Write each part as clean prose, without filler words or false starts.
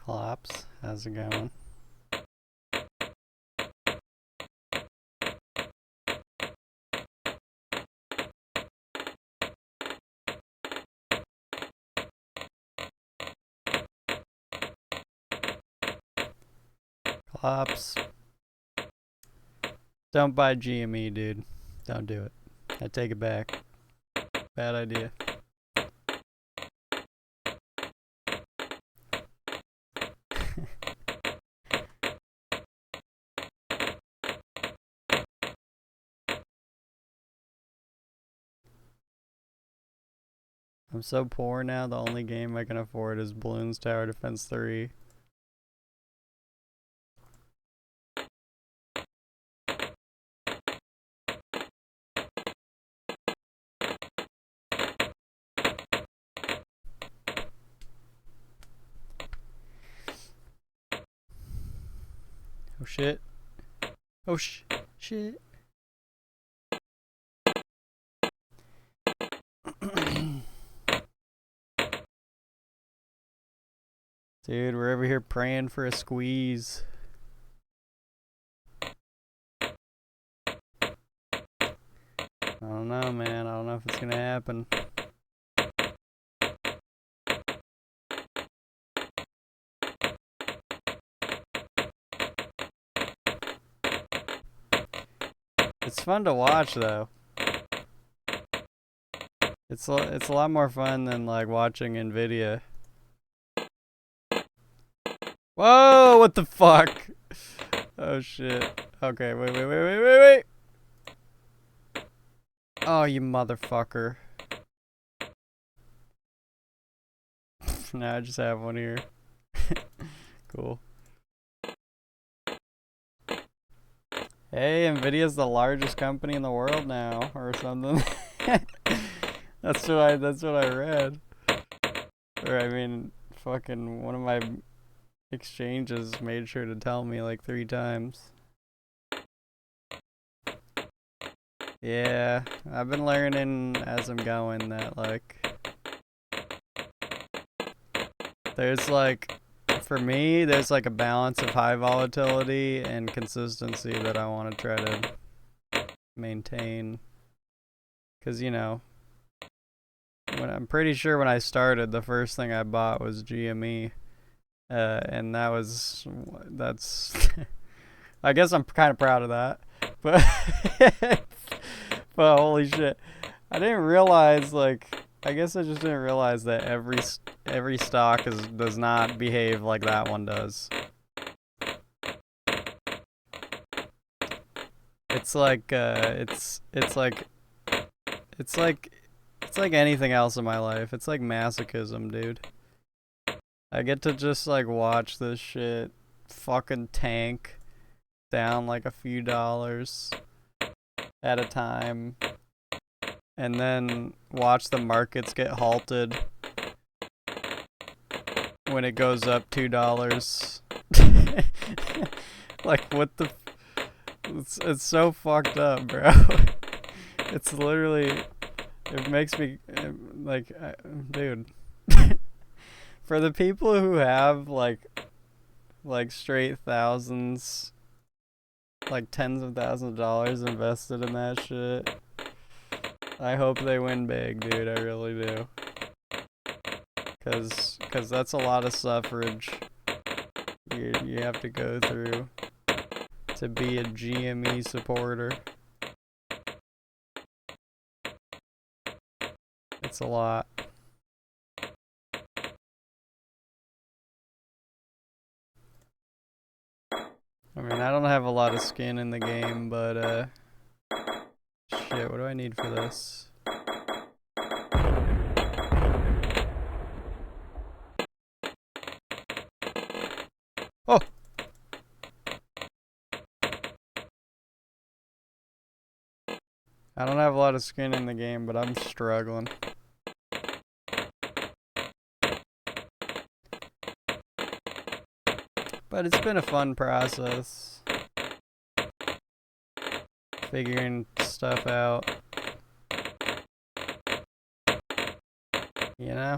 Clops, how's it going? Clops. Don't buy GME, dude. Don't do it. I take it back. Bad idea. I'm so poor now, the only game I can afford is Bloons Tower Defense 3. Oh shit. Oh shit. Dude, we're over here praying for a squeeze. I don't know, man. I don't know if it's gonna happen. It's fun to watch, though. It's a lot more fun than like watching Nvidia. Whoa! What the fuck? Oh shit. Okay, wait. Oh, you motherfucker. Now I just have one here. Cool. Hey, Nvidia's the largest company in the world now, or something. That's what I read. Or I mean, fucking one of my exchanges made sure to tell me like 3 times. Yeah, I've been learning as I'm going that like there's like, for me, there's like a balance of high volatility and consistency that I want to try to maintain. Cause you know, I'm pretty sure when I started, the first thing I bought was GME, and that's I guess I'm kind of proud of that, but but holy shit, I didn't realize like. I guess I just didn't realize that every stock does not behave like that one does. It's like it's like anything else in my life. It's like masochism, dude. I get to just like watch this shit fucking tank down like a few dollars at a time, and then watch the markets get halted when it goes up $2. Like what the? It's so fucked up, bro. It's literally. It makes me like, dude. For the people who have like straight thousands, like tens of thousands of dollars invested in that shit, I hope they win big, dude. I really do. Cause that's a lot of suffrage you have to go through to be a GME supporter. It's a lot. I mean, I don't have a lot of skin in the game, but shit, what do I need for this? Oh! I don't have a lot of skin in the game, but I'm struggling. But it's been a fun process. Figuring stuff out. You know?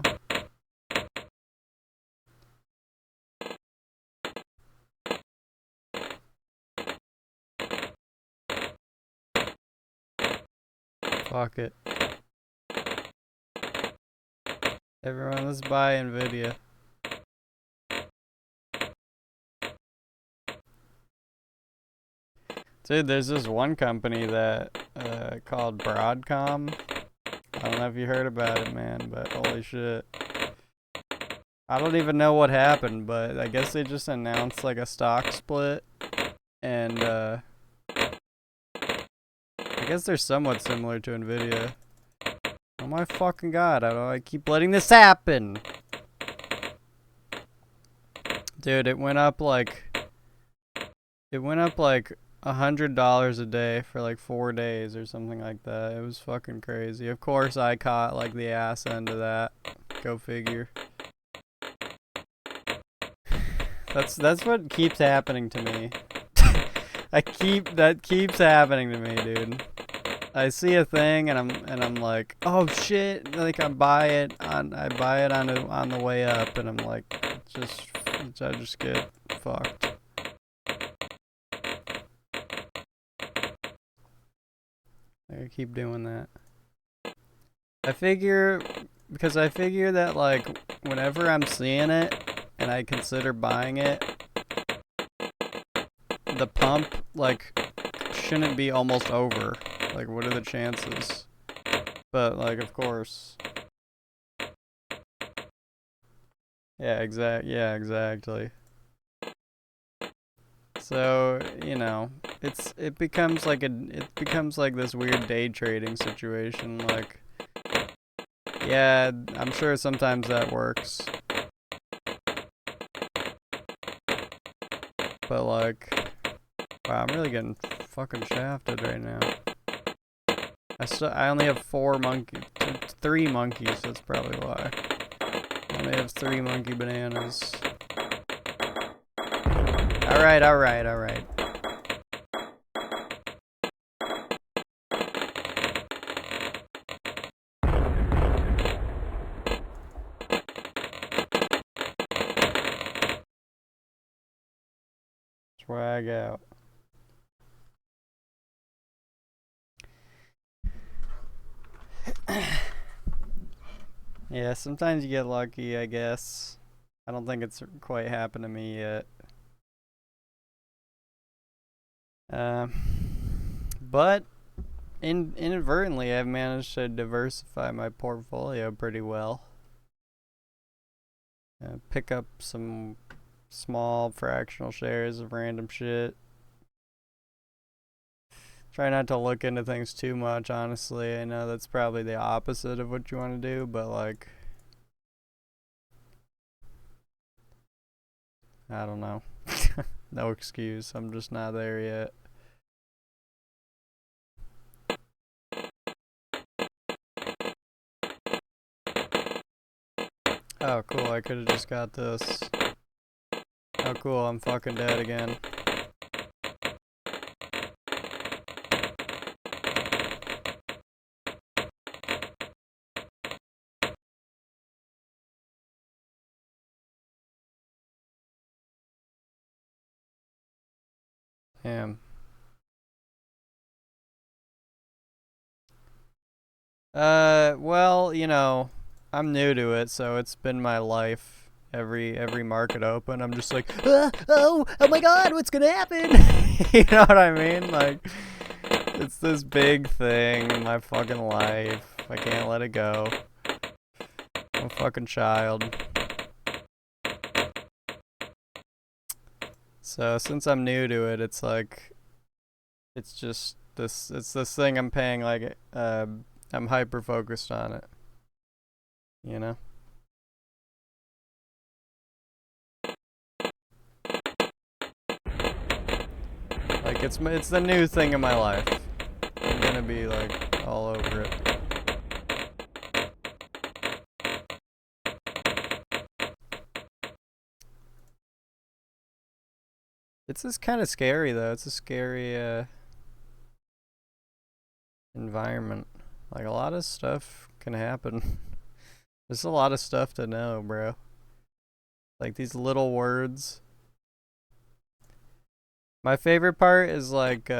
Fuck it. Everyone, let's buy Nvidia. Dude, there's this one company that called Broadcom. I don't know if you heard about it, man, but holy shit. I don't even know what happened, but I guess they just announced like a stock split, and I guess they're somewhat similar to Nvidia. Oh my fucking god, how do I keep letting this happen? Dude, it went up like $100 a day for like 4 days or something like that. It was fucking crazy. Of course I caught like the ass end of that. Go figure. That's what keeps happening to me. That keeps happening to me, dude. I see a thing and I'm like, oh shit! Like I buy it on the way up, and I'm like, I just get fucked. I keep doing that. I figure that like whenever I'm seeing it and I consider buying it, the pump like shouldn't be almost over. Like, what are the chances? But like, of course. Yeah, exactly. So, you know, it becomes like this weird day trading situation. Like, yeah, I'm sure sometimes that works. But like, wow, I'm really getting fucking shafted right now. I only have 3 monkeys, that's probably why. I only have 3 monkey bananas. Alright. Swag out. Yeah, sometimes you get lucky, I guess. I don't think it's quite happened to me yet. But inadvertently, I've managed to diversify my portfolio pretty well. Pick up some small fractional shares of random shit. Try not to look into things too much, honestly. I know that's probably the opposite of what you want to do, but like, I don't know. No excuse. I'm just not there yet. Oh, cool. I could have just got this. Oh, cool. I'm fucking dead again. Damn. Well, you know, I'm new to it, so it's been my life. Every market open, I'm just like, oh my god, what's gonna happen? You know what I mean? Like, it's this big thing in my fucking life. I can't let it go. I'm a fucking child. So since I'm new to it, it's like, it's just it's this thing I'm paying like, I'm hyper focused on it. You know? Like, it's the new thing in my life. I'm gonna be like all over it. It's just kind of scary though. It's a scary environment. Like, a lot of stuff can happen. There's a lot of stuff to know, bro. Like, these little words. My favorite part is like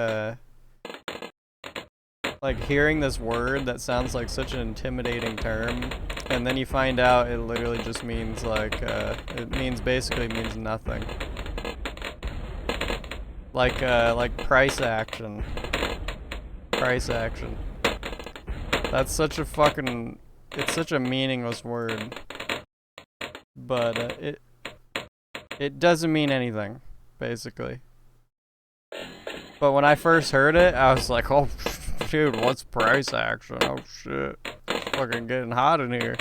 like hearing this word that sounds like such an intimidating term, and then you find out it literally just means like basically means nothing. Like price action. Price action. That's such a fucking, it's such a meaningless word. But it doesn't mean anything, basically. But when I first heard it, I was like, oh, dude, what's price action? Oh, shit. It's fucking getting hot in here.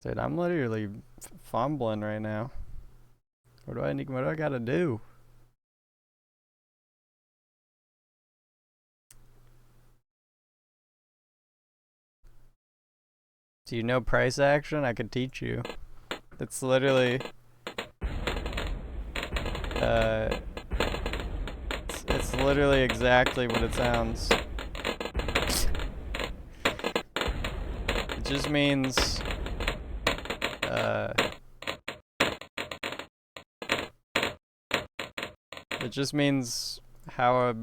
Dude, I'm literally fumbling right now. What do I gotta do? Do you know price action? I could teach you. It's literally it's literally exactly what it sounds. It just means it just means how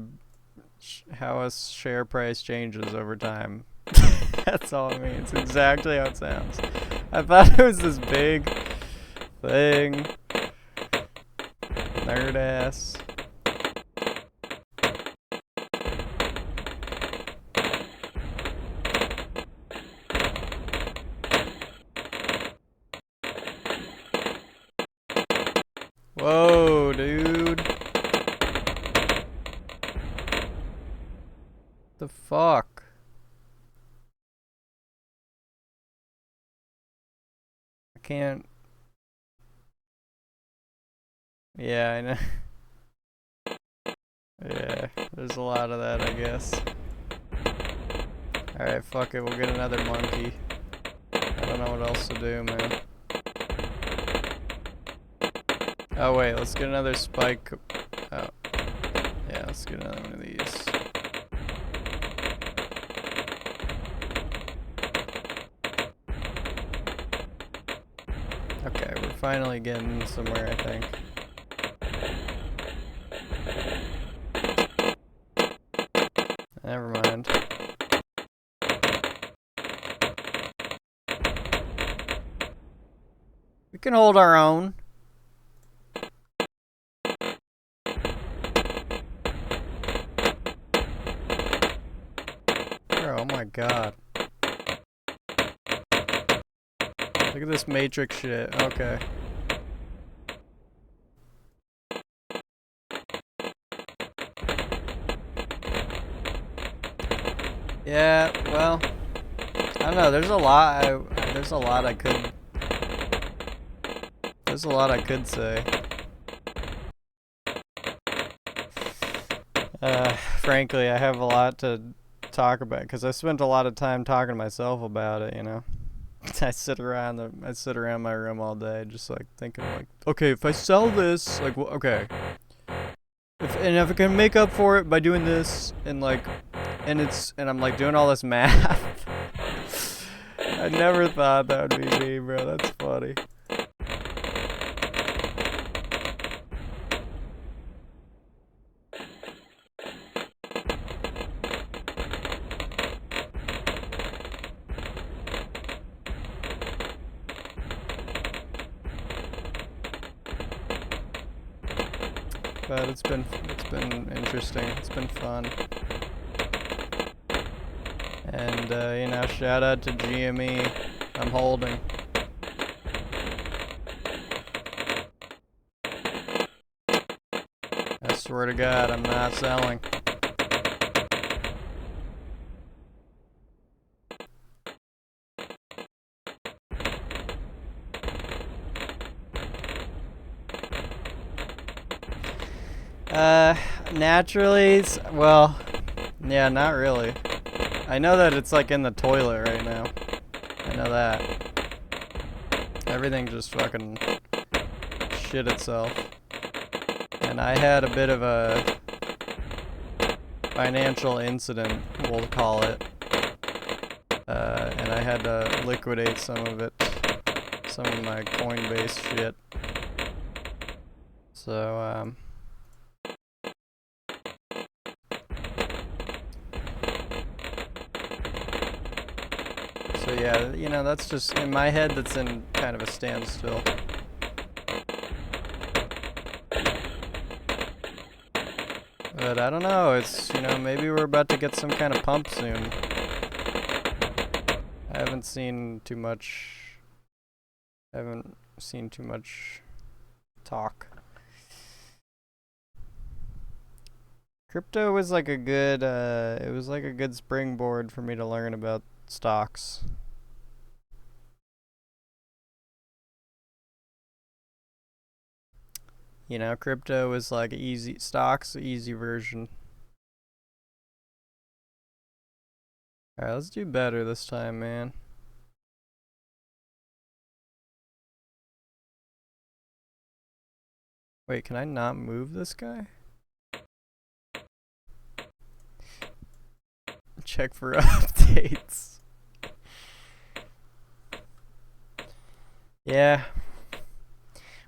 a share price changes over time. That's all it means. Exactly how it sounds. I thought it was this big thing. Nerd ass. Whoa, dude. The fuck? I can't. Yeah, I know. Yeah, there's a lot of that, I guess. Alright, fuck it, we'll get another monkey. I don't know what else to do, man. Oh wait, let's get another spike. Oh. Yeah, let's get another one of these. Okay, we're finally getting somewhere, I think. Never mind. We can hold our own. Oh my god. Look at this matrix shit. Okay. Yeah, well, I don't know, there's a lot I could say. Frankly, I have a lot to talk about because I spent a lot of time talking to myself about it, you know. I sit around my room all day just like thinking like, okay, if I sell this, like, okay. If I can make up for it by doing this and I'm like doing all this math. I never thought that would be me, bro. That's funny. But it's been interesting. It's been fun. And you know, shout out to GME. I'm holding. I swear to God, I'm not selling. Naturally, well, yeah, not really. I know that it's like in the toilet right now. I know that. Everything just fucking shit itself. And I had a bit of a financial incident, we'll call it. And I had to liquidate some of my Coinbase shit. So, so yeah, you know, that's just, in my head, that's in kind of a standstill. But I don't know, it's, you know, maybe we're about to get some kind of pump soon. I haven't seen too much talk. Crypto was like a good, it was like a good springboard for me to learn about stocks. You know, crypto was like easy, stocks, easy version. Alright, let's do better this time, man. Wait, can I not move this guy? Check for updates. Yeah.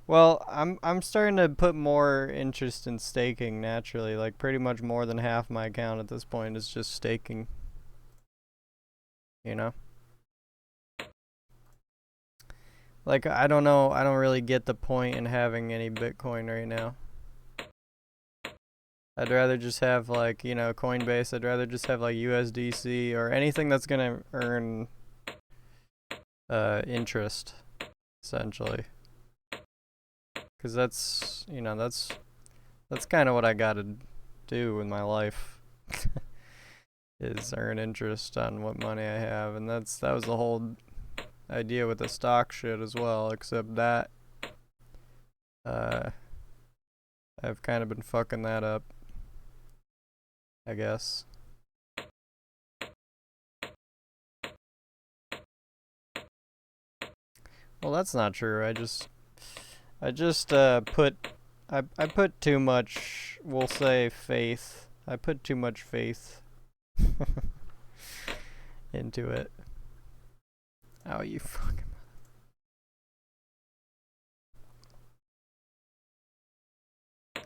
Well, I'm starting to put more interest in staking naturally. Like pretty much more than half my account at this point is just staking. You know? Like I don't know, I don't really get the point in having any Bitcoin right now. I'd rather just have like, you know, Coinbase. I'd rather just have like USDC or anything that's gonna earn interest, essentially. Cause that's, you know, that's kind of what I gotta do in my life, is earn interest on what money I have, and that was the whole idea with the stock shit as well. Except that, I've kind of been fucking that up, I guess. Well, that's not true. I just I put too much, we'll say, faith. I put too much faith into it. Oh, you fucking. It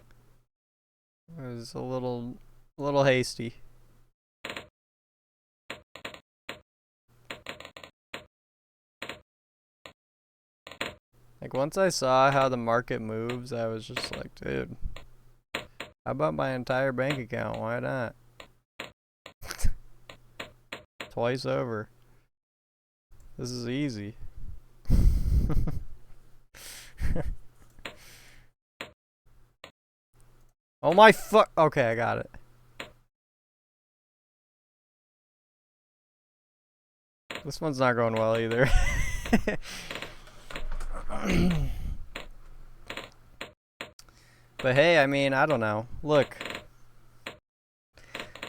was a little hasty. Like once I saw how the market moves, I was just like, dude, how about my entire bank account? Why not? Twice over. This is easy. Oh my fuck. Okay, I got it. This one's not going well either. But hey, I mean, I don't know. Look,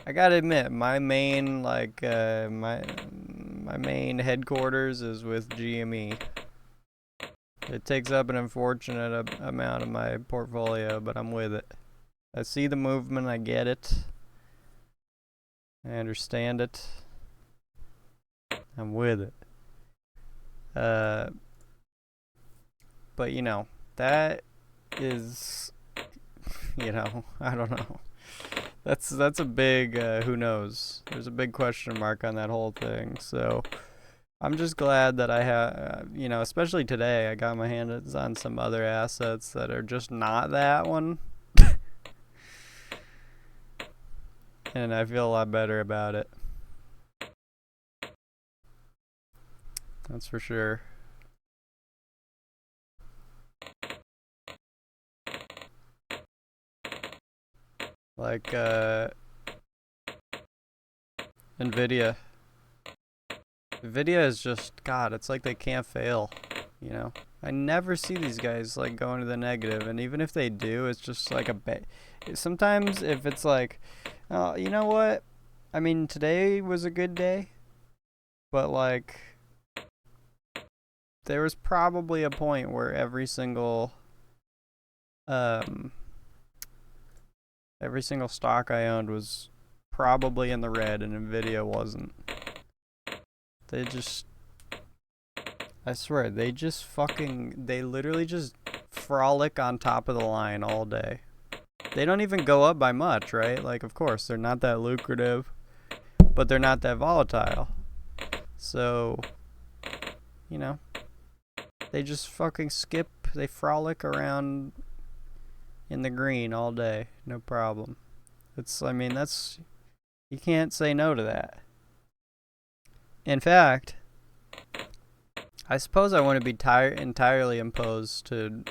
I gotta admit, my main my main headquarters is with GME. It takes up an unfortunate amount of my portfolio, but I'm with it. I see the movement, I get it. I understand it. I'm with it. But you know, that is, you know, I don't know. That's a big who knows. There's a big question mark on that whole thing. So I'm just glad that I have, you know, especially today, I got my hands on some other assets that are just not that one. And I feel a lot better about it. That's for sure. Like, NVIDIA. NVIDIA is just, God, it's like they can't fail, you know? I never see these guys, like, going to the negative, and even if they do, it's just like sometimes if it's like, oh, you know what? I mean, today was a good day, but, like, there was probably a point where every single stock I owned was probably in the red, and NVIDIA wasn't. They just, I swear, they literally just frolic on top of the line all day. They don't even go up by much, right? Like, of course, they're not that lucrative, but they're not that volatile. So, you know, they just fucking skip, they frolic around in the green all day, no problem. I mean, you can't say no to that. In fact, I suppose I want to be entirely opposed to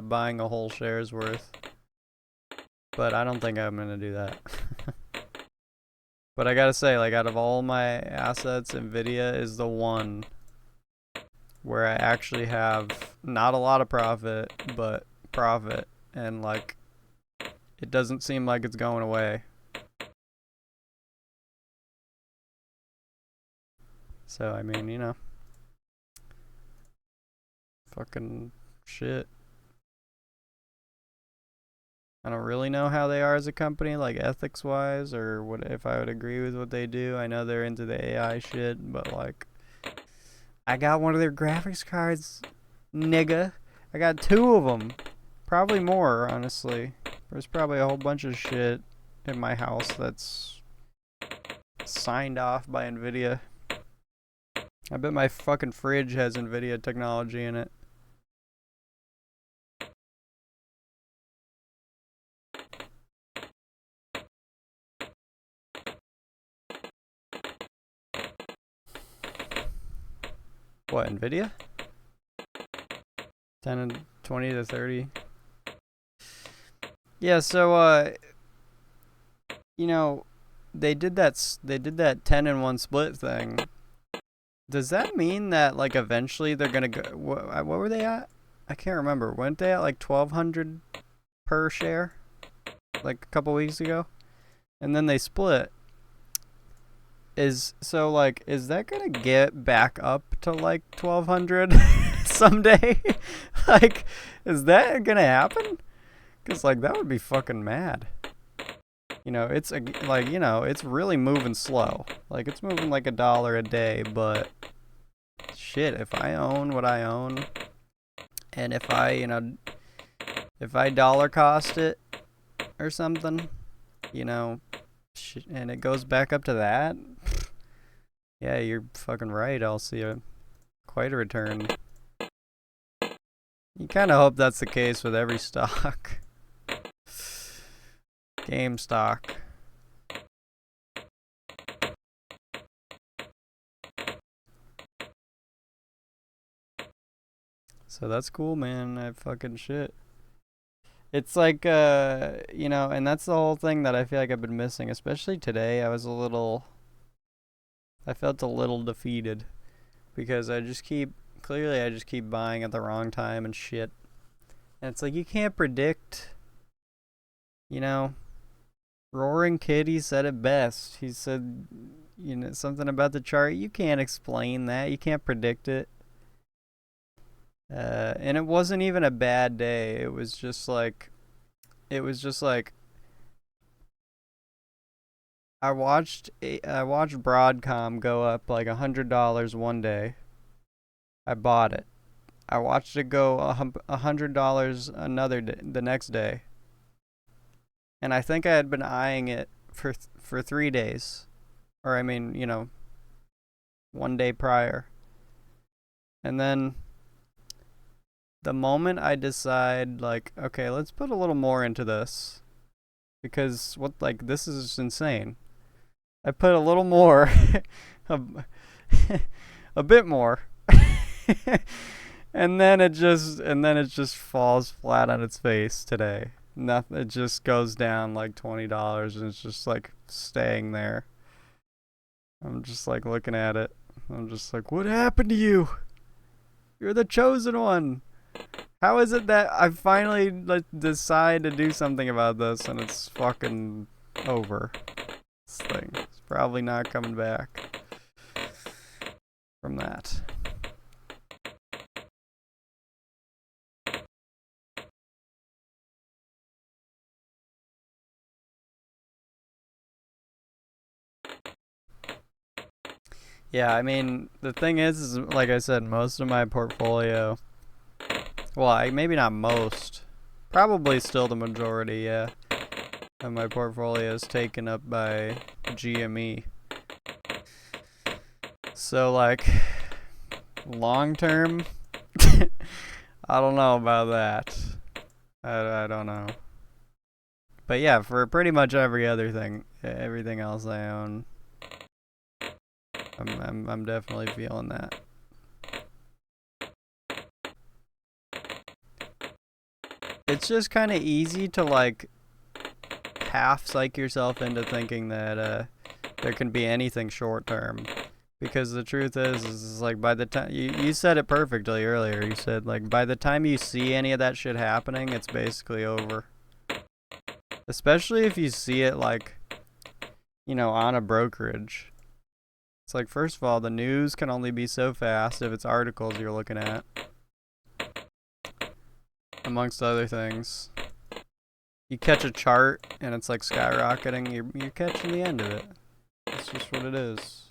buying a whole share's worth, but I don't think I'm gonna do that. But I gotta say, like, out of all my assets, Nvidia is the one where I actually have not a lot of profit, but profit, and like, it doesn't seem like it's going away. So, I mean, you know, fucking shit. I don't really know how they are as a company, like ethics wise, or what if I would agree with what they do. I know they're into the AI shit, but like, I got one of their graphics cards, nigga. I got 2 of them. Probably more, honestly. There's probably a whole bunch of shit in my house that's signed off by Nvidia. I bet my fucking fridge has Nvidia technology in it. What, Nvidia? 10 and 20 to 30. Yeah, so you know, they did that 10-in-1 split thing. Does that mean that like eventually they're going to go what were they at? I can't remember. Weren't they at like 1200 per share like a couple weeks ago? And then they split. Is that gonna get back up to like 1200 someday? Like, is that gonna happen? Cause like that would be fucking mad. You know, it's it's really moving slow. Like it's moving like $1 a day, but shit, if I own what I own, and if I dollar cost it or something, and it goes back up to that, yeah, you're fucking right. I'll see quite a return. You kind of hope that's the case with every stock. Game stock. So that's cool, man. I fucking shit. It's like, and that's the whole thing that I feel like I've been missing, especially today. I felt a little defeated because I just keep buying at the wrong time and shit. And it's like, you can't predict, Roaring Kitty said it best. He said, something about the chart. You can't explain that. You can't predict it. And it wasn't even a bad day. It was just like I watched Broadcom go up like $100 one day. I bought it. I watched it go $100 the next day. And I think I had been eyeing it for 3 days, or I mean, one day prior. And then the moment I decide, like, okay, let's put a little more into this, because this is just insane. I put a little more, a bit more, and then it just falls flat on its face today. Nothing. It just goes down like $20, and it's just like staying there. I'm just like looking at it. I'm just like, what happened to you? You're the chosen one. How is it that I finally decide to do something about this and it's fucking over? This thing. It's probably not coming back from that. Yeah, I mean, the thing is like I said, most of my portfolio Well, maybe not most. Probably still the majority, yeah. Of my portfolio is taken up by GME. So, like, long term, I don't know about that. I don't know. But yeah, for pretty much everything else I own, I'm definitely feeling that. It's just kind of easy to like half psych yourself into thinking that there can be anything short term, because the truth is like by the time you said it perfectly earlier. You said like by the time you see any of that shit happening, it's basically over. Especially if you see it like, on a brokerage. It's like, first of all, the news can only be so fast if it's articles you're looking at, amongst other things. You catch a chart and it's like skyrocketing, you're catching the end of it. That's just what it is.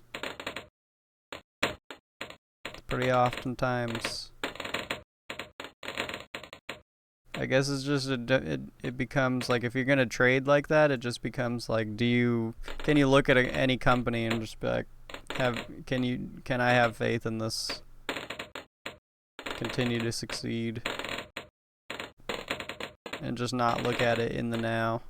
Pretty oftentimes. I guess it's just it becomes like, if you're gonna trade like that, it just becomes like, can you look at any company and just be like, can I have faith in this continue to succeed, and just not look at it in the now.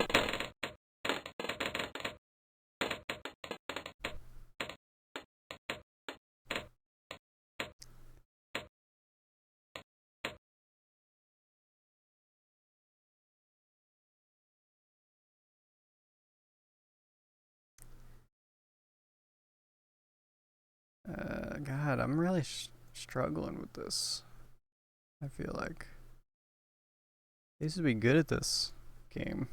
God, I'm really struggling with this. I feel like I used to be good at this game.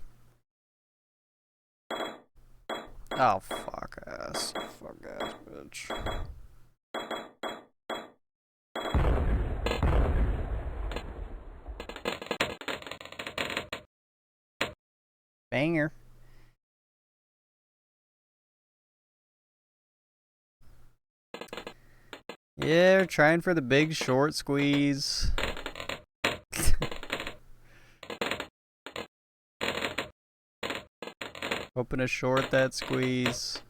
Oh, fuck ass bitch. Banger. Yeah, we're trying for the big short squeeze. Hoping to short that squeeze.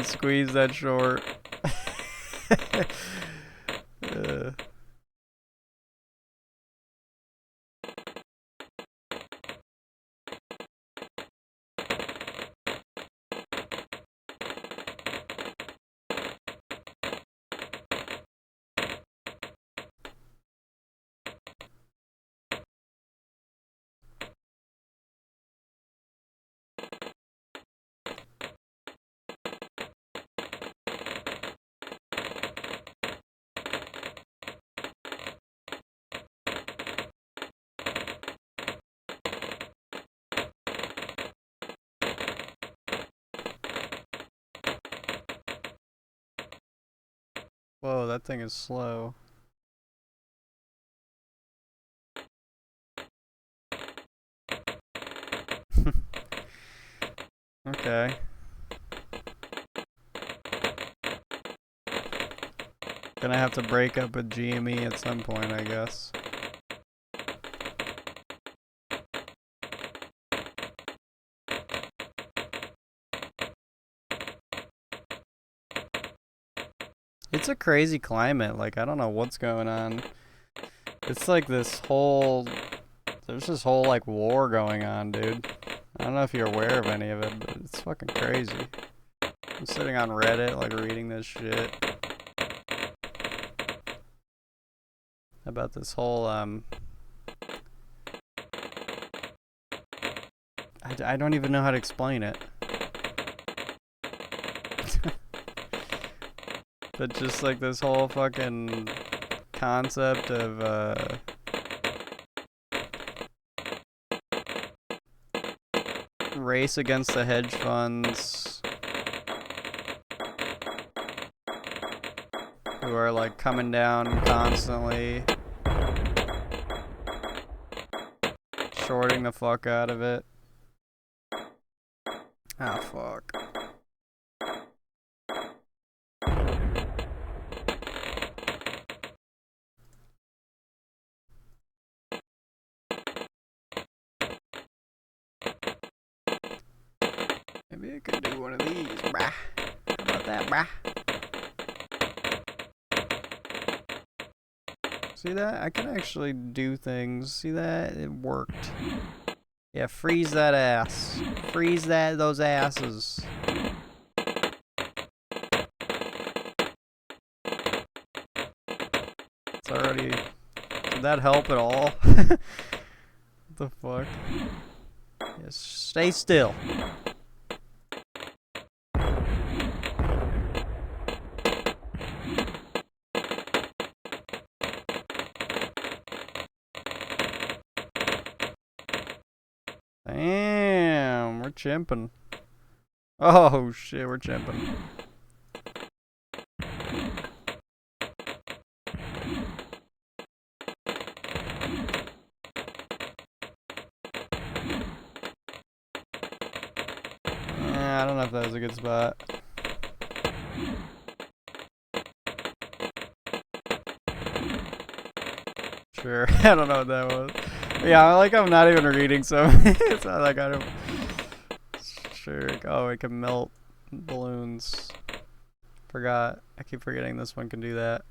Squeeze that short. Whoa, that thing is slow. Okay. Gonna have to break up with GME at some point, I guess. It's a crazy climate. Like, I don't know what's going on. It's like there's this whole like war going on, dude. I don't know if you're aware of any of it, but it's fucking crazy. I'm sitting on Reddit, like, reading this shit about this whole I don't even know how to explain it. But just like this whole fucking concept of race against the hedge funds, who are like coming down constantly, shorting the fuck out of it. Ah, fuck. I could do one of these, brah. How about that, brah? See that? I can actually do things. See that? It worked. Yeah, freeze that ass. Freeze those asses. It's already... Did that help at all? What the fuck? Yes, stay still. Damn, we're chimping. Oh shit, we're chimping. I don't know if that was a good spot. Sure, I don't know what that was. Yeah, like I'm not even reading, so it's not like I don't. Sure. Oh, it can melt balloons. Forgot. I keep forgetting this one can do that.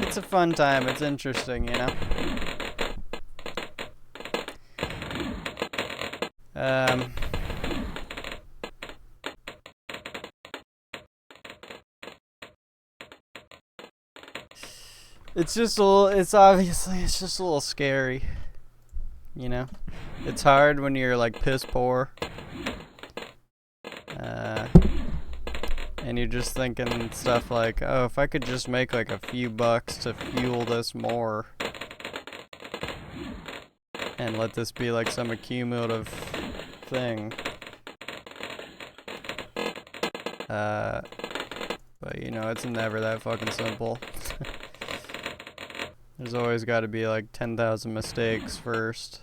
It's a fun time. It's interesting, you know? It's just a little, it's just a little scary, you know? It's hard when you're like piss poor. And you're just thinking stuff like, oh, if I could just make like a few bucks to fuel this more and let this be like some accumulative thing. But you know, it's never that fucking simple. There's always got to be like 10,000 mistakes first.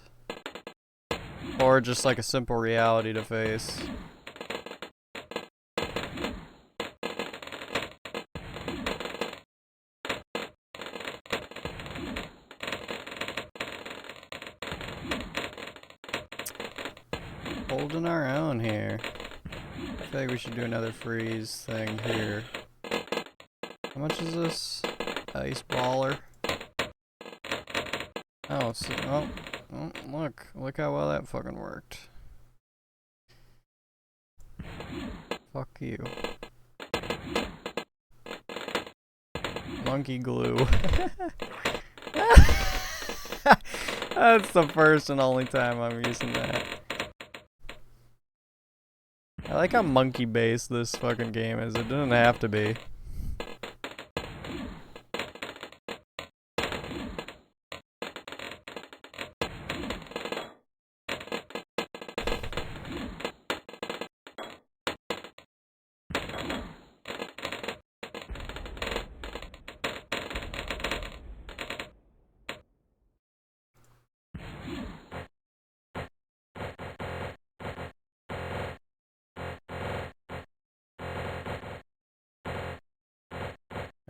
Or just like a simple reality to face. Holding our own here. I feel like we should do another freeze thing here. How much is this? Ice baller. Oh, so, oh, look how well that fucking worked. Fuck you. Monkey glue. That's the first and only time I'm using that. I like how monkey based this fucking game is. It doesn't have to be.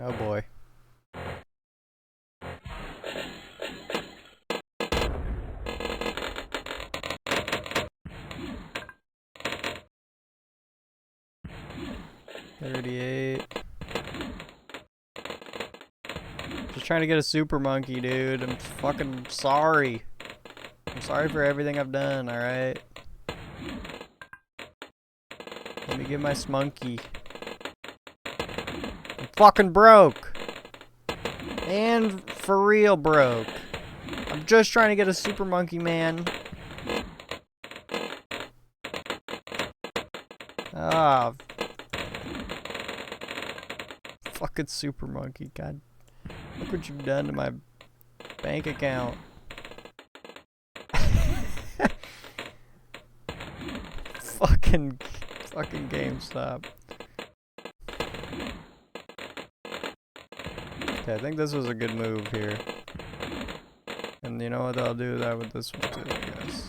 Oh boy. $38. Just trying to get a super monkey, dude. I'm fucking sorry. I'm sorry for everything I've done, alright? Let me get my smonkey. I'm fucking broke. And for real broke. I'm just trying to get a super monkey, man. Ah. Fucking super monkey, god. Look what you've done to my bank account. fucking GameStop. Okay, I think this was a good move here. And you know what? I'll do that with this one too, I guess.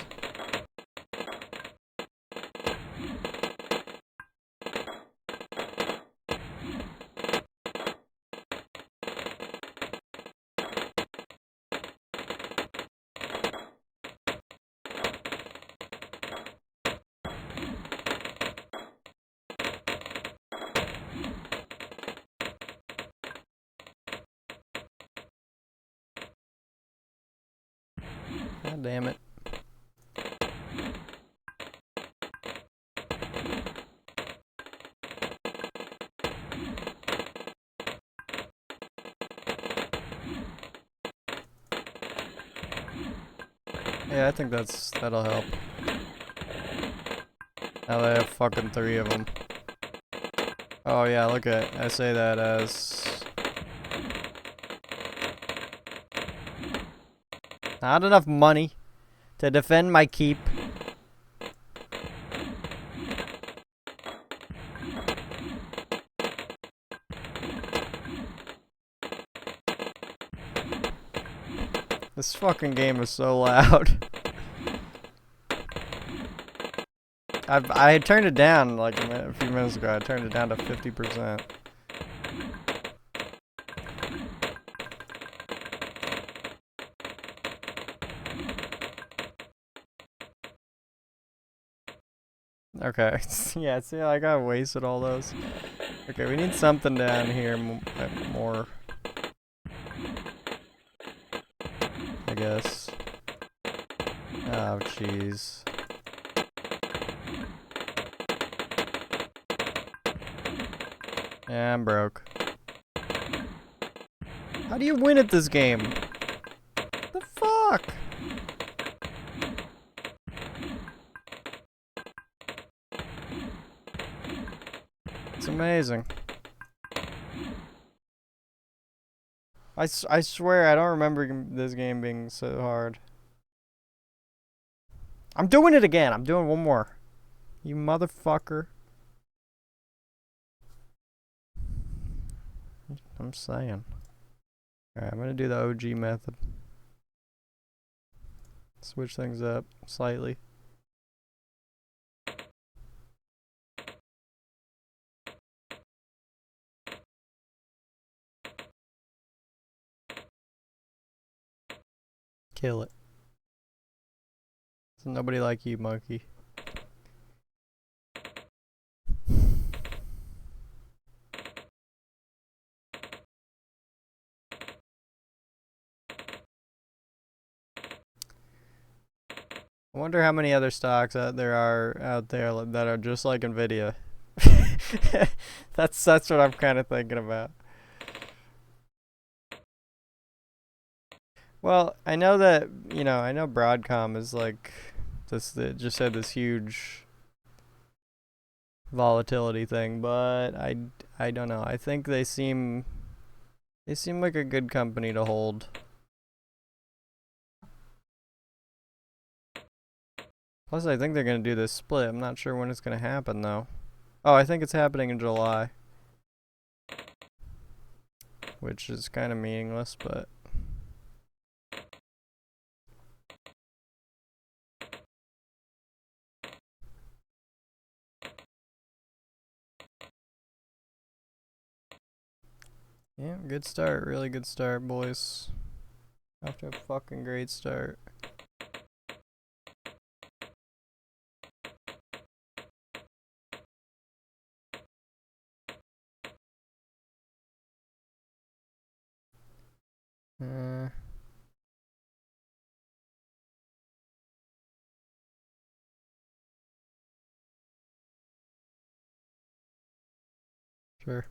God damn it. Yeah, I think that'll help. Now they have fucking 3 of them. Oh yeah, look at, I say that as not enough money to defend my keep. This fucking game is so loud. I turned it down like a few minutes ago. I turned it down to 50%. Okay. Yeah, see, I got wasted all those. Okay, we need something down here more. I guess. Oh, jeez. Yeah, I'm broke. How do you win at this game? The fuck? It's amazing. I swear I don't remember this game being so hard. I'm doing it again. I'm doing one more. You motherfucker. I'm saying. Alright, I'm gonna do the OG method. Switch things up slightly. Kill it. There's nobody like you, monkey. I wonder how many other stocks there are out there that are just like Nvidia. That's what I'm kind of thinking about. Well, I know that, I know Broadcom is like this. It just had this huge volatility thing, but I don't know. I think they seem like a good company to hold. Plus, I think they're gonna do this split. I'm not sure when it's gonna happen though. Oh, I think it's happening in July, which is kind of meaningless, but. Yeah, good start. Really good start, boys. After a fucking great start. Sure.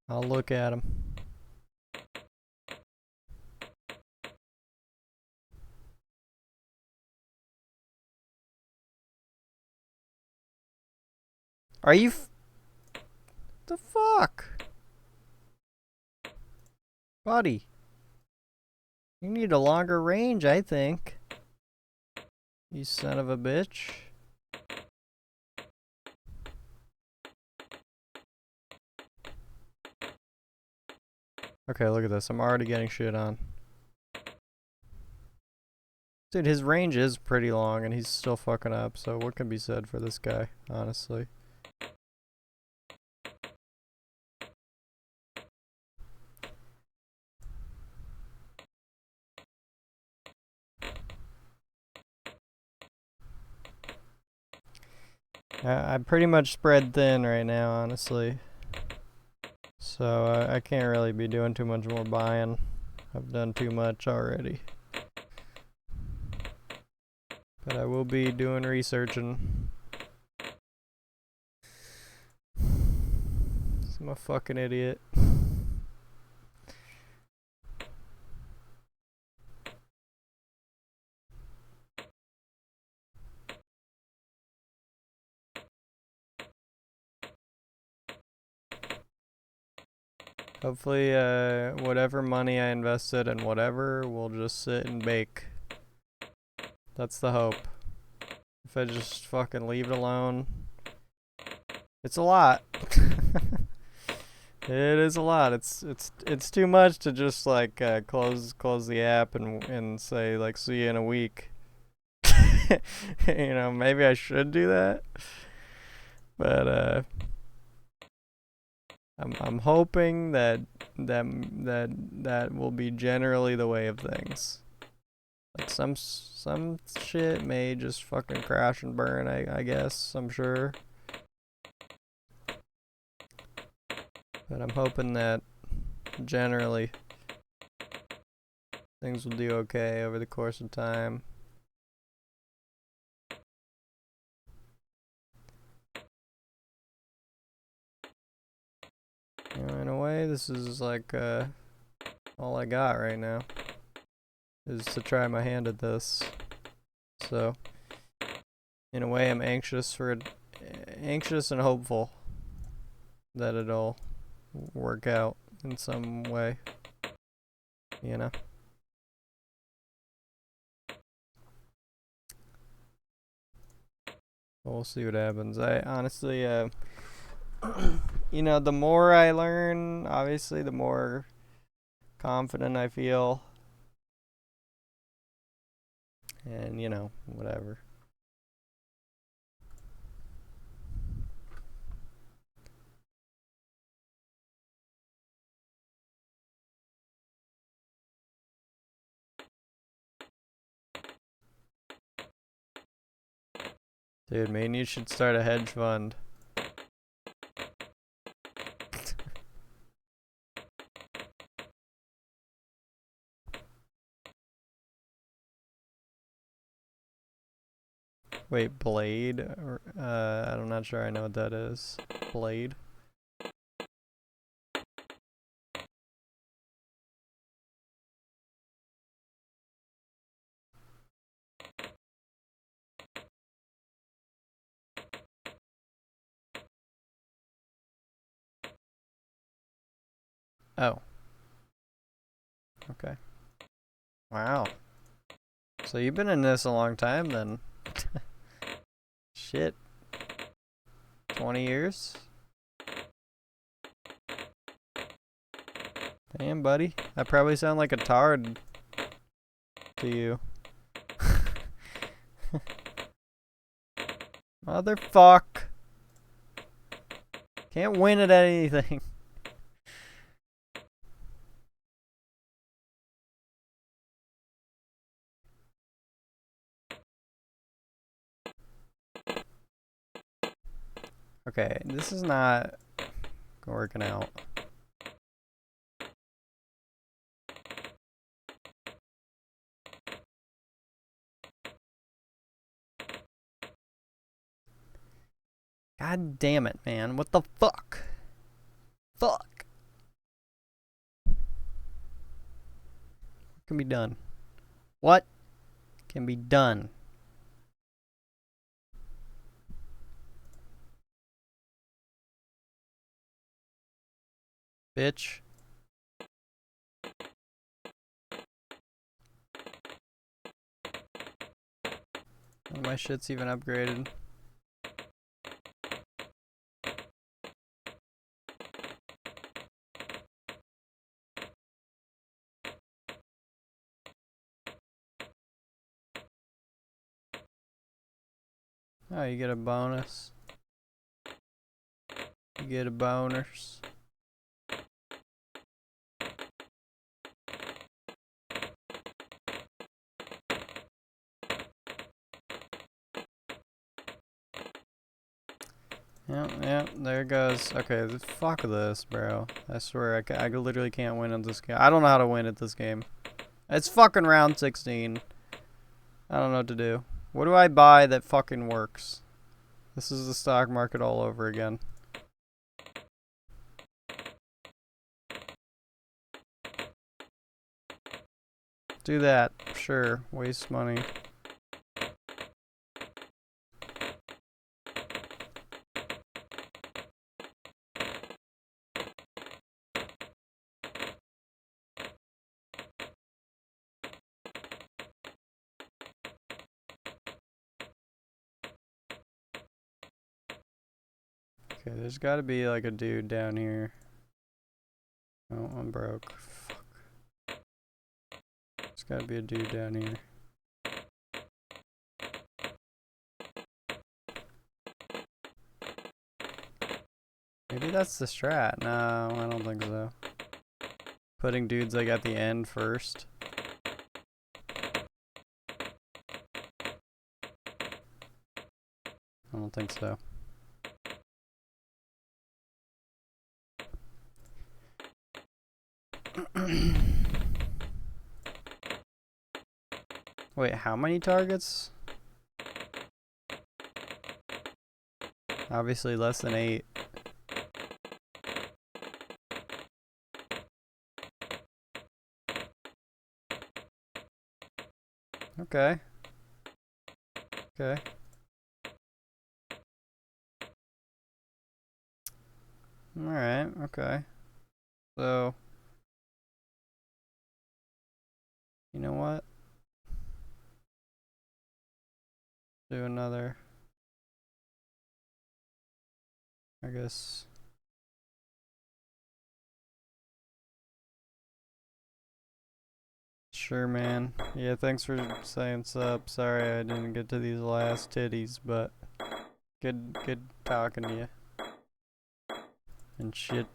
I'll look at them. Are you The fuck? Buddy. You need a longer range, I think. You son of a bitch. Okay, look at this. I'm already getting shit on. Dude, his range is pretty long and he's still fucking up, so what can be said for this guy, honestly? I'm pretty much spread thin right now, honestly. So I can't really be doing too much more buying. I've done too much already. But I will be doing researching. I'm a fucking idiot. Hopefully, whatever money I invested in whatever will just sit and bake. That's the hope. If I just fucking leave it alone. It's a lot. It is a lot. It's too much to just like close the app and say like see you in a week. You know, maybe I should do that. But I'm hoping that will be generally the way of things. Like some shit may just fucking crash and burn, I guess, I'm sure. But I'm hoping that generally things will do okay over the course of time. You know, in a way, this is like all I got right now is to try my hand at this. So, in a way, I'm anxious and hopeful that it'll work out in some way, you know. We'll see what happens. I honestly, you know, the more I learn, obviously, the more confident I feel. And, you know, whatever. Dude, man, you should start a hedge fund. Wait, Blade? I'm not sure I know what that is. Blade? Oh. Okay. Wow. So you've been in this a long time then. Shit. 20 years? Damn, buddy. I probably sound like a tard to you. Motherfuck. Can't win at anything. Okay, this is not working out. God damn it, man. What the fuck? Fuck. What can be done? What can be done? Bitch. Oh, my shit's even upgraded. Oh, you get a bonus. You get a bonus. Yep, there it goes. Okay, fuck this, bro. I swear, I literally can't win at this game. I don't know how to win at this game. It's fucking round 16. I don't know what to do. What do I buy that fucking works? This is the stock market all over again. Do that. Sure. Waste money. Okay, there's gotta be like a dude down here. Oh, I'm broke. Fuck. There's gotta be a dude down here. Maybe that's the strat. No, I don't think so. Putting dudes like at the end first. I don't think so. Wait, how many targets? Obviously less than 8. Okay. Okay. Alright, okay. So, you know what? Do another. I guess. Sure, man. Yeah, thanks for saying sup. Sorry I didn't get to these last titties, but good talking to you. And shit.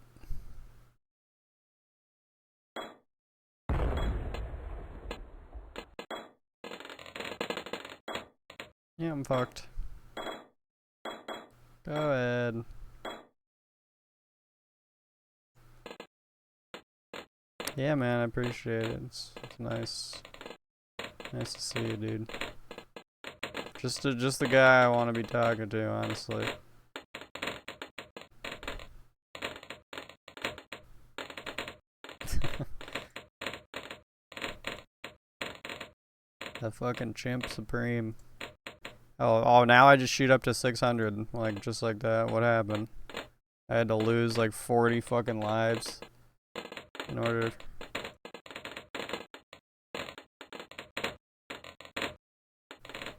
Yeah, I'm fucked. Go ahead. Yeah, man, I appreciate it. It's nice. Nice to see you, dude. Just the guy I want to be talking to, honestly. The fucking chimp supreme. Oh, now I just shoot up to 600, like, just like that. What happened? I had to lose, like, 40 fucking lives in order...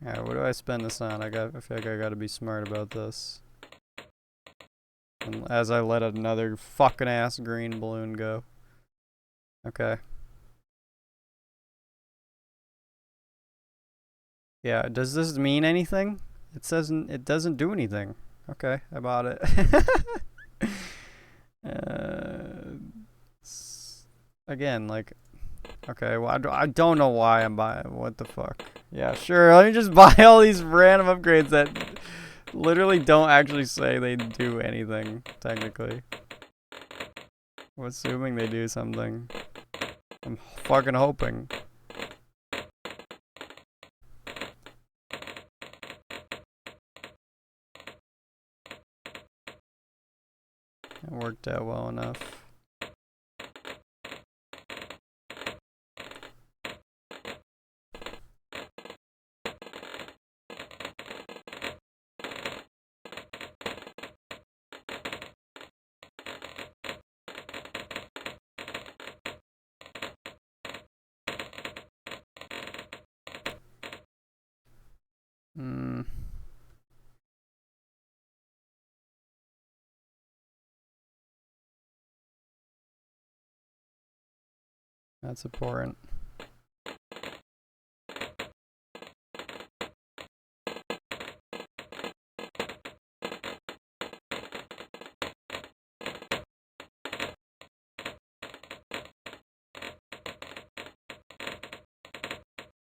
Yeah, what do I spend this on? I feel like I gotta be smart about this. And as I let another fucking ass green balloon go. Okay. Yeah, does this mean anything? It doesn't do anything. Okay, I bought it. Again, like, okay, well, I don't know why I'm buying. What the fuck? Yeah, sure. Let me just buy all these random upgrades that literally don't actually say they do anything, technically. I'm assuming they do something. I'm fucking hoping. It worked out well enough. Hmm. That's important.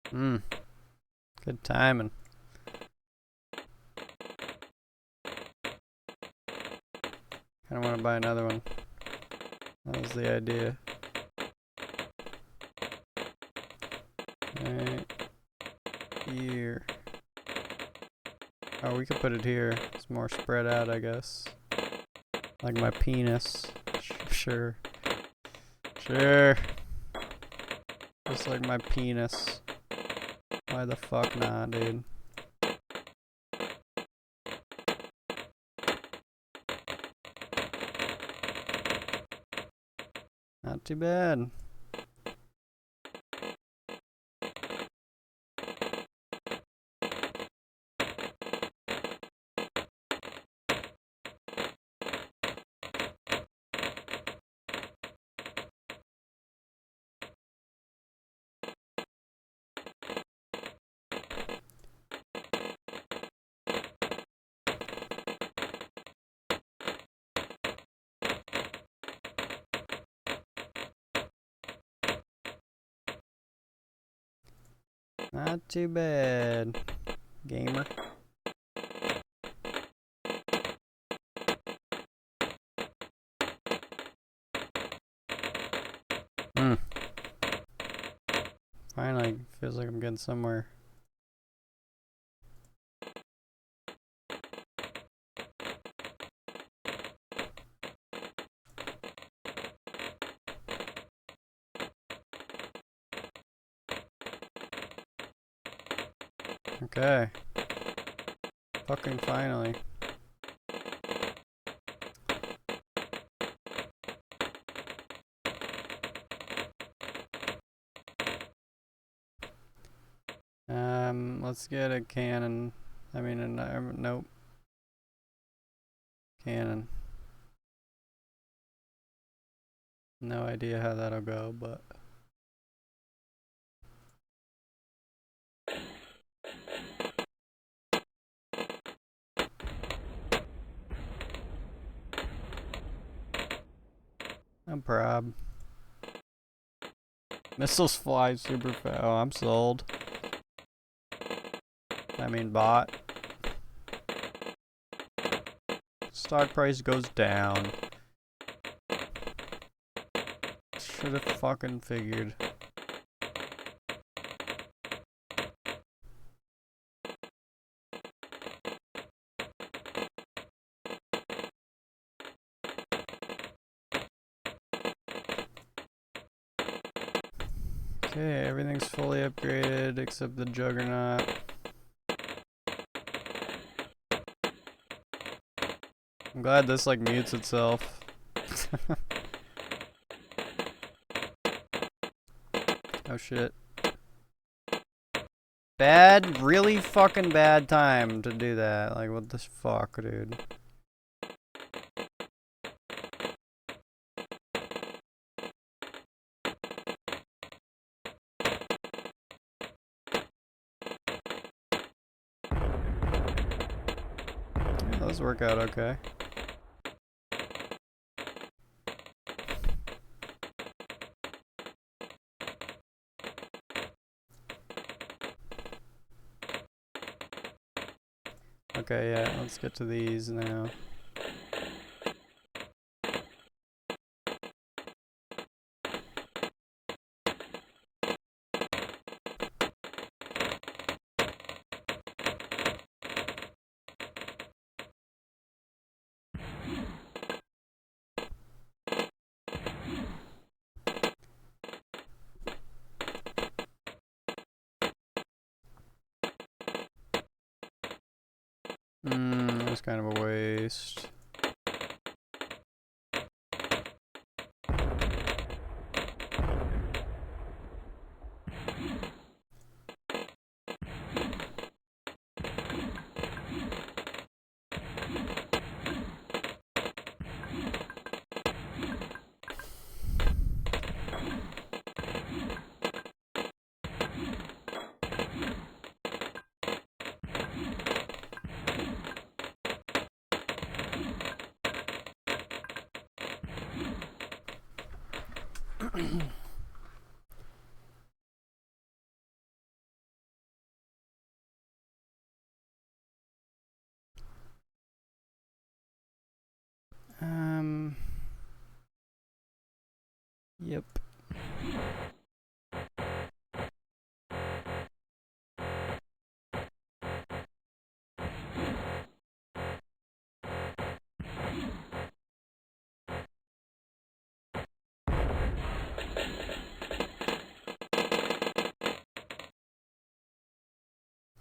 Hmm. Good timing. I don't want to buy another one. That was the idea. Right here. Oh, we could put it here. It's more spread out, I guess. Like my penis. Sure. Sure. Just like my penis. Why the fuck not, dude? Not too bad. Not too bad, gamer. Finally, feels like I'm getting somewhere. Okay. Fucking finally. Let's get a cannon. I mean, nope. Cannon. No idea how that'll go, but. No prob. Missiles fly super fast. Oh, I'm sold. I mean, bot. Stock price goes down. Should have fucking figured. Okay, everything's fully upgraded except the Juggernaut. I'm glad this like mutes itself. Oh shit. Bad, really fucking bad time to do that. Like, what the fuck, dude? Yeah, those work out okay. Okay, yeah, let's get to these now. That was kind of a waste. Yep.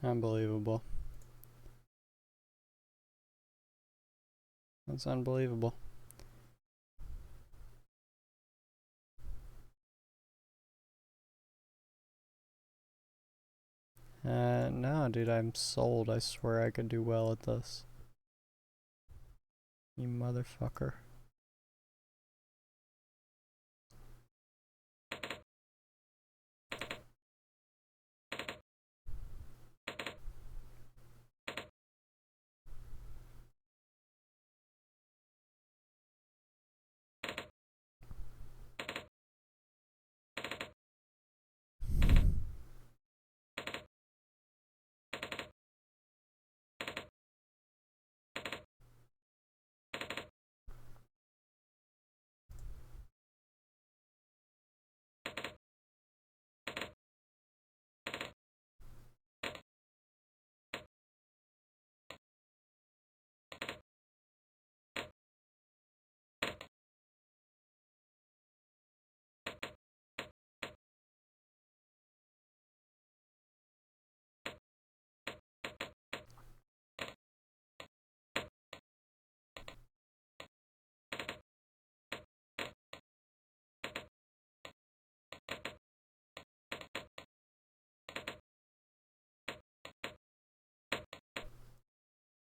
Unbelievable. That's unbelievable. No, dude, I'm sold. I swear I could do well at this. You motherfucker.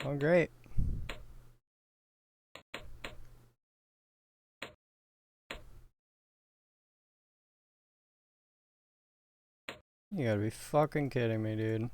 Oh, great. You gotta be fucking kidding me, dude.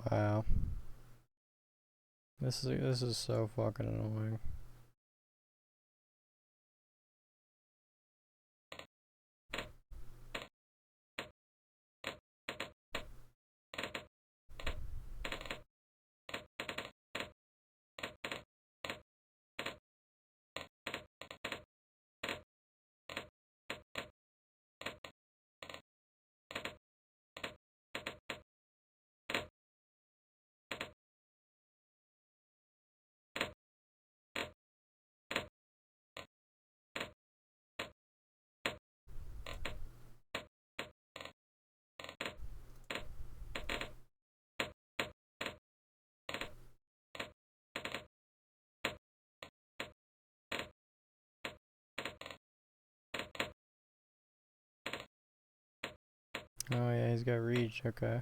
Wow. This is so fucking annoying. Oh yeah, he's got reach, okay.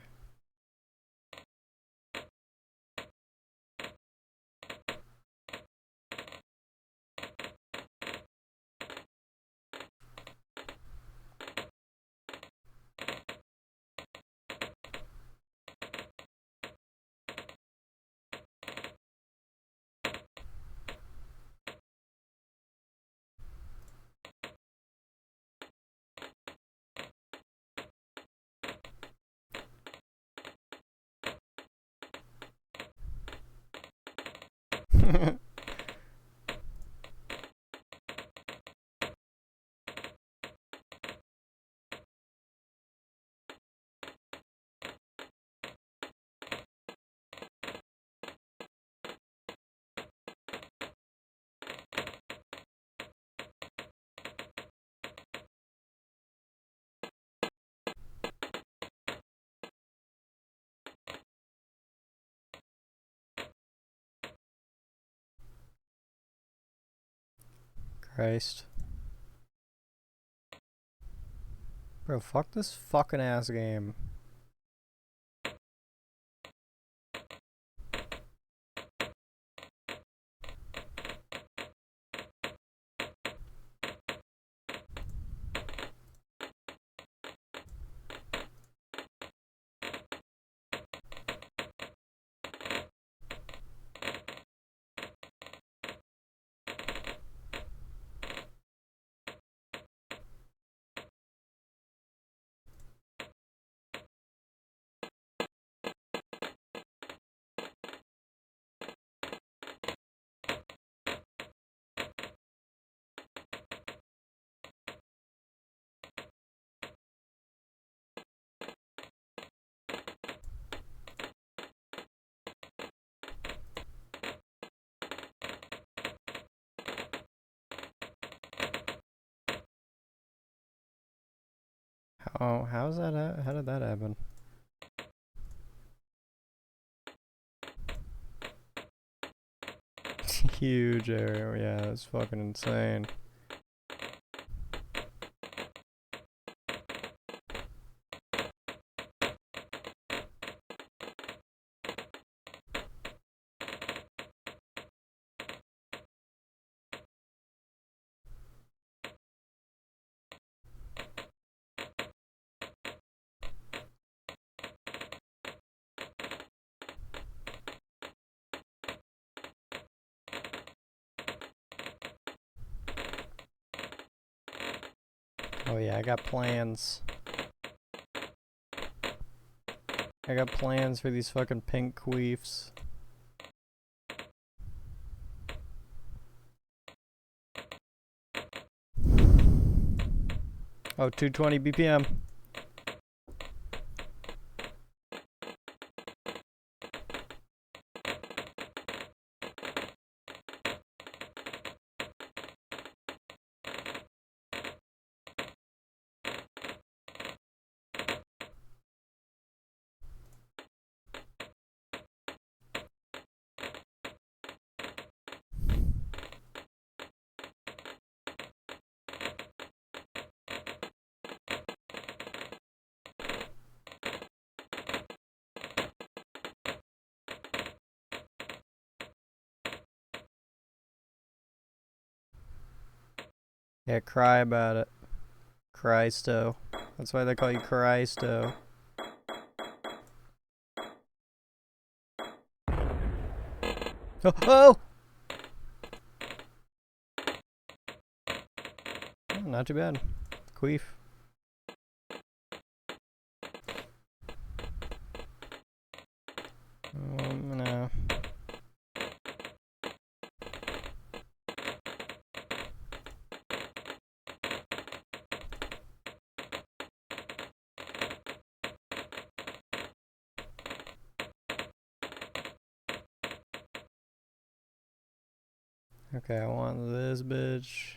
Christ. Bro, fuck this fucking ass game. Oh, how's that? How did that happen? Huge error. Yeah, that's fucking insane. Oh yeah, I got plans. I got plans for these fucking pink queefs. Oh, 220 BPM. Yeah, cry about it. Christo. That's why they call you Christo. Oh! Oh! Oh, not too bad. Queef. No. Okay, I want this bitch.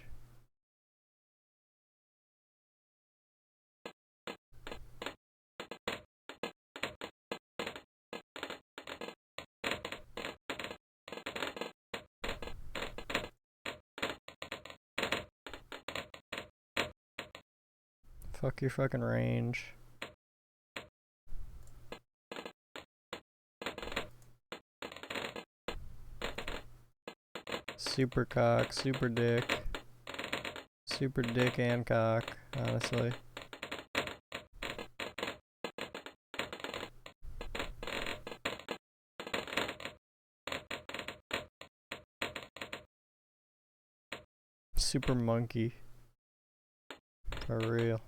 Fuck your fucking range. Super cock, super dick. Super dick and cock, honestly. Super monkey. For real.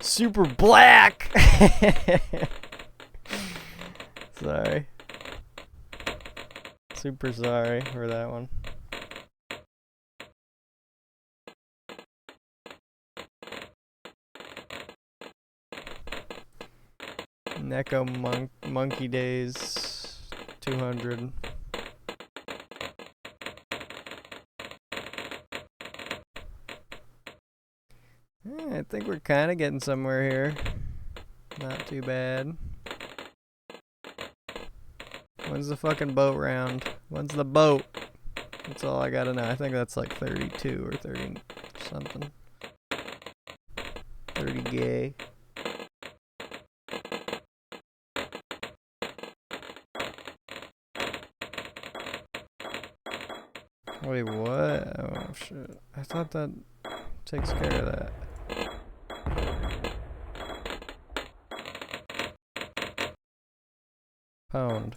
Super black! Sorry. Super sorry for that one. Neko Monkey Days 200. I think we're kind of getting somewhere here. Not too bad. When's the fucking boat round? When's the boat? That's all I gotta know. I think that's like 32 or 30 something. 30 gay. Wait, what? Oh shit. I thought that takes care of that. Pound.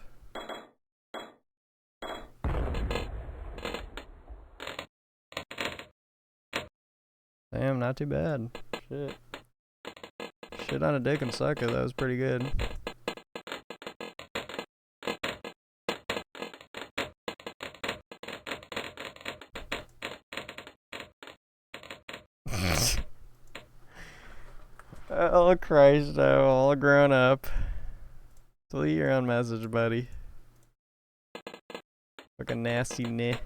Damn, not too bad. Shit. Shit on a dick and suck it. That was pretty good. Oh Christ, oh, all grown up. Delete your own message, buddy. Fucking nasty neh.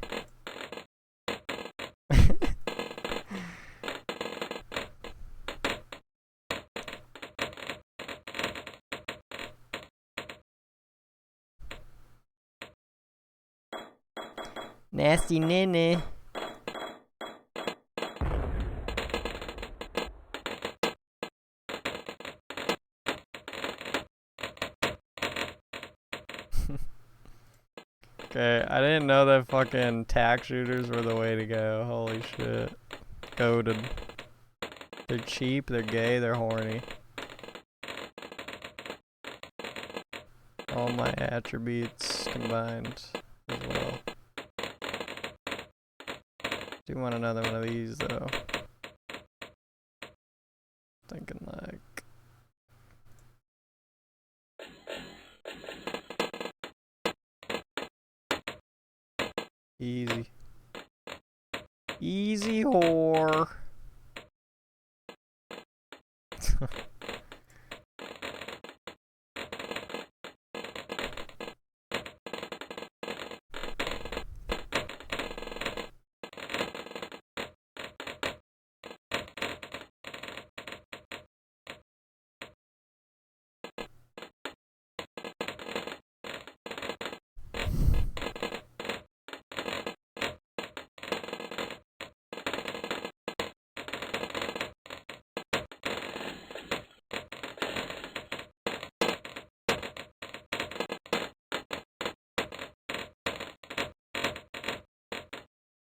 Nasty nene. Okay, I didn't know that fucking tack shooters were the way to go. Holy shit. Goated. They're cheap, they're gay, they're horny. All my attributes combined as well. Do want another one of these though. Thinking like easy. Easy whore.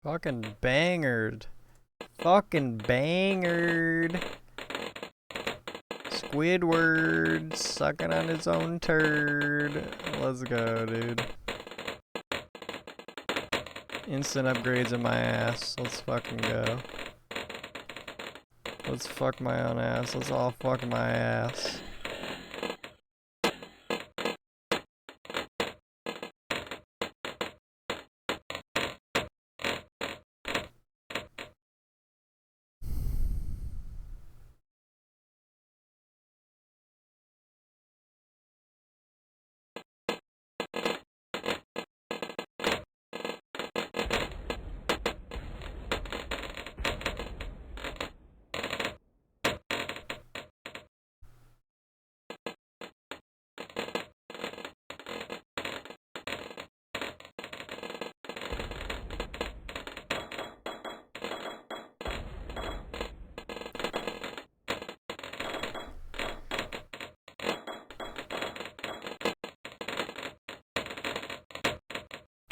Fucking bangered. Fucking bangered. Squidward sucking on his own turd. Let's go, dude. Instant upgrades in my ass. Let's fucking go. Let's fuck my own ass. Let's all fuck my ass.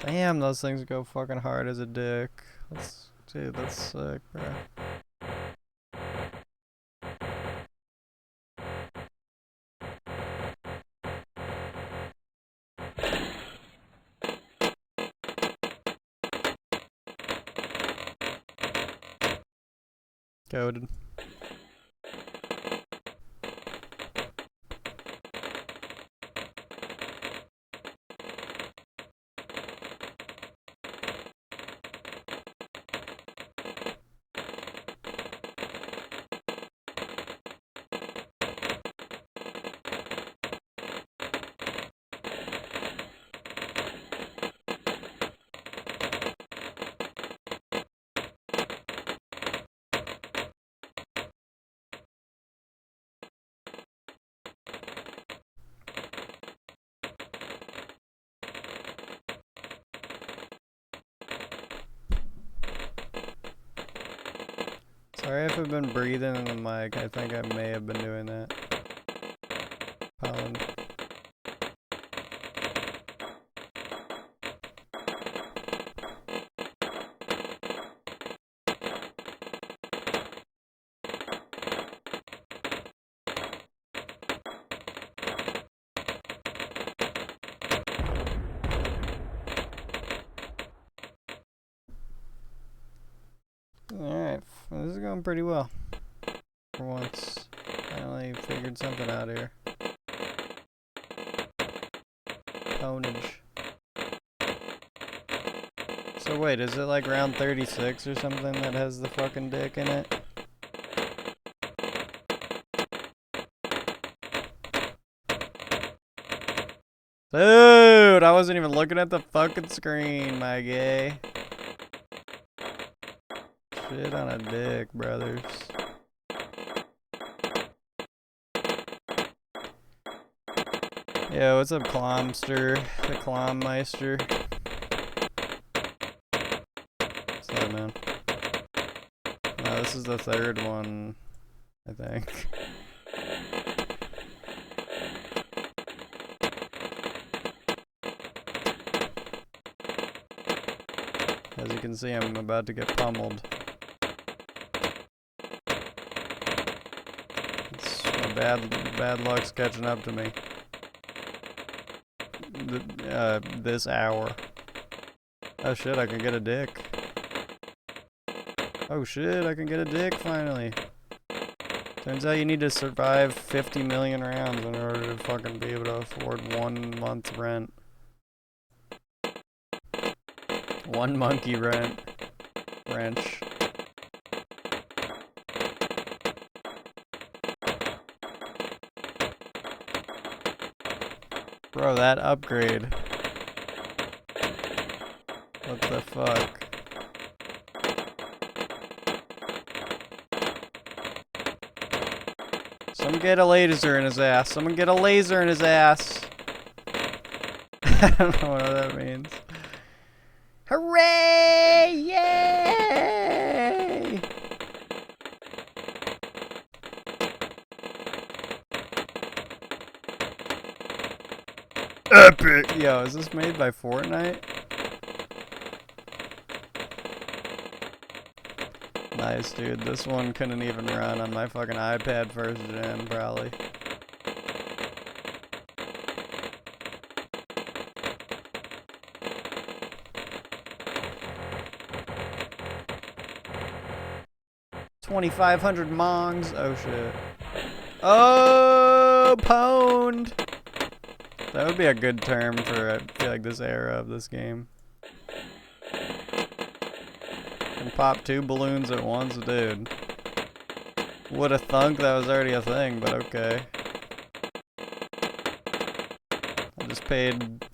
Damn, those things go fucking hard as a dick. Dude, that's sick, bro. Goated. Sorry if I've been breathing in the mic. I think I may have been doing that. Pollen. Alright, this is going pretty well. For once. Finally figured something out here. Ponage. So wait, is it like round 36 or something that has the fucking dick in it? Dude, I wasn't even looking at the fucking screen, my gay. Shit on a dick, brothers. Yo, what's up, Clomster? The Clommeister. What's up, man? No, this is the third one, I think. As you can see, I'm about to get pummeled. It's my bad luck's catching up to me. This hour. Oh shit, I can get a dick. Oh shit, I can get a dick finally. Turns out you need to survive 50 million rounds in order to fucking be able to afford 1 month's rent. 1 monkey rent. Wrench. Bro, that upgrade. What the fuck? Someone get a laser in his ass. Someone get a laser in his ass. I don't know what that means. Hooray! Yay! Epic! Yo, is this made by Fortnite? Nice, dude. This one couldn't even run on my fucking iPad first gen, probably. $2,500 mongs. Oh shit. Oh, pwned. That would be a good term for, I feel like, this era of this game. And pop 2 balloons at once, dude. Woulda thunk that was already a thing, but okay. I just paid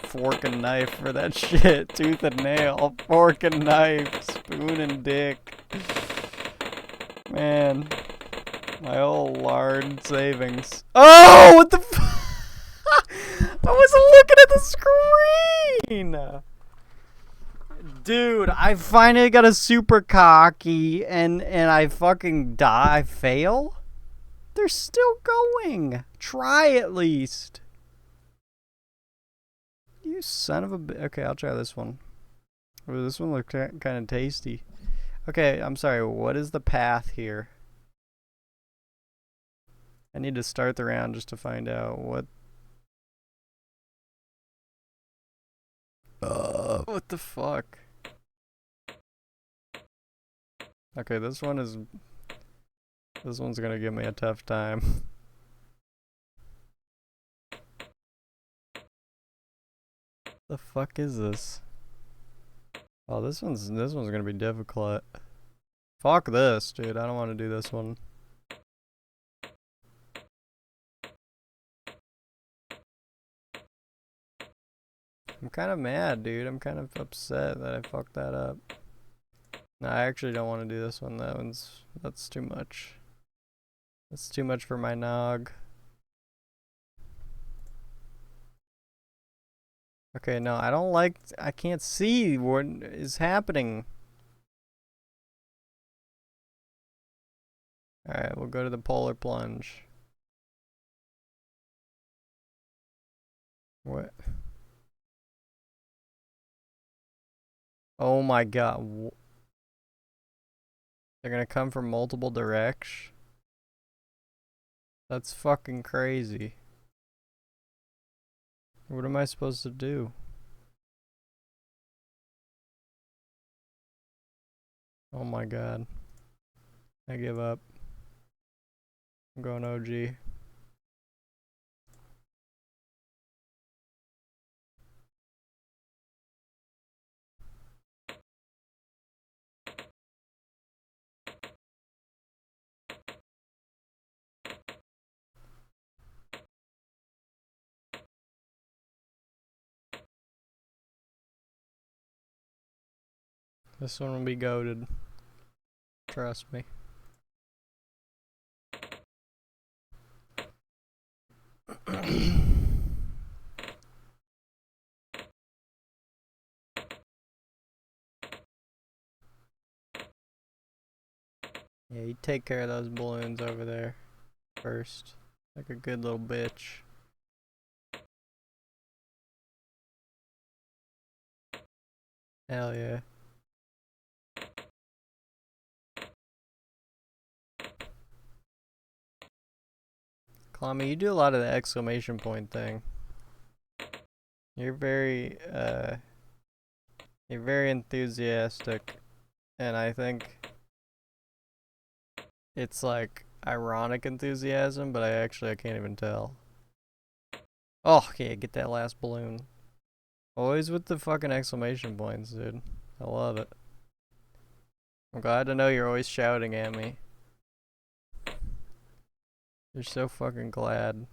fork and knife for that shit. Tooth and nail. Fork and knife. Spoon and dick. Man. My old lard savings. Oh, what the f- I wasn't looking at the screen! Dude, I finally got a super cocky and I fucking die. I fail? They're still going. Try at least. You son of a bitch. Okay, I'll try this one. Ooh, this one looked kind of tasty. Okay, I'm sorry. What is the path here? I need to start the round just to find out what. What the fuck? Okay, this one's gonna give me a tough time. The fuck is this? Oh, this one's gonna be difficult. Fuck this, dude. I don't want to do this one. I'm kind of mad, dude. I'm kind of upset that I fucked that up. No, I actually don't want to do this one. That's too much. That's too much for my nog. Okay, no, I can't see what is happening. Alright, we'll go to the polar plunge. What? Oh my god. They're gonna come from multiple directions? That's fucking crazy. What am I supposed to do? Oh my god. I give up. I'm going OG. This one will be goated. Trust me. Yeah, you take care of those balloons over there first. Like a good little bitch. Hell yeah. Klami, you do a lot of the exclamation point thing. You're very enthusiastic, and I think it's like ironic enthusiasm, but I can't even tell. Oh, yeah, get that last balloon. Always with the fucking exclamation points, dude. I love it. I'm glad to know you're always shouting at me. You're so fucking glad.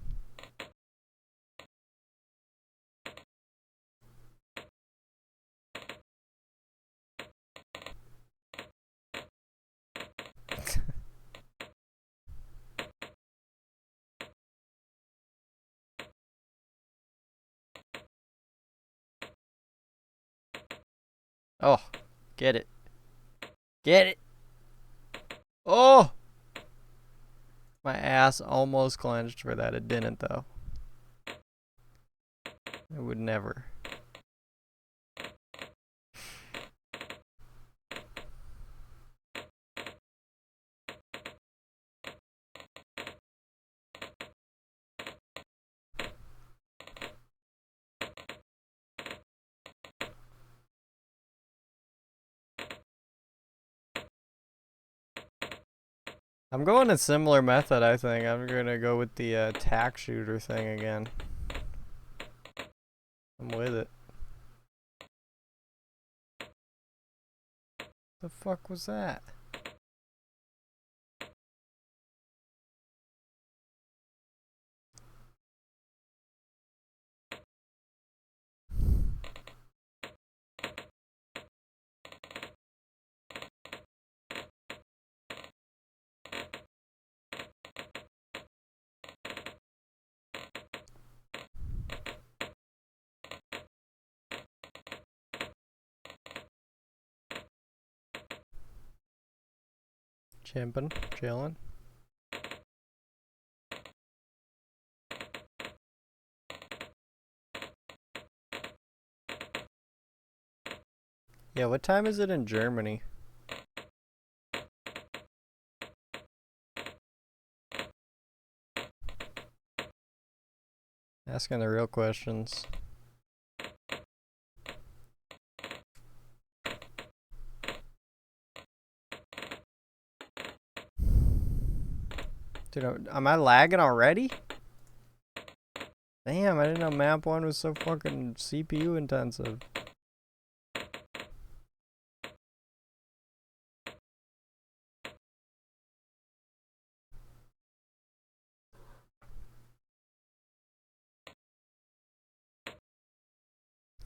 Oh, get it. Get it. Oh! My ass almost clenched for that. It didn't, though. It would never. I'm going a similar method, I think. I'm gonna go with the tack shooter thing again. I'm with it. The fuck was that? Chimpin', chillin'. Yeah, what time is it in Germany? Asking the real questions. Dude, am I lagging already? Damn, I didn't know map 1 was so fucking CPU intensive.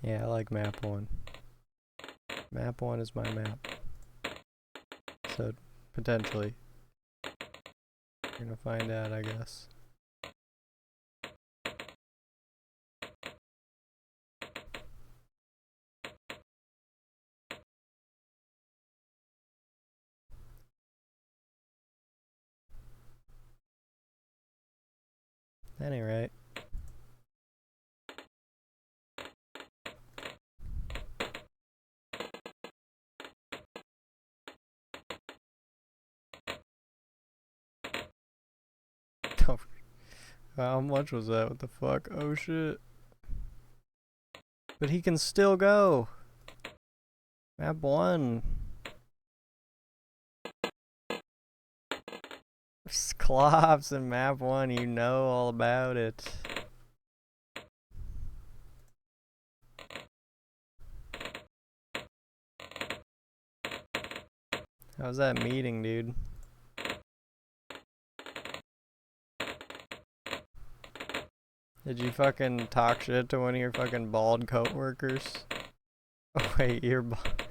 Yeah, I like map 1. Map 1 is my map. So, potentially. You're gonna find out, I guess. That ain't right. How much was that? What the fuck? Oh shit. But he can still go. Map 1. Clops in map 1, you know all about it. How's that meeting, dude? Did you fucking talk shit to one of your fucking bald coworkers? Oh wait, you're bald.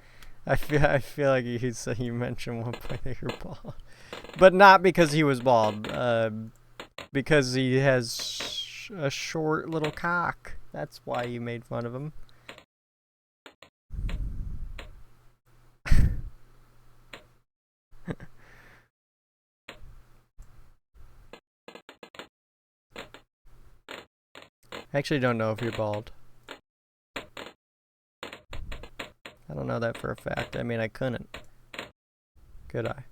I feel like you said you mentioned one point that you're bald, but not because he was bald. Because he has a short little cock. That's why you made fun of him. I actually don't know if you're bald. I don't know that for a fact. I mean, I couldn't. Could I?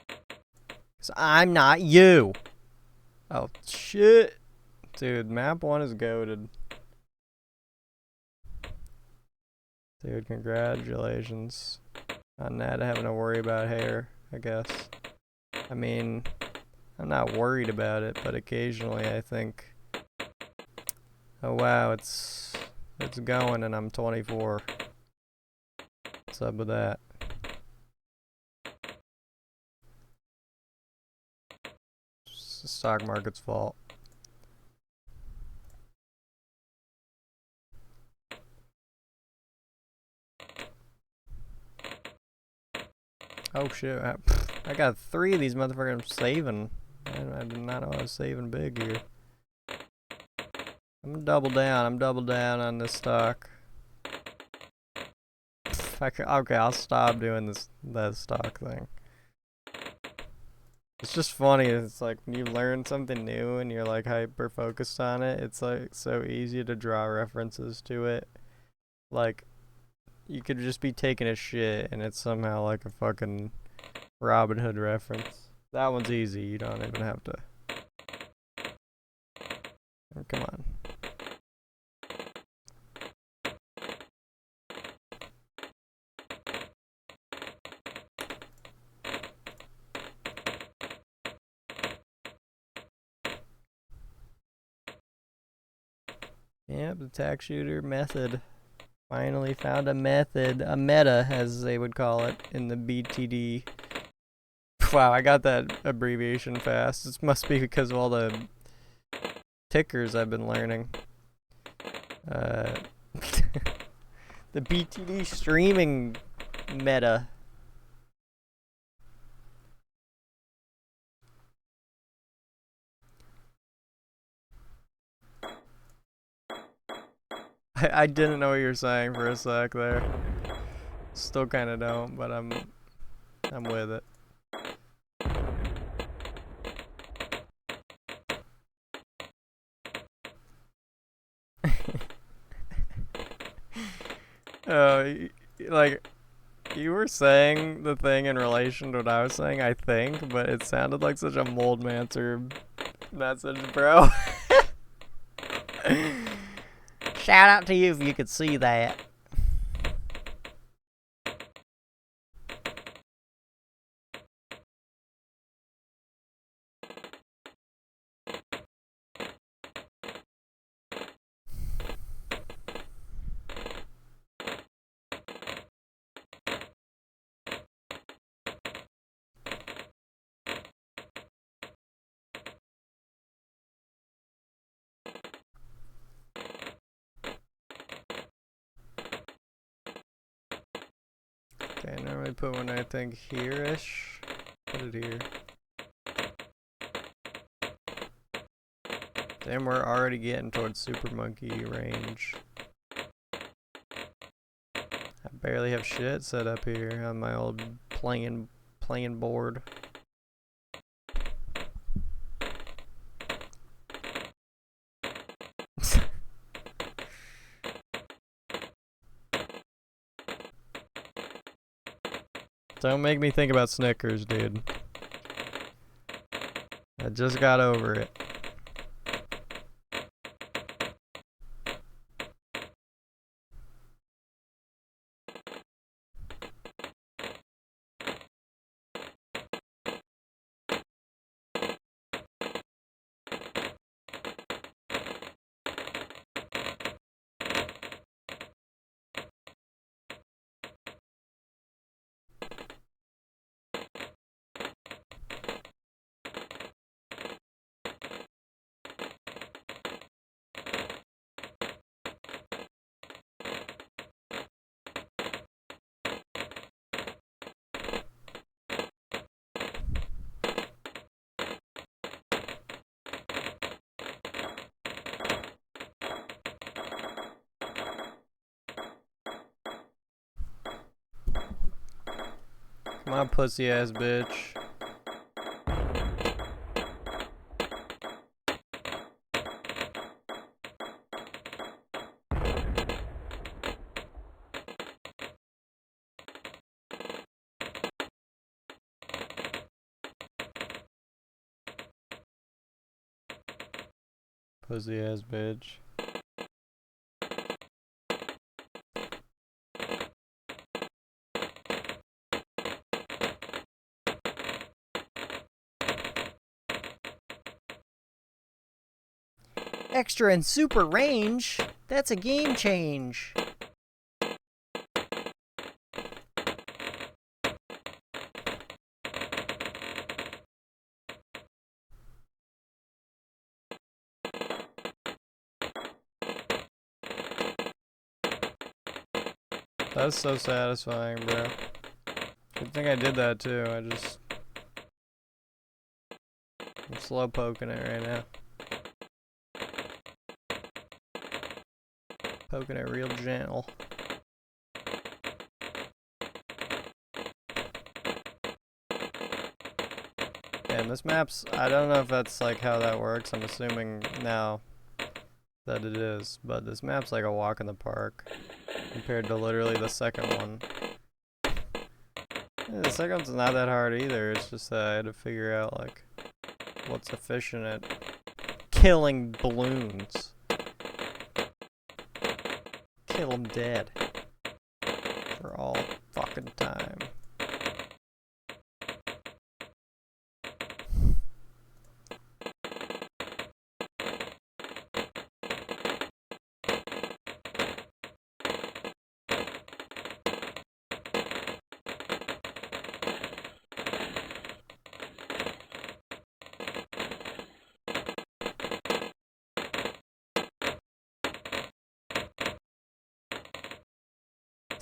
Because I'm not you. Oh, shit. Dude, map 1 is goated. Dude, congratulations on not having to worry about hair, I guess. I mean, I'm not worried about it, but occasionally I think, oh wow, it's going and I'm 24. What's up with that? It's the stock market's fault. Oh shit, I got 3 of these motherfuckers I'm saving. I did not know I was saving big here. I'm double down on this stock. Okay, I'll stop doing that stock thing. It's just funny. It's like when you learn something new and you're like hyper focused on it, it's like so easy to draw references to it. Like, you could just be taking a shit and it's somehow like a fucking Robin Hood reference. That one's easy. You don't even have to. Oh, come on. Yep, the tax shooter method. Finally found a method, a meta as they would call it in the BTD. Wow, I got that abbreviation fast. This must be because of all the tickers I've been learning. The BTD streaming meta. I didn't know what you were saying for a sec there. Still kind of don't, but I'm with it. Like, you were saying the thing in relation to what I was saying, I think, but it sounded like such a Moldmancer message, bro. Shout out to you if you could see that. Okay, I normally put one I think here-ish. Put it here. Damn, we're already getting towards Super Monkey range. I barely have shit set up here on my old playing board. Don't make me think about Snickers, dude. I just got over it. Come on, pussy ass bitch. Pussy ass bitch. Extra and super range? That's a game change. That's so satisfying, bro. Good thing I did that too. I'm slow poking it right now. Poking it real gentle. Damn, this map's... I don't know if that's like how that works. I'm assuming now that it is. But this map's like a walk in the park compared to literally the second one. Yeah, the second one's not that hard either. It's just that I had to figure out like what's efficient at killing balloons. Kill them dead. For all fucking time.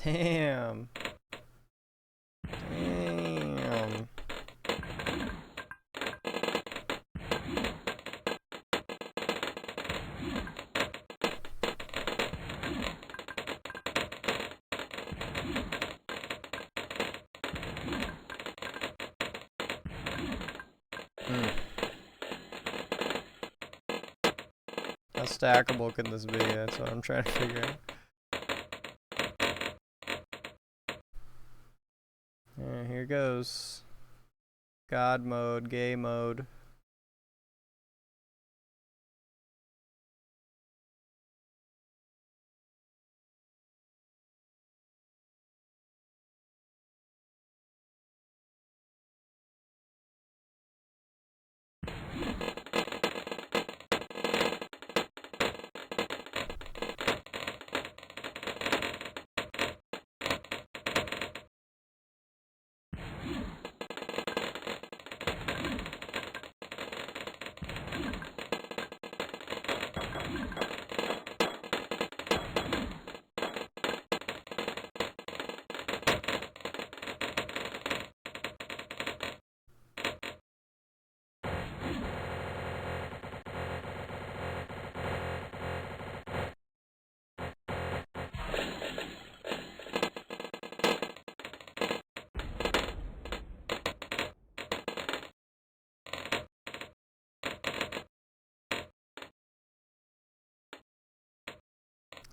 Damn. Damn. How stackable can this be? That's what I'm trying to figure out. Here goes. God mode, gay mode.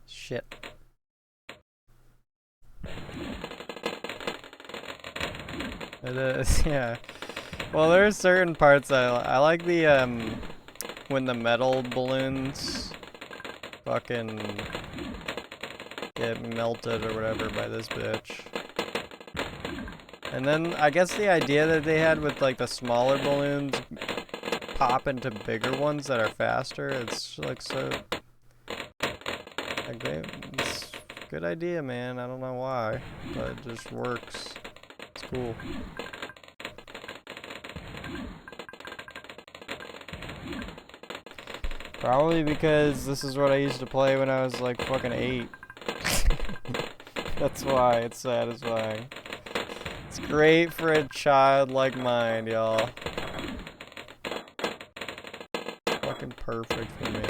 Shit. It is, yeah. Well, there are certain parts I like the, when the metal balloons fucking get melted or whatever by this bitch. And then, I guess the idea that they had with, like, the smaller balloons pop into bigger ones that are faster, it's, like, so... Like, it's a good idea, man. I don't know why, but it just works. It's cool. Probably because this is what I used to play when I was, like, fucking 8. That's why it's satisfying. It's great for a childlike mind, y'all. Fucking perfect for me.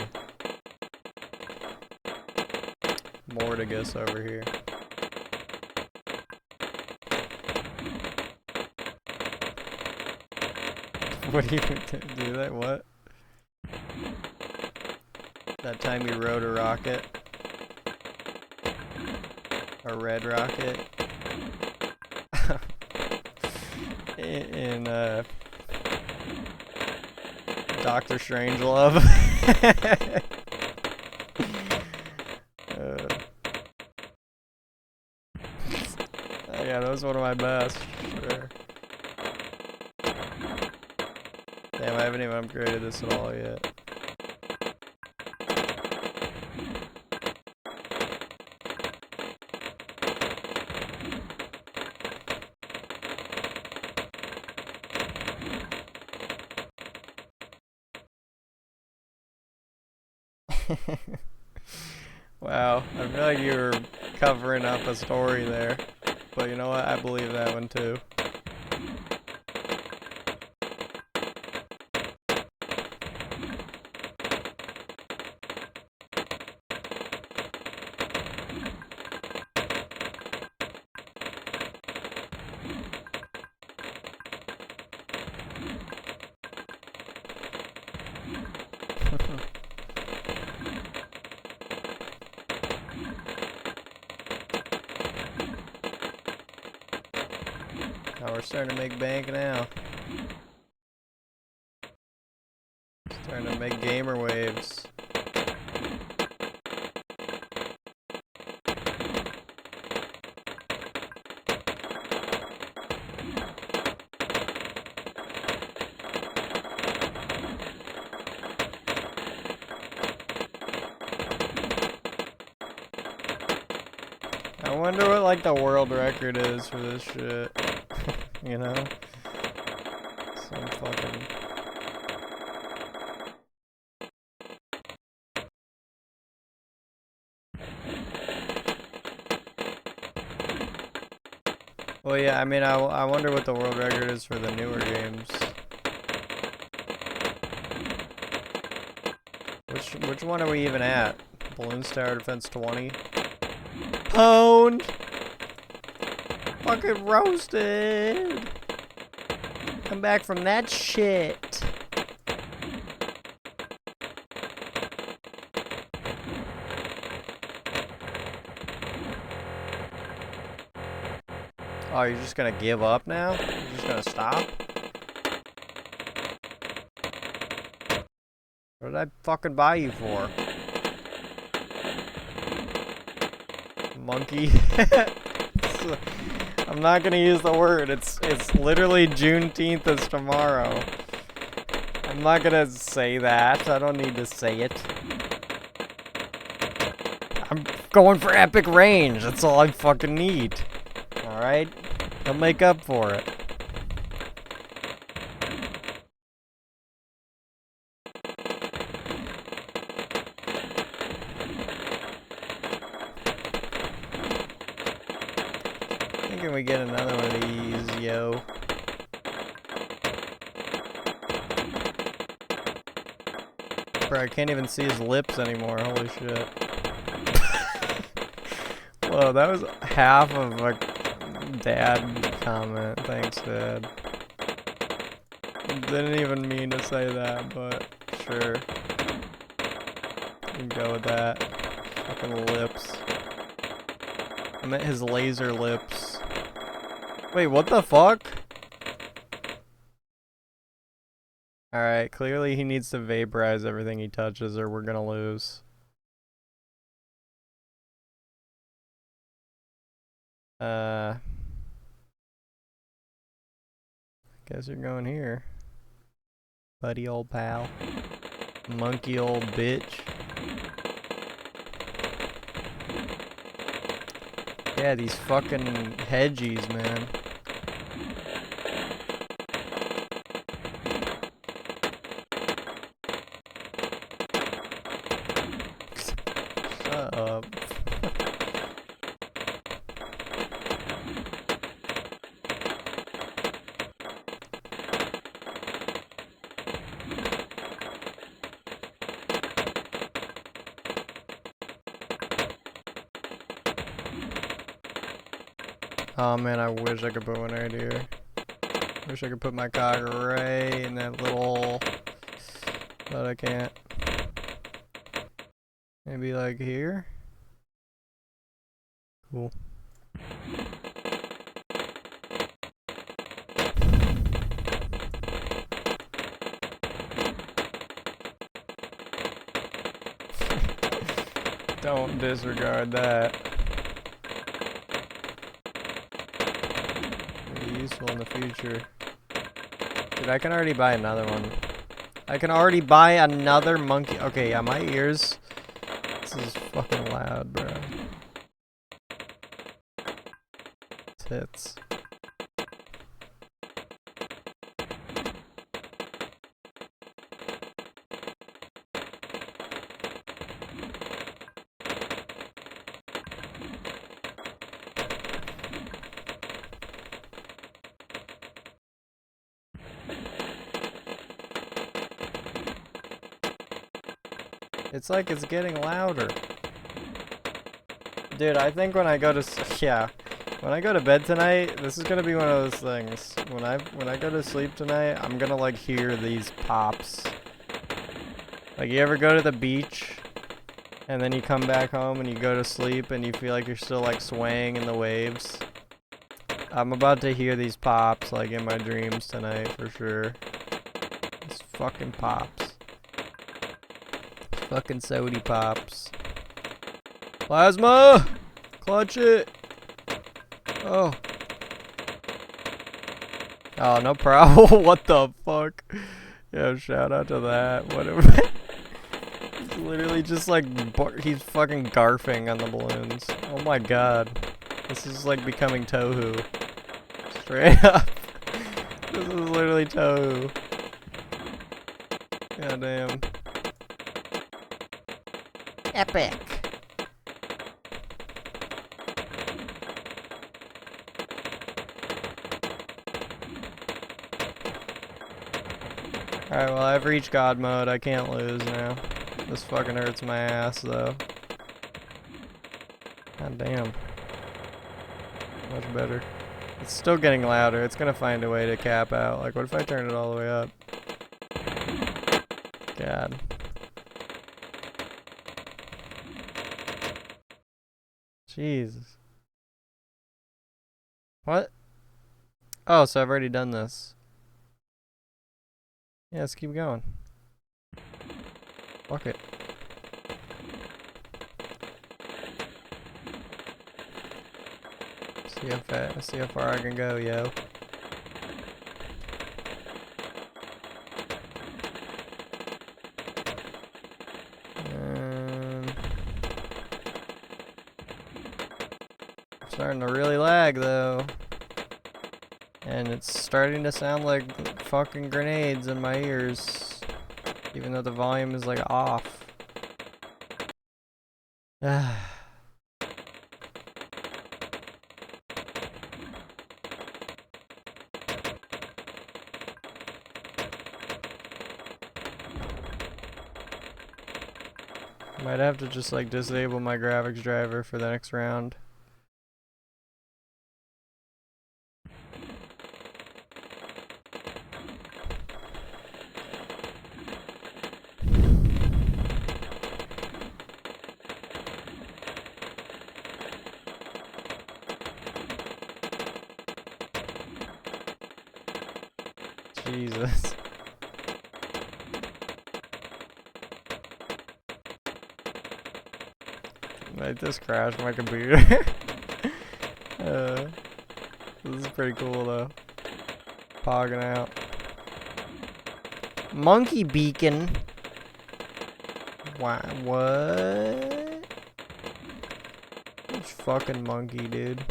Mortigus over here. What do you do that? What? That time you rode a rocket? A red rocket? in Doctor Strangelove. Yeah, that was one of my best, sure. Damn, I haven't even upgraded this at all yet. Wow, I feel like you were covering up a story there. But you know what? I believe that one too. Oh, we're starting to make bank now. Starting to make gamer waves. I wonder what, like, the world record is for this shit. You know? Some fucking... Well, yeah, I mean, I wonder what the world record is for the newer games. Which one are we even at? Balloons Tower Defense 20? Pwned! Fucking roasted! Come back from that shit! Oh, you're just gonna give up now? You're just gonna stop? What did I fucking buy you for? Monkey? I'm not gonna use the word. It's literally Juneteenth is tomorrow. I'm not gonna say that. I don't need to say it. I'm going for epic range. That's all I fucking need. Alright? He'll make up for it. Can we get another one of these, yo? Bro, I can't even see his lips anymore. Holy shit. Whoa, that was half of a dad comment. Thanks, Dad. Didn't even mean to say that, but sure. You can go with that. Fucking lips. I meant his laser lips. Wait, what the fuck? Alright, clearly he needs to vaporize everything he touches or we're gonna lose. Guess you're going here. Buddy old pal. Monkey old bitch. Yeah, these fucking hedgies, man. Shut up. Oh man, I wish I could put one right here. Wish I could put my cock right in that little hole. But I can't. Maybe like here? Cool. Don't disregard that. It'll be useful in the future. Dude, I can already buy another one. I can already buy another monkey. Okay, yeah, my ears. This is fucking loud, bro. Tits. It's like it's getting louder. Dude, I think when I go to when I go to bed tonight, this is gonna be one of those things. When I go to sleep tonight, I'm gonna like hear these pops. Like you ever go to the beach and then you come back home and you go to sleep and you feel like you're still like swaying in the waves? I'm about to hear these pops like in my dreams tonight for sure. These fucking pops. Fucking sody pops. Plasma! Clutch it! Oh. Oh, no problem. What the fuck? Yeah, shout out to that. Whatever. He's literally just like, he's fucking garfing on the balloons. Oh my god. This is like becoming Tohu. Straight up. This is literally Tohu. God damn. Epic. Alright, well I've reached God mode. I can't lose now. This fucking hurts my ass though. God damn. Much better. It's still getting louder. It's gonna find a way to cap out. Like, what if I turn it all the way up? God. Jesus. What? Oh, so I've already done this. Yeah, let's keep going. Fuck it. See how far I can go, yo. Starting to really lag though. And it's starting to sound like fucking grenades in my ears. Even though the volume is like off. Might have to just like disable my graphics driver for the next round. Jesus. I just crashed my computer. This is pretty cool though. Pogging out. Monkey beacon. Why? What? Which fucking monkey, dude?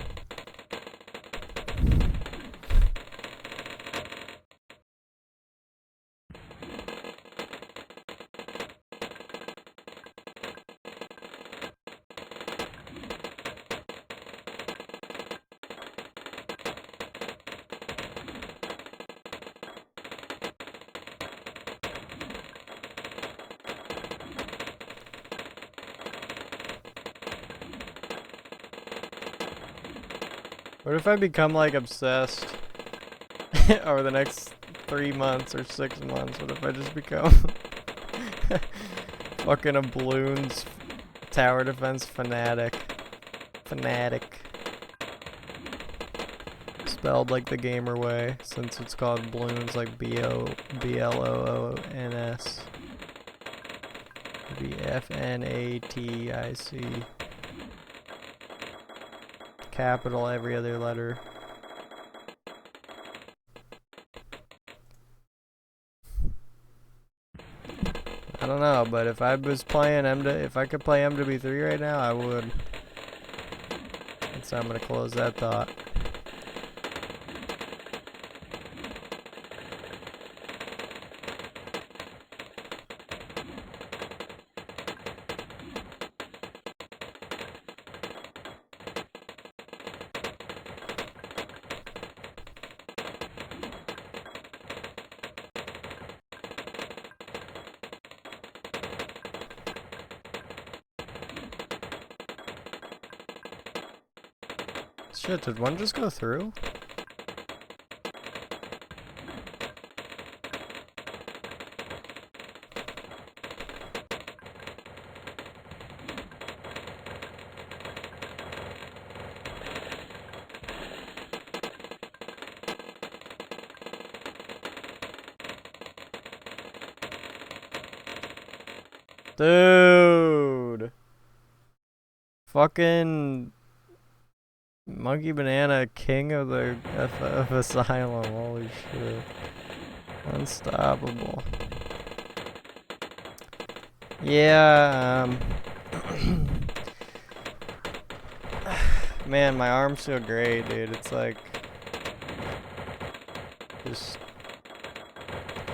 What if I become like obsessed over the next 3 months or 6 months? What if I just become fucking a balloons tower defense fanatic? Spelled like the gamer way, since it's called balloons, like BLOONS. BFNATIC. Capital every other letter. I don't know, but if I was playing if I could play mw3 right now, I would. And so I'm gonna close that thought. Shit, did one just go through? Dude. Fucking Monkey Banana, king of the FF Asylum. Holy shit. Unstoppable. Yeah, man, my arms feel great, dude. It's like just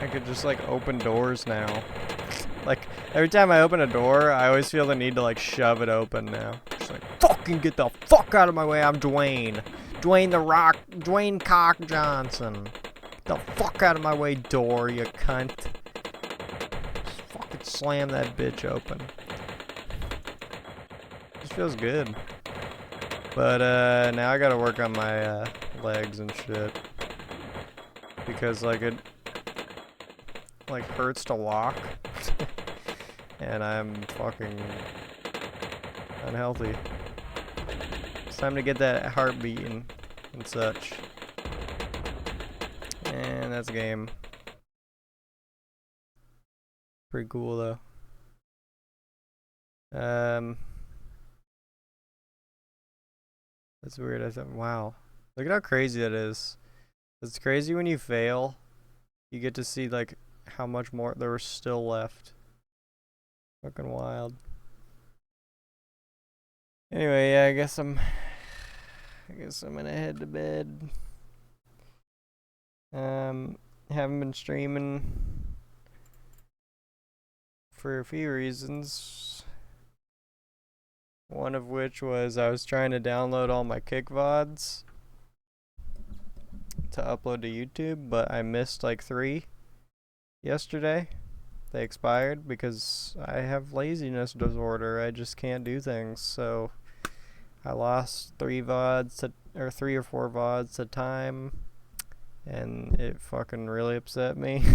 I could just like open doors now. Like every time I open a door, I always feel the need to like shove it open now. Just like fucking get the fuck out of my way. I'm Dwayne. Dwayne Cock Johnson. Get the fuck out of my way, door, you cunt. Just fucking slam that bitch open. Just feels good. But now I gotta work on my legs and shit. Because like it like hurts to walk. And I'm fucking unhealthy. It's time to get that heart beating and such. And that's a game. Pretty cool though. That's weird. I thought, wow. Look at how crazy that is. It's crazy when you fail. You get to see like how much more there was still left. Fucking wild. Anyway, yeah, I guess I'm gonna head to bed. Haven't been streaming for a few reasons. One of which was I was trying to download all my kick VODs to upload to YouTube, but I missed like 3 yesterday. They expired because I have laziness disorder. I just can't do things. So I lost 3 VODs or 3 or 4 VODs to time, and it fucking really upset me.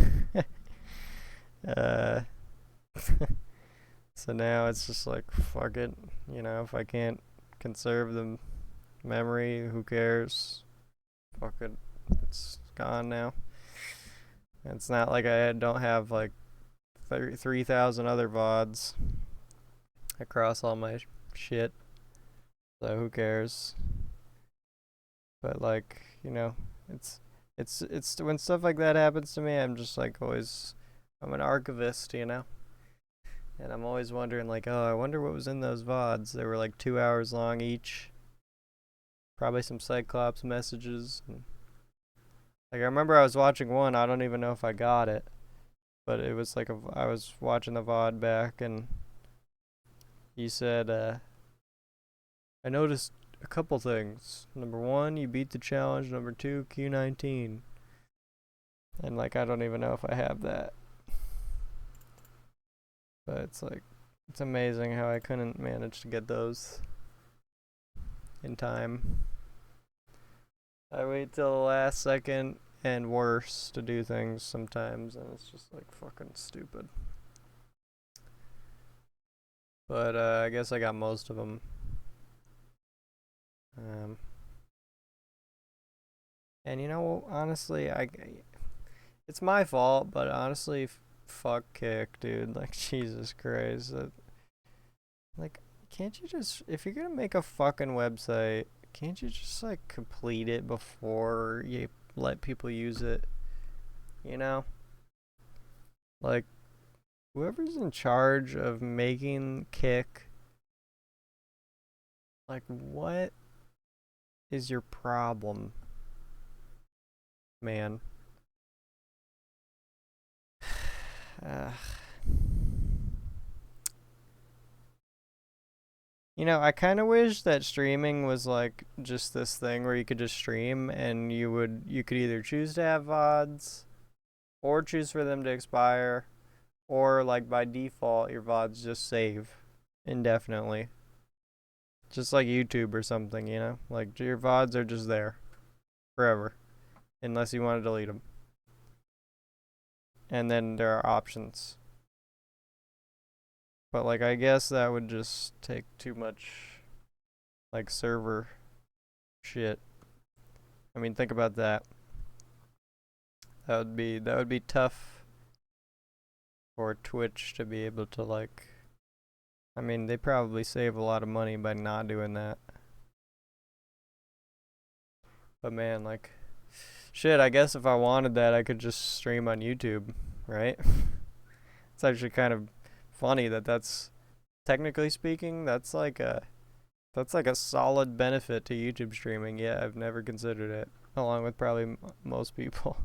So now it's just like, fuck it. You know, if I can't conserve the memory, who cares? Fuck it. It's gone now. It's not like I don't have like 3,000 other VODs across all my shit. So who cares? But like, it's when stuff like that happens to me, I'm just like always, I'm an archivist, and I'm always wondering like, oh, I wonder what was in those VODs. They were like 2 hours long each. Probably some Cyclops messages. Like I remember I was watching one. I don't even know if I got it, but it was like I was watching the VOD back, and he said, I noticed a couple things. Number one, you beat the challenge. Number two, Q19. And like I don't even know if I have that. But it's like it's amazing how I couldn't manage to get those in time. I wait till the last second and worse to do things sometimes, and it's just like fucking stupid. But I guess I got most of them. And honestly, it's my fault, but honestly, fuck Kick, dude. Like Jesus Christ, like can't you just, if you're gonna make a fucking website, can't you just like complete it before you let people use it? You know, like whoever's in charge of making Kick, like what is your problem, man? I kind of wish that streaming was like just this thing where you could just stream and you could either choose to have VODs or choose for them to expire, or like by default your VODs just save indefinitely. Just like YouTube or something, Like your VODs are just there forever unless you want to delete them. And then there are options. But like I guess that would just take too much like server shit. I mean, think about that. That would be tough for Twitch to be able to like, I mean, they probably save a lot of money by not doing that. But man, like shit, I guess if I wanted that I could just stream on YouTube, right? It's actually kind of funny that's technically speaking, that's like a solid benefit to YouTube streaming. Yeah, I've never considered it, along with probably most people.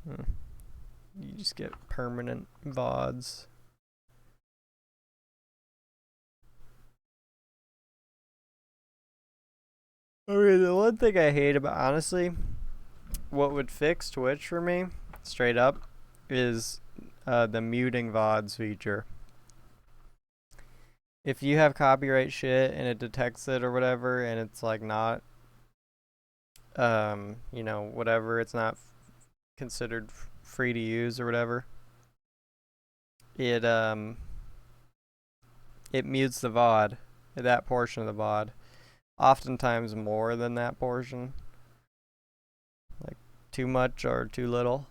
You just get permanent VODs. I mean, the one thing I hate about, honestly, what would fix Twitch for me, straight up, is the muting VODs feature. If you have copyright shit and it detects it or whatever, and it's like not, whatever, it's not considered free to use or whatever, it mutes the VOD, that portion of the VOD, oftentimes more than that portion, like too much or too little.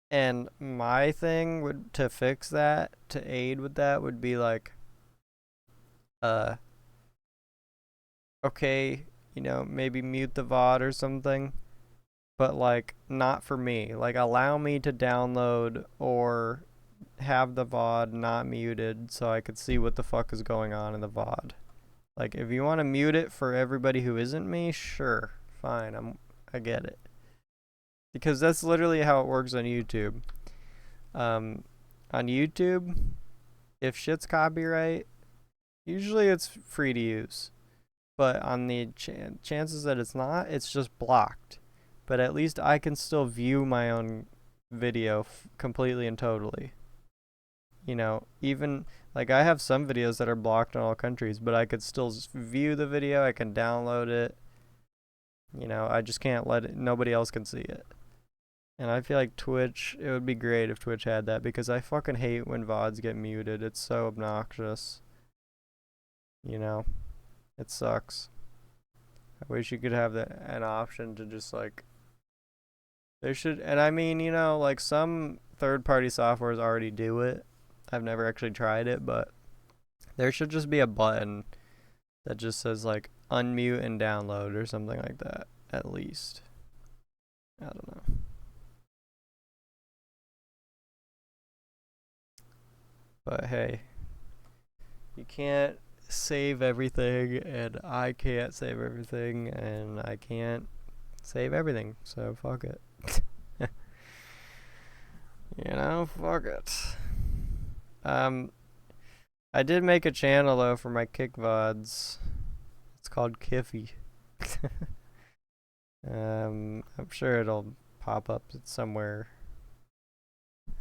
And my thing would to fix that, to aid with that, would be like, okay, maybe mute the VOD or something, but like not for me. Like allow me to download or have the VOD not muted so I could see what the fuck is going on in the VOD. Like if you want to mute it for everybody who isn't me, sure, fine, I get it. Because that's literally how it works on YouTube. On YouTube, if shit's copyright, usually it's free to use. But on the chances that it's not, it's just blocked. But at least I can still view my own video completely and totally. Even like I have some videos that are blocked in all countries, but I could still view the video. I can download it. I just can't let it, nobody else can see it. And I feel like Twitch, it would be great if Twitch had that, because I fucking hate when VODs get muted. It's so obnoxious. It sucks. I wish you could have an option to just like, there should, and I mean, like some third-party softwares already do it. I've never actually tried it, but There should just be a button that just says like unmute and download or something like that, at least. I don't know. But hey, you can't save everything, and I can't save everything, and I can't save everything, so fuck it. You know, fuck it. I did make a channel though for my kick VODs. It's called Kiffy. I'm sure it'll pop up somewhere.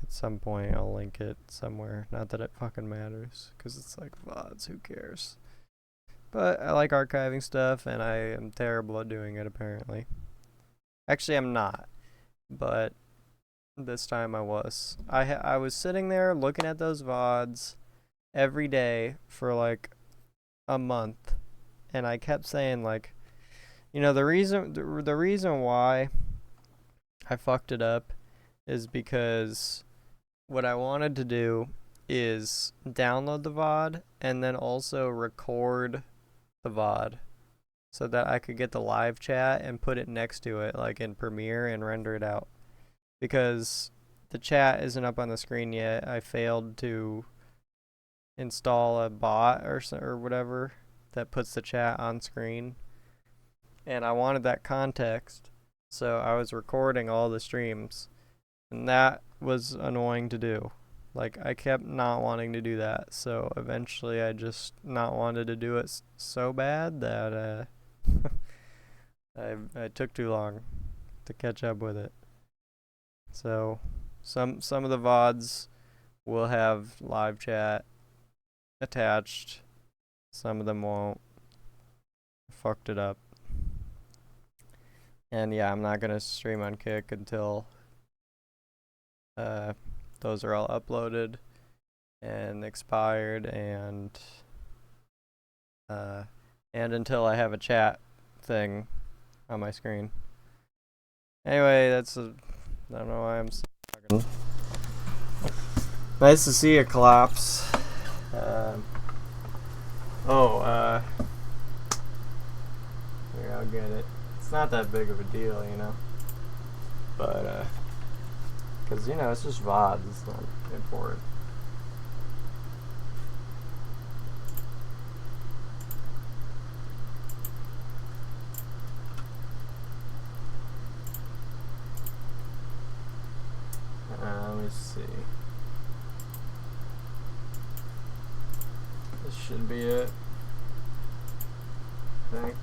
At some point, I'll link it somewhere. Not that it fucking matters, because it's like VODs, who cares? But I like archiving stuff, and I am terrible at doing it, apparently. Actually, I'm not. But this time I was. I was sitting there looking at those VODs every day for like a month, and I kept saying like, you know, the reason why I fucked it up is because what I wanted to do is download the VOD and then also record the VOD so that I could get the live chat and put it next to it like in Premiere and render it out. Because the chat isn't up on the screen yet. I failed to install a bot or whatever that puts the chat on screen. And I wanted that context, so I was recording all the streams. And that was annoying to do. Like, I kept not wanting to do that, so eventually I just not wanted to do it so bad that I took too long to catch up with it. So some of the VODs will have live chat attached. Some of them won't. Fucked it up. And yeah, I'm not gonna stream on Kick until those are all uploaded and expired, and until I have a chat thing on my screen. Anyway, I don't know why I'm talking. Nice to see you, Collapse. Here, I'll get it. It's not that big of a deal, you know. But, because, you know, it's just VODs. It's not important. Let me see. This should be it, I think.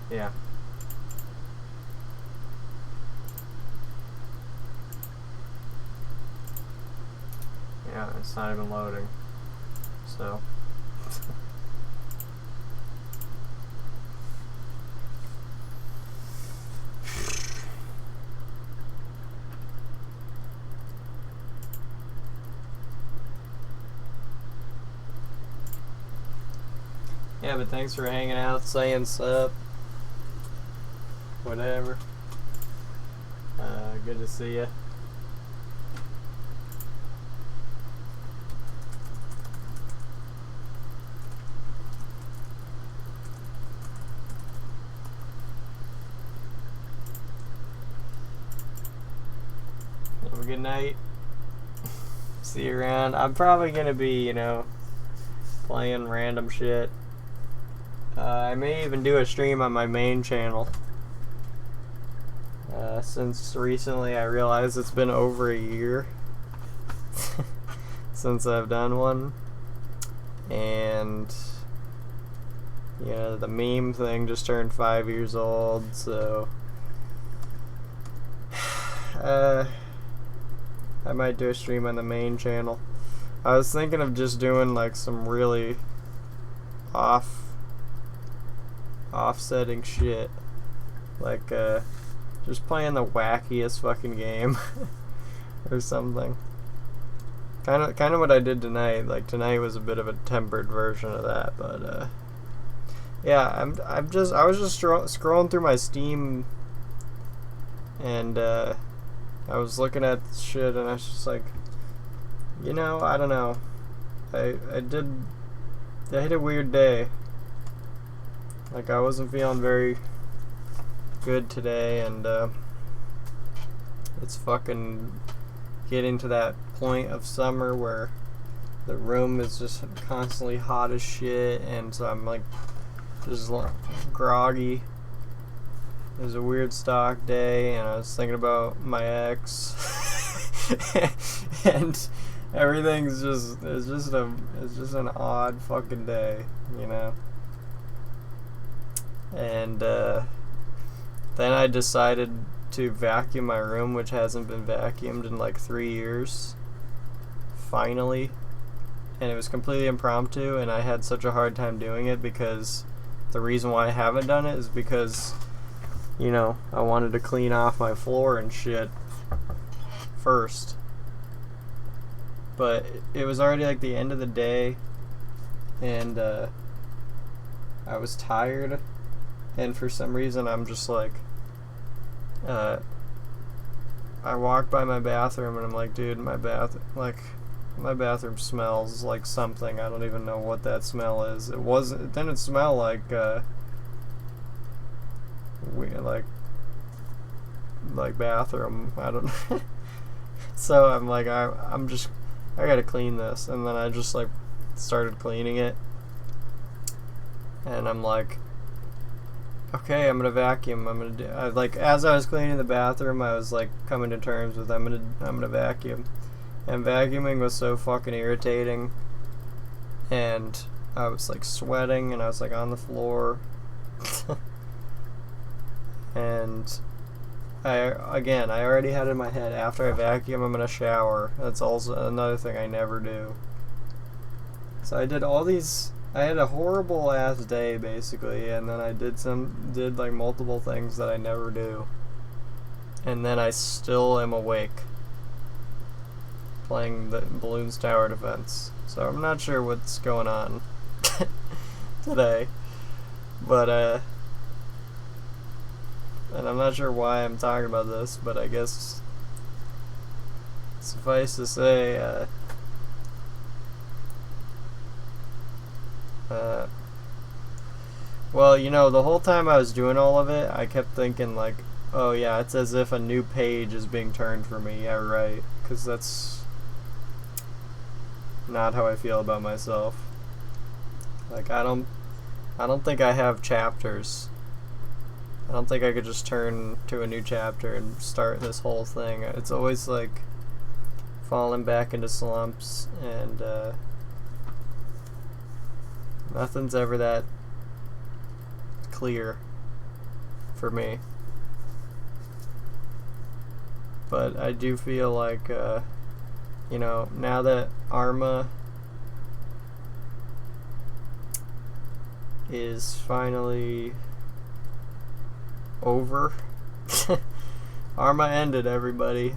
Yeah. Yeah, it's not even loading. So. Yeah, but thanks for hanging out, saying sup. Whatever. Good to see you. Have a good night. See you around. I'm probably gonna be, you know, playing random shit. I may even do a stream on my main channel. Since recently I realized it's been over a year since I've done one. And, you know, the meme thing just turned 5 years old, so I might do a stream on the main channel. I was thinking of just doing like some really offsetting shit, like just playing the wackiest fucking game or something. Kind of what I did tonight. Like tonight was a bit of a tempered version of that, but yeah, I was just scrolling through my Steam, and I was looking at shit, and I was just like, I don't know. I had a weird day. Like I wasn't feeling very good today, and it's fucking getting to that point of summer where the room is just constantly hot as shit, and so I'm like just groggy. It was a weird stock day, and I was thinking about my ex, and everything's it's just an odd fucking day, And then I decided to vacuum my room, which hasn't been vacuumed in like 3 years. Finally. And it was completely impromptu, and I had such a hard time doing it because the reason why I haven't done it is because, I wanted to clean off my floor and shit first. But it was already like the end of the day, and I was tired, and for some reason I'm just like, I walked by my bathroom and I'm like, dude, my bathroom smells like something. I don't even know what that smell is. It didn't smell like like bathroom. I don't know. So I'm like, I gotta clean this, and then I just like started cleaning it, and I'm like, okay, I'm gonna vacuum. As I was cleaning the bathroom, I was like coming to terms with I'm gonna vacuum, and vacuuming was so fucking irritating, and I was like sweating, and I was like on the floor, and I already had in my head, after I vacuum, I'm gonna shower. That's also another thing I never do. So I did all these. I had a horrible ass day basically, and then I did like multiple things that I never do, and then I still am awake playing the Balloons Tower Defense. So I'm not sure what's going on today, but and I'm not sure why I'm talking about this, but I guess suffice to say, well, the whole time I was doing all of it, I kept thinking like, oh yeah, it's as if a new page is being turned for me. Yeah, right. Because that's not how I feel about myself. Like, I don't think I have chapters. I don't think I could just turn to a new chapter and start this whole thing. It's always like falling back into slumps, and nothing's ever that clear for me. But I do feel like, now that Arma is finally over. Arma ended, everybody.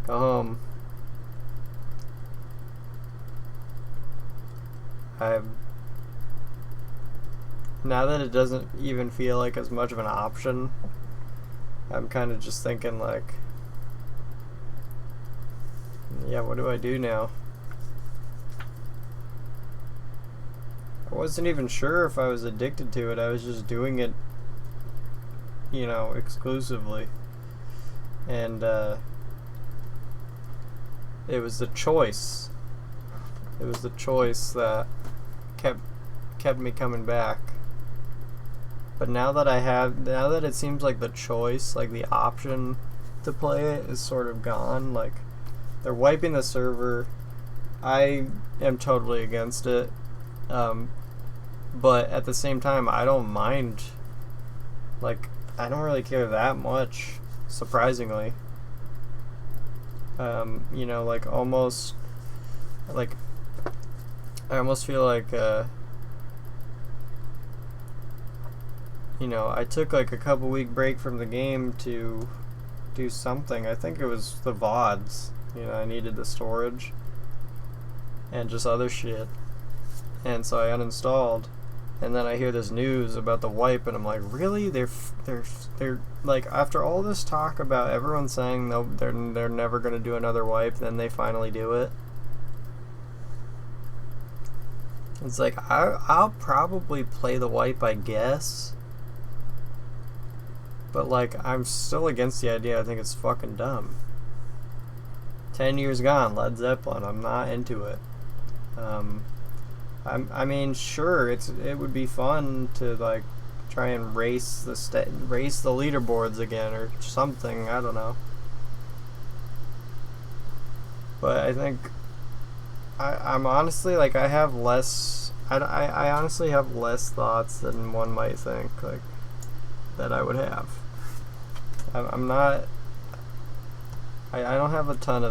Go home. Now that it doesn't even feel like as much of an option, I'm kind of just thinking like, yeah, what do I do now? I wasn't even sure if I was addicted to it. I was just doing it, exclusively. And it was the choice. It was the choice that kept me coming back. But now that it seems like the choice, like the option to play it is sort of gone, like they're wiping the server. I am totally against it. But at the same time, I don't mind. Like, I don't really care that much, surprisingly. Like almost, like, I almost feel like, I took like a couple week break from the game to do something. I think it was the VODs. you know, I needed the storage and just other shit. And so I uninstalled, and then I hear this news about the wipe, and I'm like, really? They're like, after all this talk about everyone saying they're never gonna do another wipe, then they finally do it. It's like, I'll probably play the wipe, I guess, but like, I'm still against the idea. I think it's fucking dumb. 10 years gone, Led Zeppelin. I'm not into it. I mean, sure, it would be fun to like try and race the leaderboards again or something. I don't know. But I think I'm honestly like, I have less. I honestly have less thoughts than one might think, like, that I would have. I'm not. I don't have a ton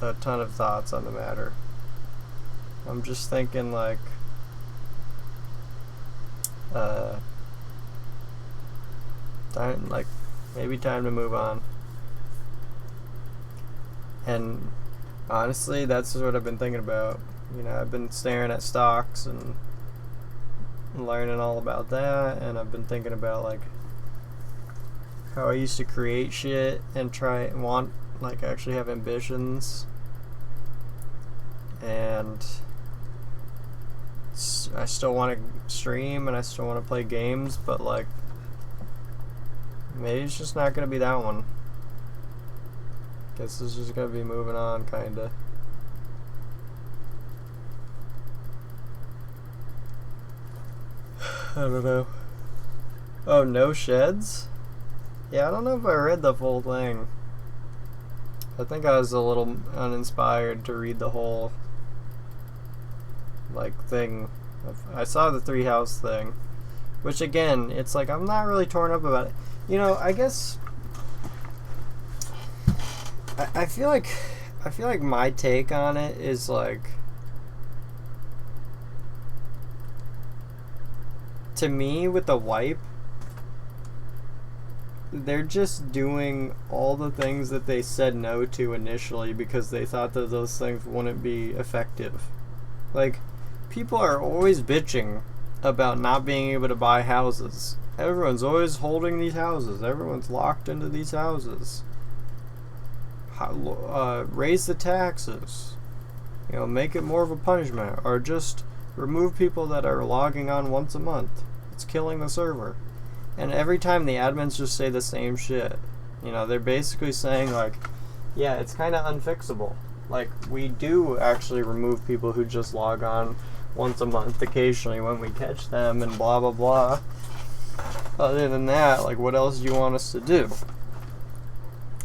of thoughts on the matter. I'm just thinking like, maybe time to move on. And honestly, that's what I've been thinking about. You know, I've been staring at stocks and learning all about that, and I've been thinking about like how I used to create shit and actually have ambitions, and I still want to stream and I still want to play games, but like, maybe it's just not gonna be that one. Guess it's just gonna be moving on, kinda. I don't know. Oh, no sheds? Yeah, I don't know if I read the full thing. I think I was a little uninspired to read the whole like thing. I saw the 3 house thing, which again, it's like, I'm not really torn up about it. You know, I guess I feel like my take on it is like, to me, with the wipe, they're just doing all the things that they said no to initially because they thought that those things wouldn't be effective. Like, people are always bitching about not being able to buy houses. Everyone's always holding these houses. Everyone's locked into these houses. Raise the taxes. You know, make it more of a punishment, or just remove people that are logging on once a month. It's killing the server. And every time the admins just say the same shit. You know, they're basically saying like, yeah, it's kind of unfixable. Like, we do actually remove people who just log on once a month occasionally when we catch them and blah blah blah. Other than that, like, what else do you want us to do?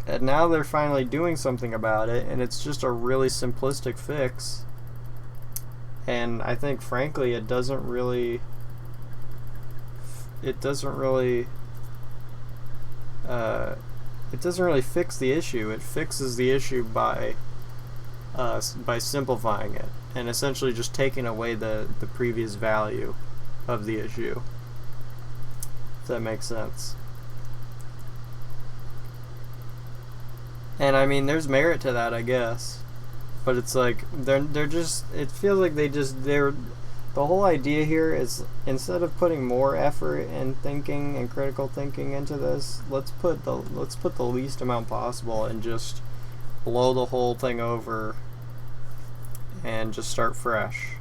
And now they're finally doing something about it, and it's just a really simplistic fix. And I think, frankly, it doesn't really fix the issue. It fixes the issue by simplifying it and essentially just taking away the previous value of the issue. If that makes sense. And I mean, there's merit to that, I guess. But it's like, they're just, it feels like the whole idea here is, instead of putting more effort and thinking and critical thinking into this, let's put the least amount possible and just blow the whole thing over and just start fresh.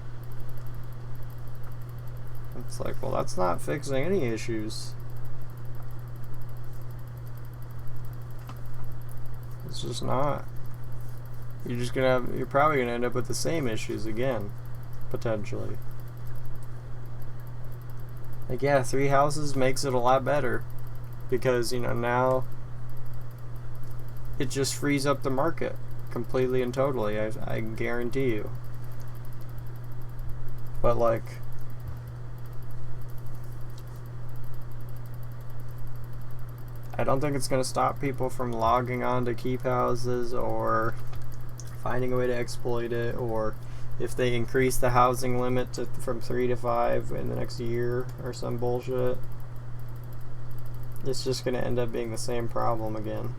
It's like, well, that's not fixing any issues. It's just not. You're probably gonna end up with the same issues again, potentially. Like, yeah, 3 houses makes it a lot better, because, you know, now it just frees up the market completely and totally. I guarantee you. But like, I don't think it's going to stop people from logging on to keep houses or finding a way to exploit it, or if they increase the housing limit from 3 to 5 in the next year or some bullshit. It's just going to end up being the same problem again.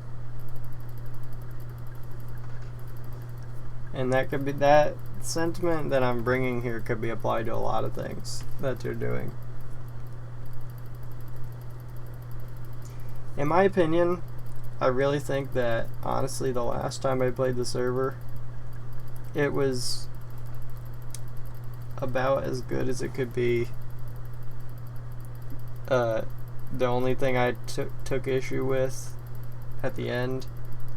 And that could be, that sentiment that I'm bringing here could be applied to a lot of things that you're doing. In my opinion, I really think that, honestly, the last time I played the server, it was about as good as it could be. The only thing I took issue with at the end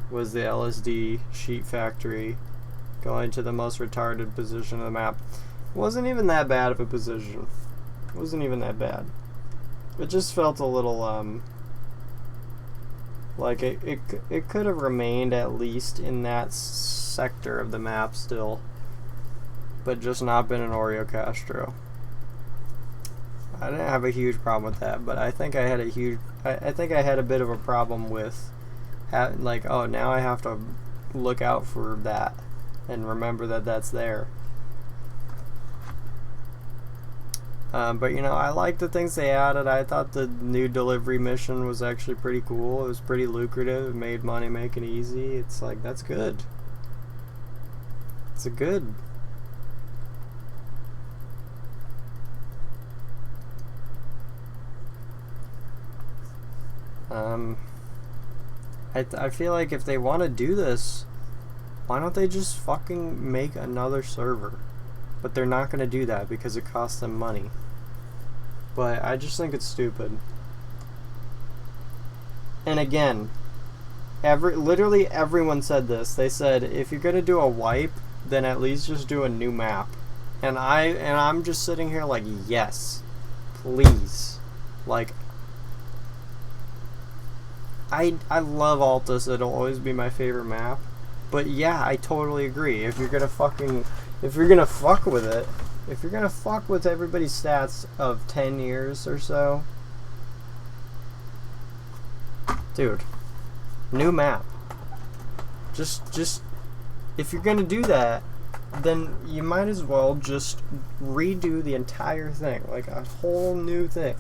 was the LSD sheet factory going to the most retarded position of the map. It wasn't even that bad of a position. It wasn't even that bad. It just felt a little, like it could have remained at least in that sector of the map still, but just not been an Oreo Castro. I didn't have a huge problem with that, but I think I had a bit of a problem with like, oh, now I have to look out for that and remember that that's there. But you know, I like the things they added. I thought the new delivery mission was actually pretty cool. It was pretty lucrative. It made money making easy. It's like, that's good. It's a good. I feel like if they want to do this, why don't they just fucking make another server? But they're not going to do that because it costs them money. But I just think it's stupid. And again, literally everyone said this. They said, if you're going to do a wipe, then at least just do a new map. And I'm just sitting here like, yes, please. Like, I love Altus. It'll always be my favorite map. But yeah, I totally agree. If you're gonna fuck with it, if you're gonna fuck with everybody's stats of 10 years or so, dude, new map. Just if you're gonna do that, then you might as well just redo the entire thing, like a whole new thing.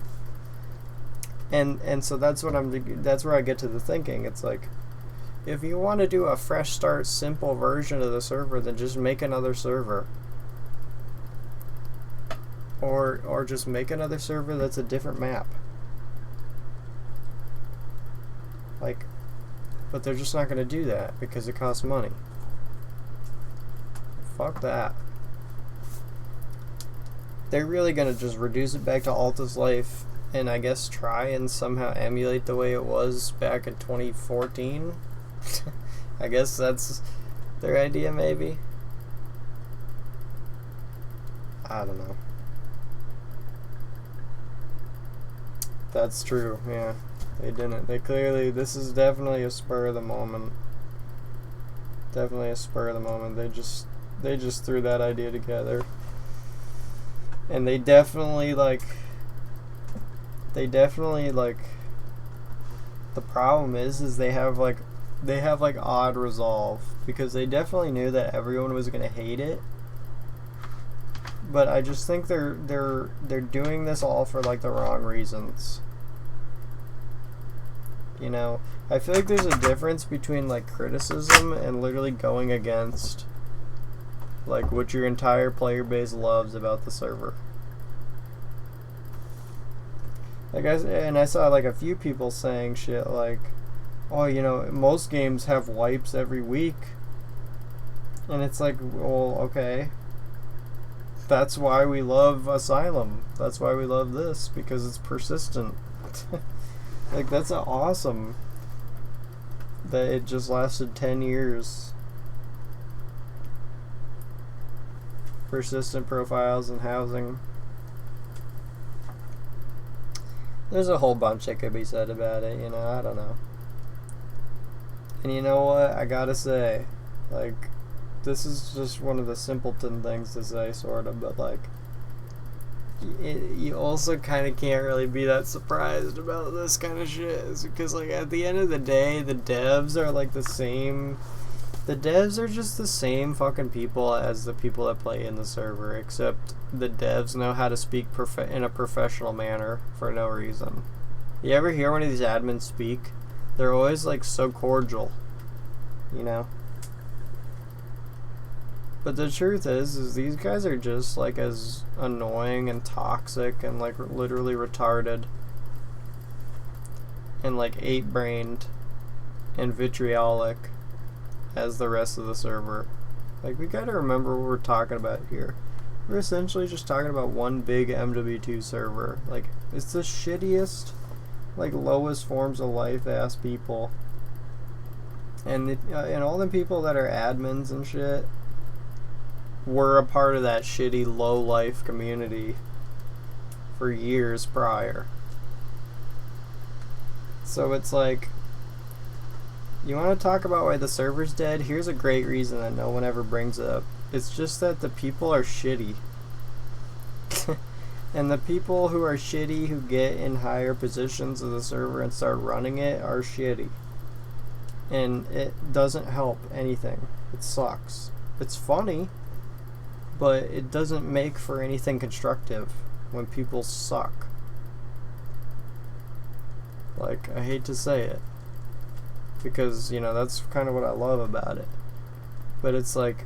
And so that's where I get to the thinking. It's like, if you want to do a fresh start, simple version of the server, then just make another server. Or just make another server that's a different map. Like, but they're just not going to do that because it costs money. Fuck that. They're really going to just reduce it back to Altus Life and I guess try and somehow emulate the way it was back in 2014. I guess that's their idea, maybe. I don't know. That's true, yeah. They didn't. They clearly, this is definitely a spur of the moment. Definitely a spur of the moment. They just threw that idea together. And they definitely the problem is they have odd resolve, because they definitely knew that everyone was gonna hate it. But I just think they're doing this all for like the wrong reasons. You know, I feel like there's a difference between like criticism and literally going against like what your entire player base loves about the server. Like I saw like a few people saying shit like, oh, you know, most games have wipes every week. And it's like, well, okay. That's why we love Asylum. That's why we love this, because it's persistent. Like, that's awesome that it just lasted 10 years. Persistent profiles and housing. There's a whole bunch that could be said about it, you know, I don't know. And you know what? I gotta say, like, this is just one of the simpleton things to say, sort of, but like, you also kind of can't really be that surprised about this kind of shit, because like at the end of the day, the devs are like the same. The devs are just the same fucking people as the people that play in the server, except the devs know how to speak in a professional manner for no reason. You ever hear one of these admins speak? They're always like so cordial, you know? But the truth is these guys are just like as annoying and toxic and like literally retarded and like ape-brained and vitriolic as the rest of the server. Like, we gotta remember what we're talking about here. We're essentially just talking about one big mw3 server. Like, it's the shittiest, like, lowest forms of life ass people. And all the people that are admins and shit were a part of that shitty low life community for years prior. So it's like, you want to talk about why the server's dead? Here's a great reason that no one ever brings up. It's just that the people are shitty. And the people who are shitty, who get in higher positions of the server and start running it, are shitty. And it doesn't help anything. It sucks. It's funny, but it doesn't make for anything constructive when people suck. Like, I hate to say it, because, you know, that's kind of what I love about it. But it's like,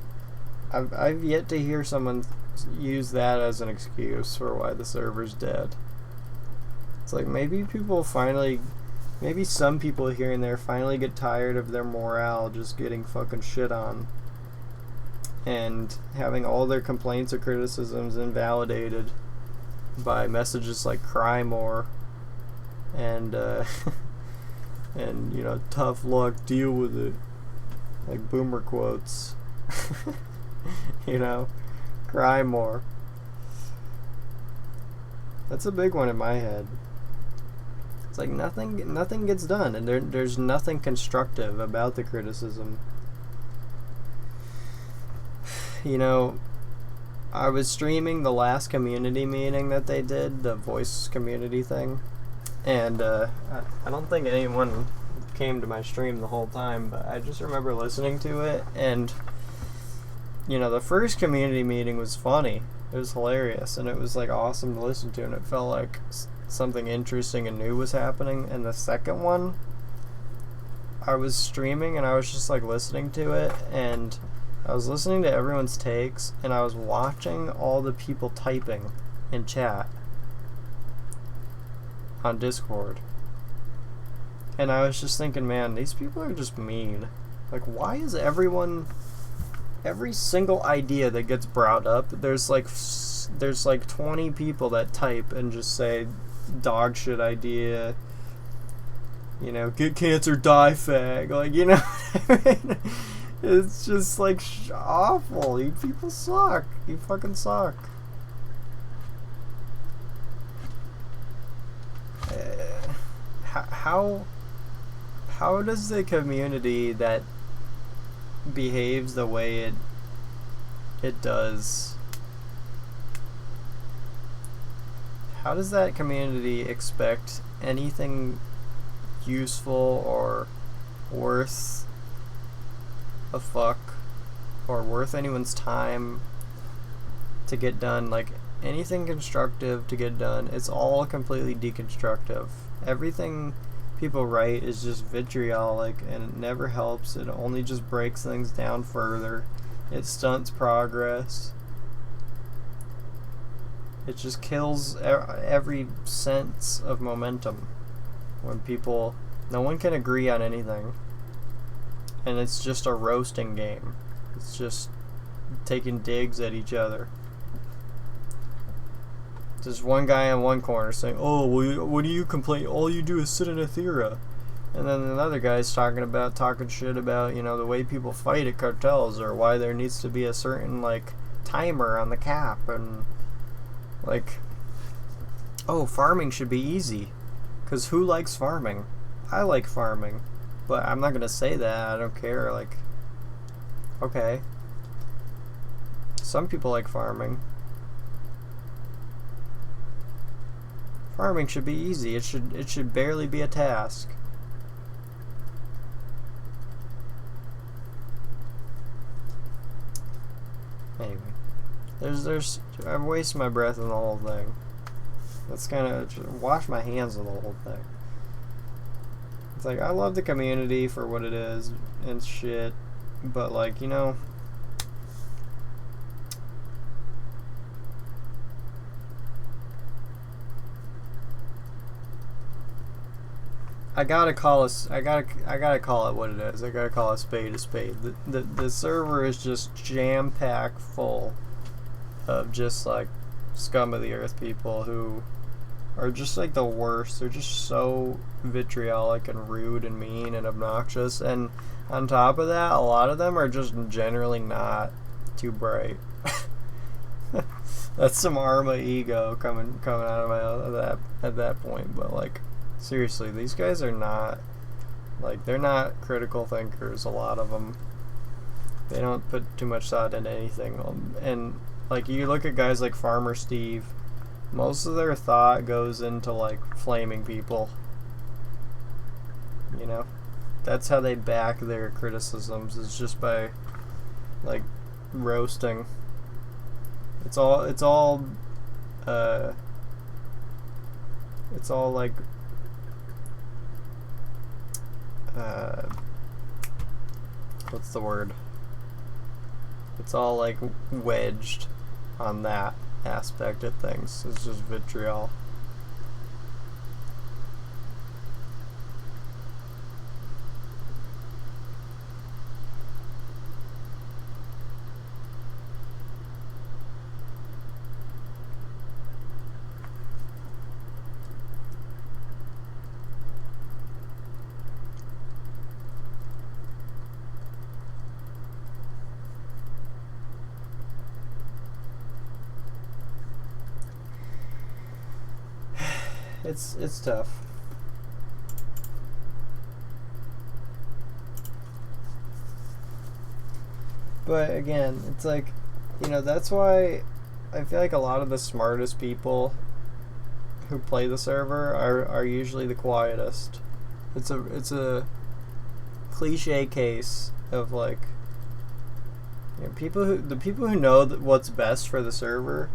I've yet to hear someone use that as an excuse for why the server's dead. It's like, maybe some people here and there finally get tired of their morale just getting fucking shit on and having all their complaints or criticisms invalidated by messages like "cry more" and and, you know, "tough luck, deal with it," like boomer quotes. You know, cry more. That's a big one in my head. It's like nothing gets done, and there's nothing constructive about the criticism. You know, I was streaming the last community meeting that they did, the voice community thing, and I don't think anyone came to my stream the whole time, but I just remember listening to it, and, you know, the first community meeting was funny. It was hilarious, and it was like awesome to listen to, and it felt like something interesting and new was happening. And the second one, I was streaming and I was just like listening to it, and I was listening to everyone's takes, and I was watching all the people typing in chat on Discord, and I was just thinking, man, these people are just mean. Like, why is every single idea that gets brought up, there's like 20 people that type and just say dog shit idea, you know, get cancer, die fag, like, you know what I mean? It's just like awful. You people suck. You fucking suck. How does the community that behaves the way it does, how does that community expect anything useful or worth a fuck or worth anyone's time to get done? Like, anything constructive to get done, it's all completely deconstructive. Everything people write is just vitriolic, and it never helps. It only just breaks things down further. It stunts progress. It just kills every sense of momentum when no one can agree on anything, and it's just a roasting game. It's just taking digs at each other. Just one guy in one corner saying, "Oh, well, what do you complain? All you do is sit in Aethera." And then another guy's talking shit about, you know, the way people fight at cartels, or why there needs to be a certain, like, timer on the cap, and, like, oh, farming should be easy. 'Cause who likes farming? I like farming. But I'm not gonna say that. I don't care. Like, okay. Some people like farming. Farming should be easy. It should barely be a task. Anyway, I'm wasting my breath on the whole thing. Let's kind of wash my hands of the whole thing. It's like, I love the community for what it is and shit, but, like, you know, I gotta call us. I gotta call it what it is. I gotta call a spade a spade. The server is just jam packed full of just like scum of the earth people who are just like the worst. They're just so vitriolic and rude and mean and obnoxious. And on top of that, a lot of them are just generally not too bright. That's some Arma ego coming out of my at that point. But like, seriously, these guys are not like, they're not critical thinkers. A lot of them, they don't put too much thought into anything. And like, you look at guys like Farmer Steve, most of their thought goes into like flaming people. You know, that's how they back their criticisms, is just by like roasting. It's all like what's the word? It's all like wedged on that aspect of things. It's just vitriol. It's tough. But again, it's like, you know, that's why I feel like a lot of the smartest people who play the server are usually the quietest. It's a cliche case of like, you know, the people who know what's best for the server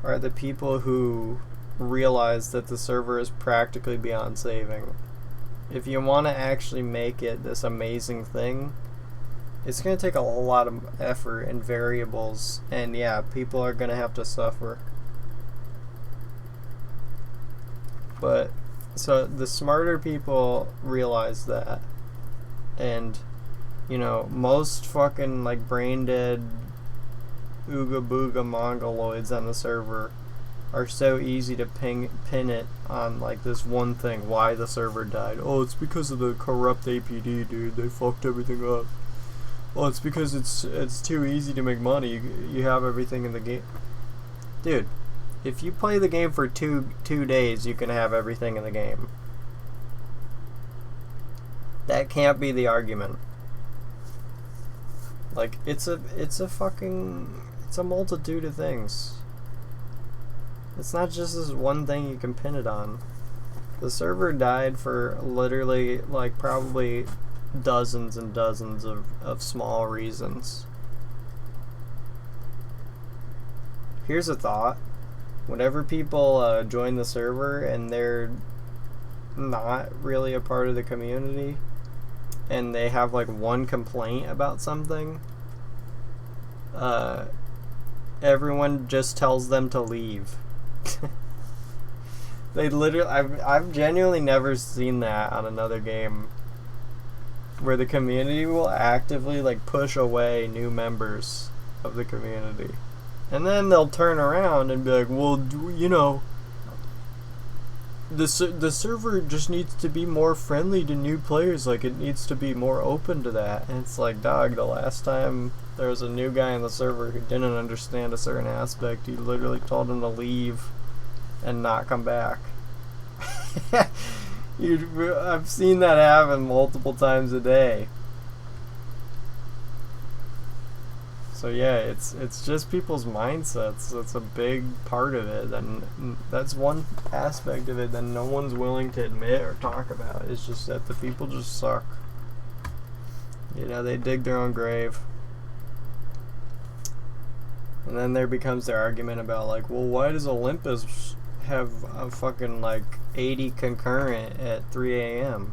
are the people who realize that the server is practically beyond saving. If you want to actually make it this amazing thing, it's going to take a whole lot of effort and variables, and yeah, people are going to have to suffer. But so the smarter people realize that, and you know, most fucking like brain dead ooga booga mongoloids on the server are so easy to pin it on like this one thing, why the server died. Oh, it's because of the corrupt APD, dude. They fucked everything up. Oh, it's because it's too easy to make money. You have everything in the game. Dude, if you play the game for two days, you can have everything in the game. That can't be the argument. Like, it's a multitude of things. It's not just this one thing you can pin it on. The server died for literally, like, probably dozens and dozens of small reasons. Here's a thought. Whenever people join the server and they're not really a part of the community, and they have, like, one complaint about something, everyone just tells them to leave. They literally, I've genuinely never seen that on another game, where the community will actively like push away new members of the community, and then they'll turn around and be like, well, you know, the server just needs to be more friendly to new players, like it needs to be more open to that. And it's like, dog, the last time there was a new guy in the server who didn't understand a certain aspect, you literally told him to leave and not come back. I've seen that happen multiple times a day. So yeah, it's just people's mindsets. That's a big part of it, and that's one aspect of it that no one's willing to admit or talk about. It's just that the people just suck. You know, they dig their own grave. And then there becomes their argument about like, well, why does Olympus have a fucking like 80 concurrent at 3 a.m.?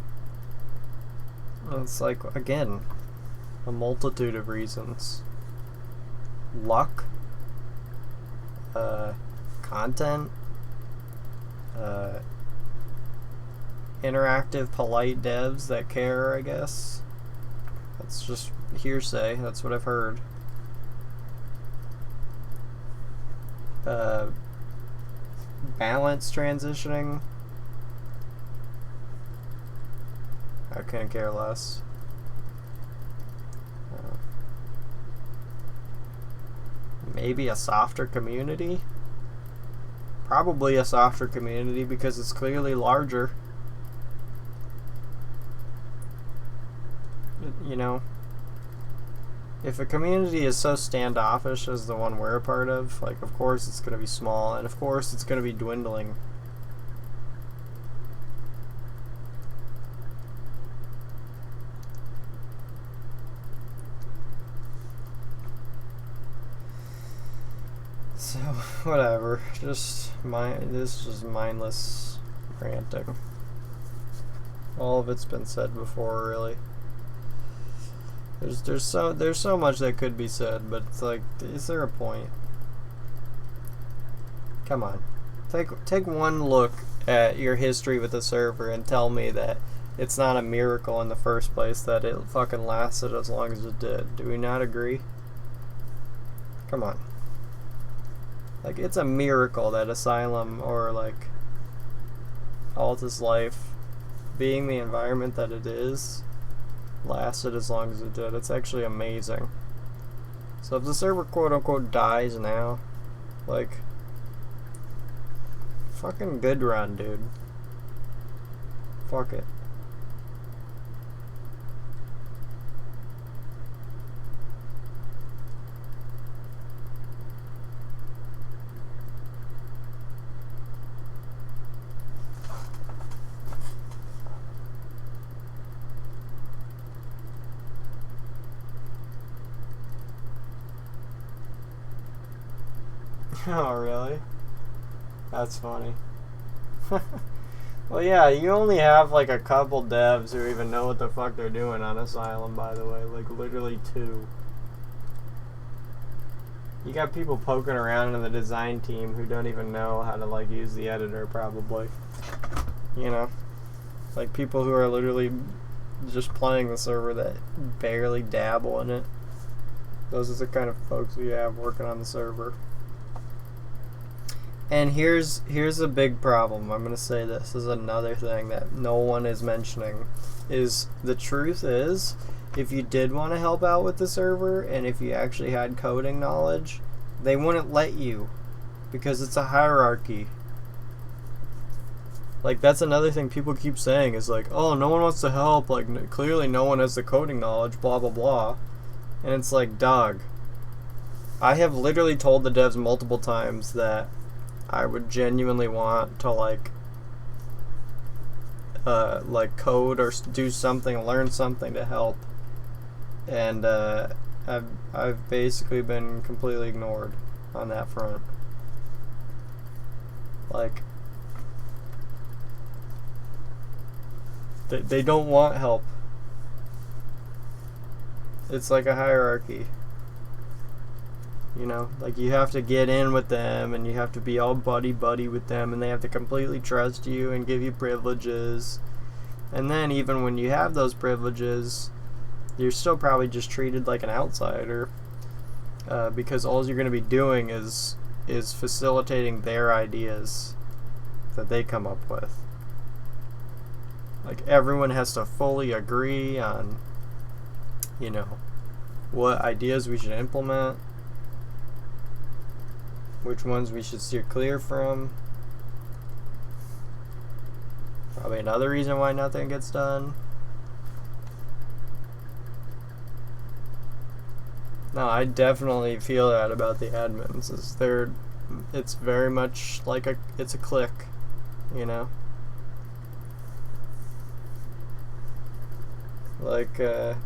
Well, it's like, again, a multitude of reasons. Luck, content, interactive, polite devs that care, I guess. That's just hearsay. That's what I've heard. Balance transitioning. I couldn't care less. Maybe a softer community? Probably a softer community because it's clearly larger. You know? If a community is so standoffish as the one we're a part of, like, of course it's going to be small, and of course it's going to be dwindling. So, whatever. This is just mindless ranting. All of it's been said before, really. There's so much that could be said, but it's like, is there a point? Come on. Take one look at your history with the server and tell me that it's not a miracle in the first place that it fucking lasted as long as it did. Do we not agree? Come on. Like, it's a miracle that Asylum or, like, Altus Life, being the environment that it is, lasted as long as it did. It's actually amazing. So if the server quote-unquote dies now, like, fucking good run, dude. Fuck it. Oh, really? That's funny. Well, yeah, you only have like a couple devs who even know what the fuck they're doing on Asylum, by the way. Like, literally 2. You got people poking around in the design team who don't even know how to, like, use the editor, probably. You know? Like, people who are literally just playing the server that barely dabble in it. Those are the kind of folks we have working on the server. And here's a big problem. I'm going to say this is another thing that no one is mentioning. Is the truth is, if you did want to help out with the server, and if you actually had coding knowledge, they wouldn't let you. Because it's a hierarchy. Like, that's another thing people keep saying is like, oh, no one wants to help. Like, clearly no one has the coding knowledge, blah, blah, blah. And it's like, dog. I have literally told the devs multiple times that I would genuinely want to like code or do something, learn something to help, and I've basically been completely ignored on that front. Like, they don't want help. It's like a hierarchy. You know, like, you have to get in with them, and you have to be all buddy-buddy with them, and they have to completely trust you and give you privileges. And then, even when you have those privileges, you're still probably just treated like an outsider, because all you're going to be doing is facilitating their ideas that they come up with. Like, everyone has to fully agree on, you know, what ideas we should implement, which ones we should steer clear from. Probably another reason why nothing gets done. No, I definitely feel that about the admins. It's very much like it's a clique, you know? Like, how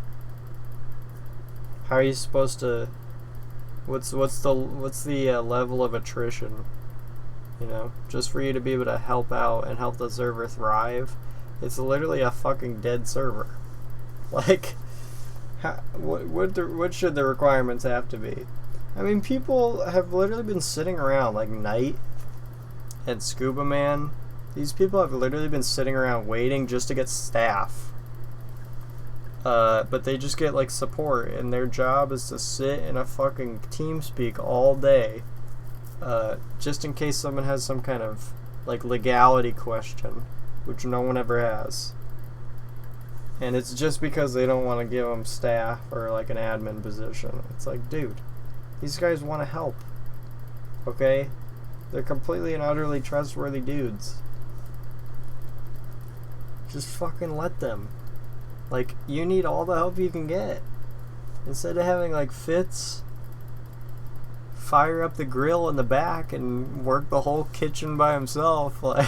are you supposed to... What's the level of attrition? You know, just for you to be able to help out and help the server thrive, it's literally a fucking dead server. Like, what should the requirements have to be? I mean, people have literally been sitting around like Knight and Scuba Man These people have literally been sitting around waiting just to get staff. But they just get like support, and their job is to sit in a fucking TeamSpeak all day, just in case someone has some kind of like legality question, which no one ever has. And it's just because they don't want to give them staff or like an admin position. It's like, dude, these guys want to help. Okay? They're completely and utterly trustworthy dudes. Just fucking let them. Like, you need all the help you can get. Instead of having like Fitz fire up the grill in the back and work the whole kitchen by himself, like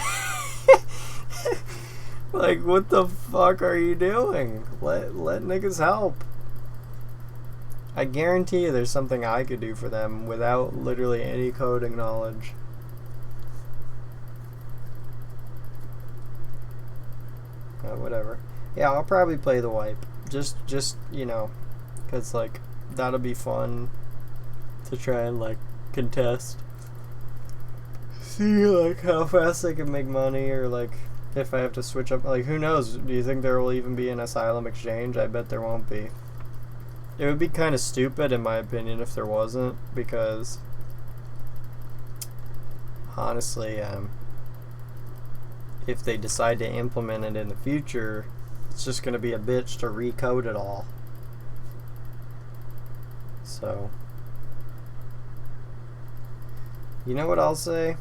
like, what the fuck are you doing? Let niggas help. I guarantee you there's something I could do for them without literally any coding knowledge. Whatever. Yeah, I'll probably play the wipe. Just you know, because like that'll be fun to try and like contest. See like how fast they can make money, or like if I have to switch up. Like, who knows? Do you think there will even be an Asylum exchange? I bet there won't be. It would be kind of stupid, in my opinion, if there wasn't, because honestly, if they decide to implement it in the future, it's just going to be a bitch to recode it all. So, you know what I'll say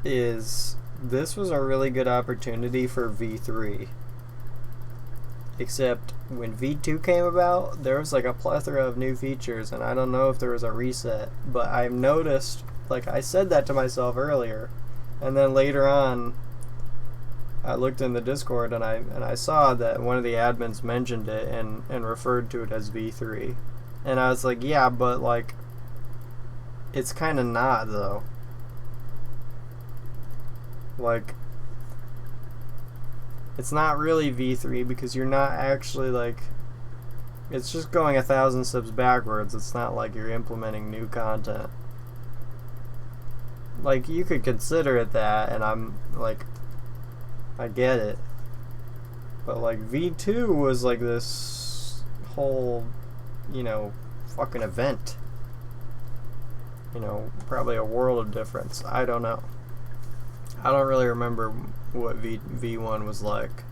is this was a really good opportunity for V3. Except when V2 came about, there was like a plethora of new features, and I don't know if there was a reset, but I've noticed, like I said that to myself earlier, and then later on I looked in the Discord and I saw that one of the admins mentioned it and referred to it as V3. And I was like, yeah, but like it's kind of not though. Like, it's not really V3 because you're not actually like, it's just going 1,000 steps backwards. It's not like you're implementing new content. Like, you could consider it that, and I'm like, I get it. But like V2 was like this whole, you know, fucking event. You know, probably a world of difference. I don't know. I don't really remember what V1 was like.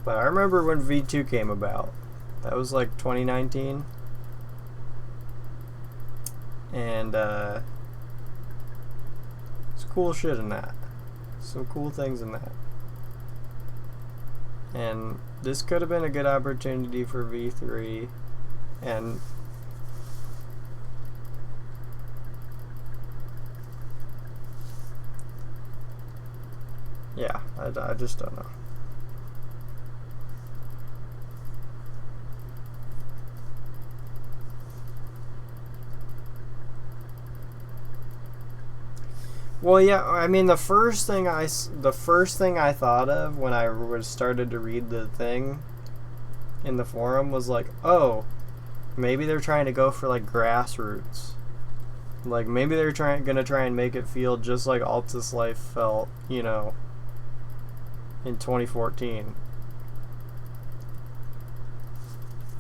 But I remember when V2 came about. That was like 2019. And it's cool shit in that. Some cool things in that. And this could have been a good opportunity for V3. And yeah, I just don't know. Well, yeah, I mean, the first thing I thought of when I started to read the thing in the forum was like, oh, maybe they're trying to go for like grassroots. Like, maybe they're gonna try and make it feel just like Altus Life felt, you know, in 2014.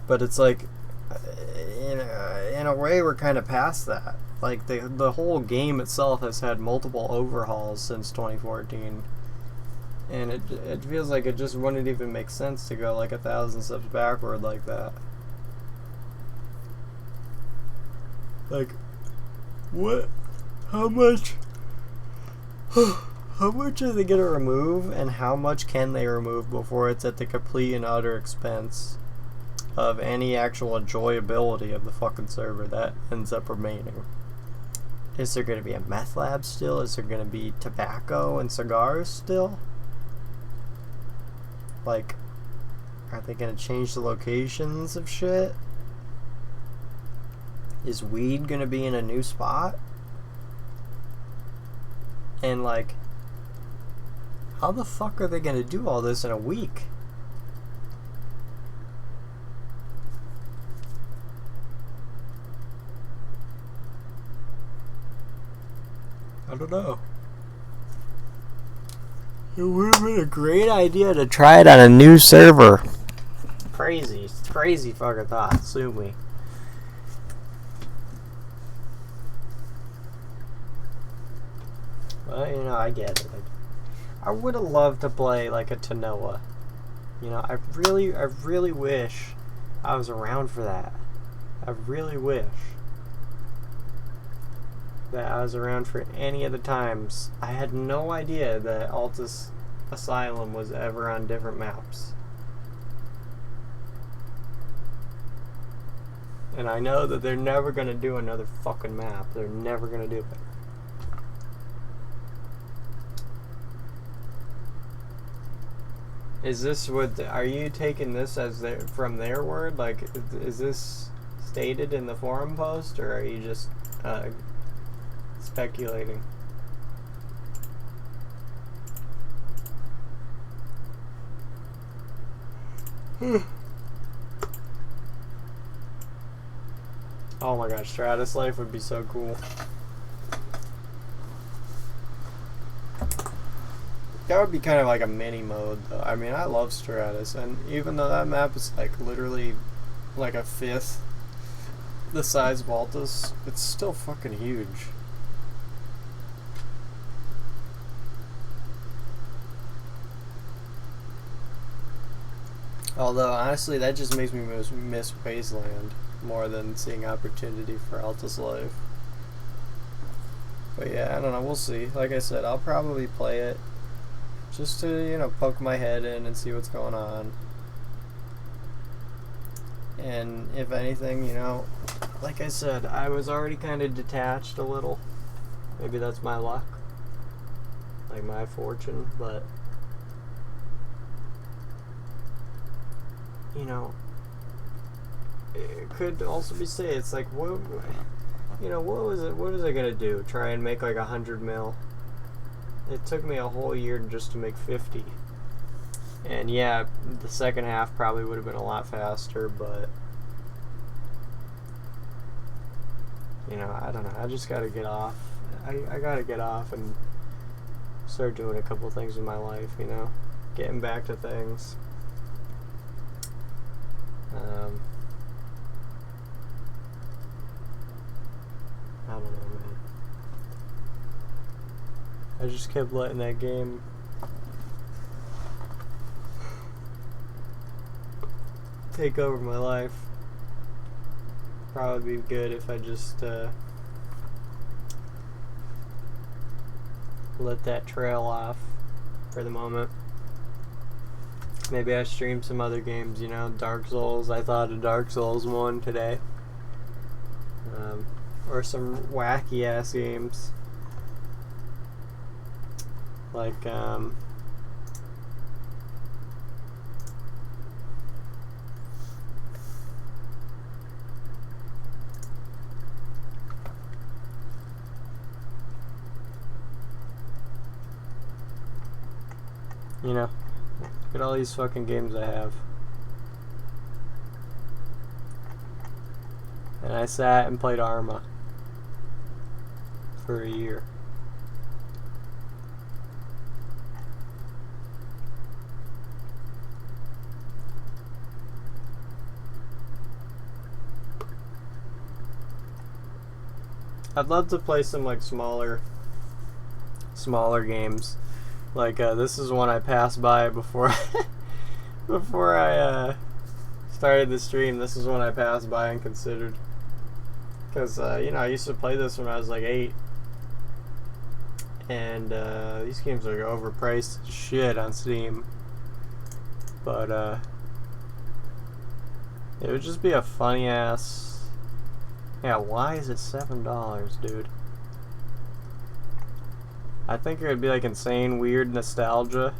But it's like, in a way, we're kind of past that. Like, the whole game itself has had multiple overhauls since 2014. And it feels like it just wouldn't even make sense to go like 1,000 steps backward like that. Like, what? How much? How much are they gonna remove, and how much can they remove before it's at the complete and utter expense of any actual enjoyability of the fucking server that ends up remaining? Is there gonna be a meth lab still? Is there gonna be tobacco and cigars still? Like, are they gonna change the locations of shit? Is weed gonna be in a new spot? And like, how the fuck are they gonna do all this in a week? I don't know. It would have been a great idea to try it on a new server. Crazy fucking thought. Sue me. Well, you know, I get it. I would have loved to play like a Tanoa. You know, I really wish I was around for that. I really wish that I was around for any of the times. I had no idea that Altus Asylum was ever on different maps. And I know that they're never gonna do another fucking map. They're never gonna do it. Is this what? Are you taking this as from their word? Like, is this stated in the forum post, or are you just speculating? Oh my gosh, Stratus Life would be so cool. That would be kind of like a mini mode, though. I mean, I love Stratus, and even though that map is like literally like a fifth the size of Altus, it's still fucking huge. Although, honestly, that just makes me miss Wasteland more than seeing opportunity for Altus Life. But yeah, I don't know, we'll see. Like I said, I'll probably play it just to, you know, poke my head in and see what's going on. And if anything, you know, like I said, I was already kind of detached a little. Maybe that's my luck. Like my fortune, but you know, it could also be said, it's like, what, you know, what was I gonna do? Try and make like 100 mil? It took me a whole year just to make 50. And yeah, the second half probably would have been a lot faster, but you know, I don't know. I just gotta get off. I gotta get off and start doing a couple things in my life, you know, getting back to things. I don't know, man. I just kept letting that game take over my life. Probably be good if I just let that trail off for the moment. Maybe I stream some other games, you know, Dark Souls. I thought of Dark Souls 1 today. Or some wacky ass games. Like, you know, look at all these fucking games I have. And I sat and played Arma for a year. I'd love to play some like smaller games. Like this is one I passed by before before I started the stream. This is one I passed by and considered, because you know, I used to play this when I was like 8, and these games are overpriced as shit on Steam. But it would just be a funny ass. Yeah, why is it $7, dude? I think it would be like insane, weird nostalgia.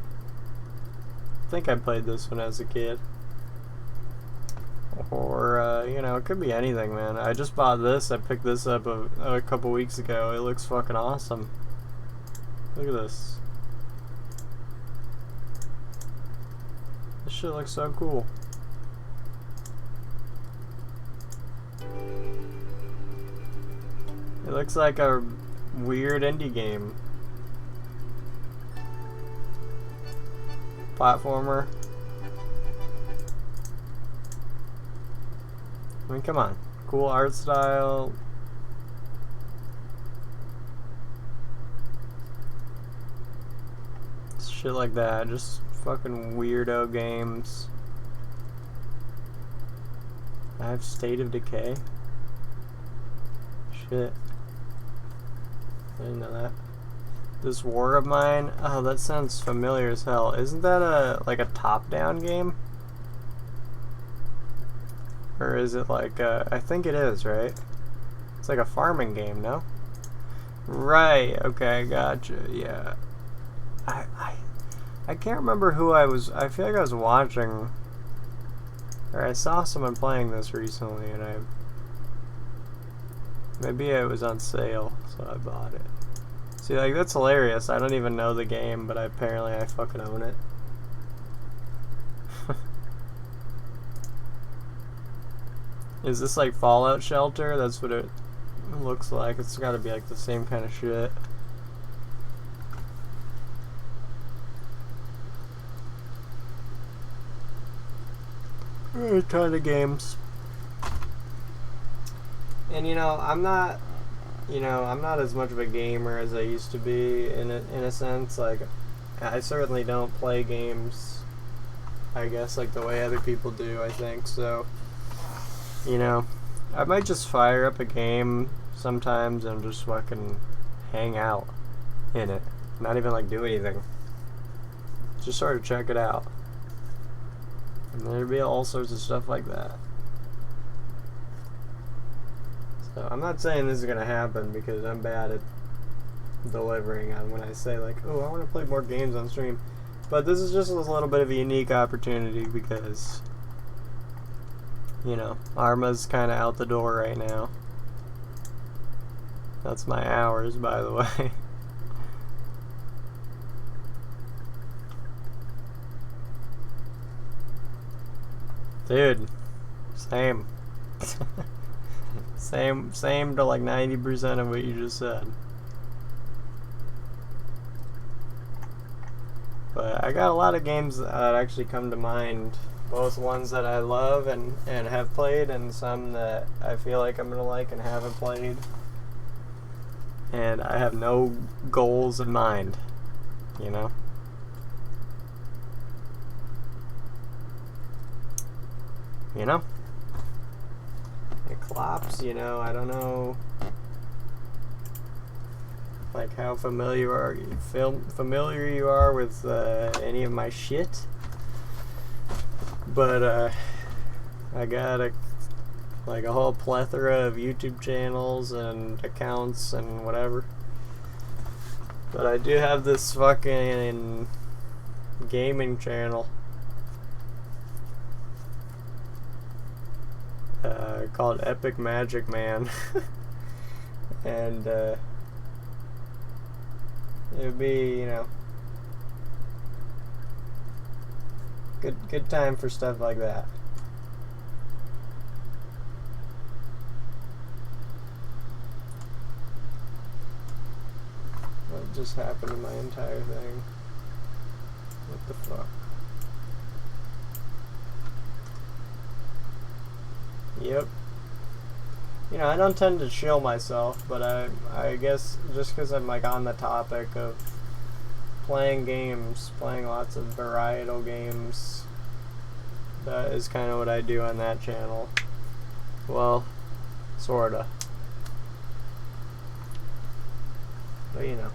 I think I played this when I was a kid. Or, you know, it could be anything, man. I just bought this. I picked this up a couple weeks ago. It looks fucking awesome. Look at this. This shit looks so cool. It looks like a weird indie game. platformer. I mean, come on. Cool art style. Shit like that. Just fucking weirdo games. I have State of Decay. Shit. I didn't know that. This War of Mine. Oh, that sounds familiar as hell. Isn't that like a top-down game? Or is it like I think it is, right? It's like a farming game, no? Right, okay, gotcha, yeah. I can't remember who I feel like I was watching, or I saw someone playing this recently, and maybe it was on sale, so I bought it. See, like, that's hilarious. I don't even know the game, but apparently I fucking own it. Is this like Fallout Shelter? That's what it looks like. It's gotta be like the same kind of shit. A ton of games. And you know, I'm not as much of a gamer as I used to be in a sense. Like, I certainly don't play games, I guess, like the way other people do, I think. So, you know, I might just fire up a game sometimes and just fucking hang out in it. Not even like do anything. Just sort of check it out. And there'd be all sorts of stuff like that. So I'm not saying this is gonna happen because I'm bad at delivering on when I say like, oh, I want to play more games on stream. But this is just a little bit of a unique opportunity because, you know, Arma's kind of out the door right now. That's my hours, by the way. Dude, same. Same to like 90% of what you just said. But I got a lot of games that actually come to mind. Both ones that I love and have played, and some that I feel like I'm gonna like and haven't played. And I have no goals in mind, you know? You know? It clops, you know, I don't know like how familiar you are with any of my shit. But I got a whole plethora of YouTube channels and accounts and whatever. But I do have this fucking gaming channel called Epic Magic Man. And it would be, you know, good time for stuff like that. What just happened to my entire thing? What the fuck? Yep. You know, I don't tend to chill myself, but I guess just because I'm like on the topic of playing games, playing lots of varietal games, that is kind of what I do on that channel. Well, sorta. But you know.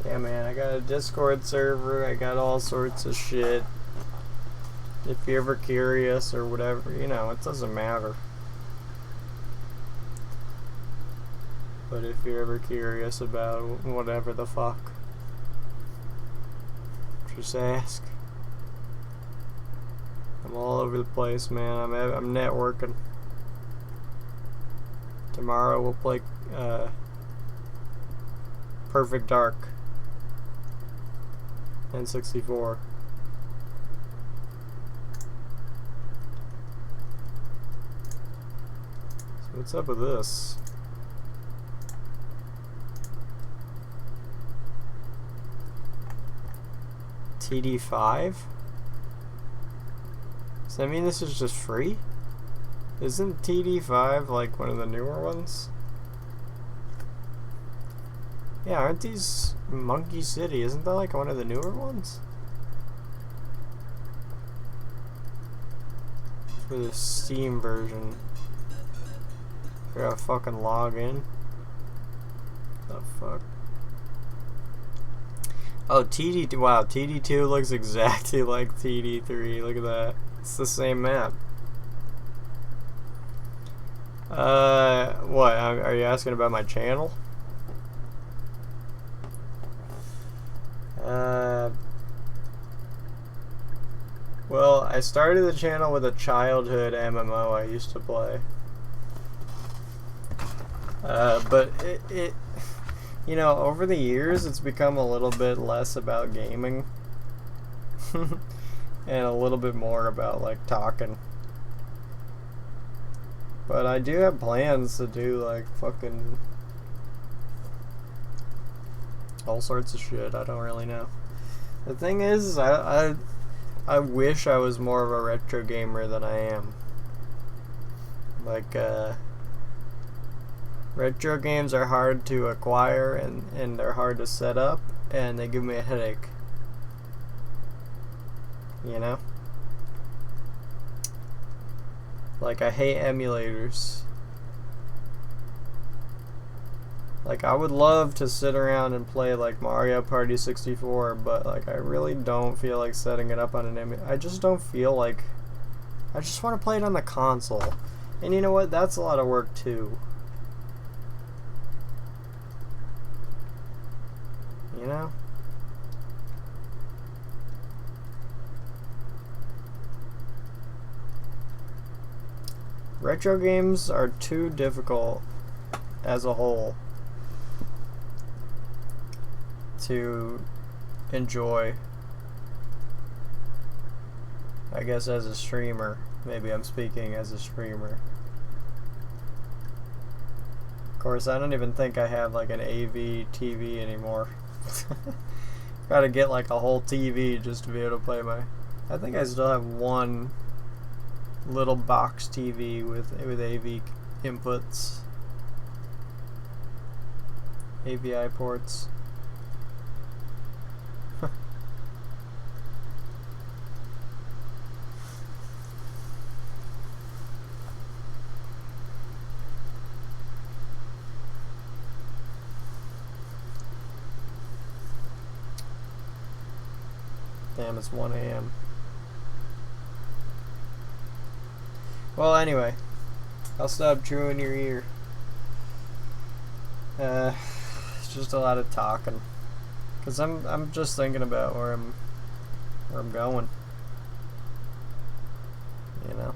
Yeah, man, I got a Discord server, I got all sorts of shit. If you're ever curious or whatever, you know, it doesn't matter. But if you're ever curious about whatever the fuck, just ask. I'm all over the place, man. I'm networking. Tomorrow we'll play Perfect Dark N64. So what's up with this? TD5? Does that mean this is just free? Isn't TD5 like one of the newer ones? Yeah, aren't these Monkey City? Isn't that like one of the newer ones? For the Steam version. I gotta fucking log in. The fuck? Oh, TD2. Wow, TD2 looks exactly like TD3. Look at that. It's the same map. What? Are you asking about my channel? Well, I started the channel with a childhood MMO I used to play. But it you know, over the years it's become a little bit less about gaming and a little bit more about like talking. But I do have plans to do like fucking all sorts of shit. I don't really know. The thing is, I wish I was more of a retro gamer than I am. Like, retro games are hard to acquire and they're hard to set up, and they give me a headache. You know? Like, I hate emulators. Like, I would love to sit around and play, like, Mario Party 64, but, like, I really don't feel like setting it up on an emulator. I just don't feel like... I just want to play it on the console. And you know what? That's a lot of work, too. You know? Retro games are too difficult as a whole to enjoy. I guess as a streamer. Maybe I'm speaking as a streamer. Of course, I don't even think I have like an AV TV anymore. Gotta get like a whole TV just to be able to play my... I think I still have one little box TV with AV inputs. AVI ports. Damn, it's 1 a.m. Well, anyway, I'll stop chewing your ear. It's just a lot of talking, cause I'm just thinking about where I'm going. You know,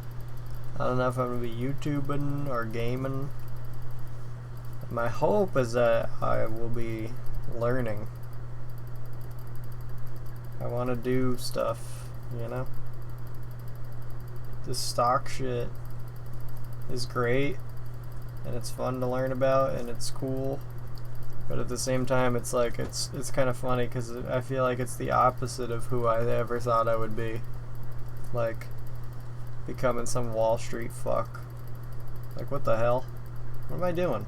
I don't know if I'm gonna be YouTubing or gaming. My hope is that I will be learning. I want to do stuff, you know? This stock shit is great, and it's fun to learn about, and it's cool, but at the same time, it's like, it's kind of funny, because I feel like it's the opposite of who I ever thought I would be. Like, becoming some Wall Street fuck. Like, what the hell? What am I doing?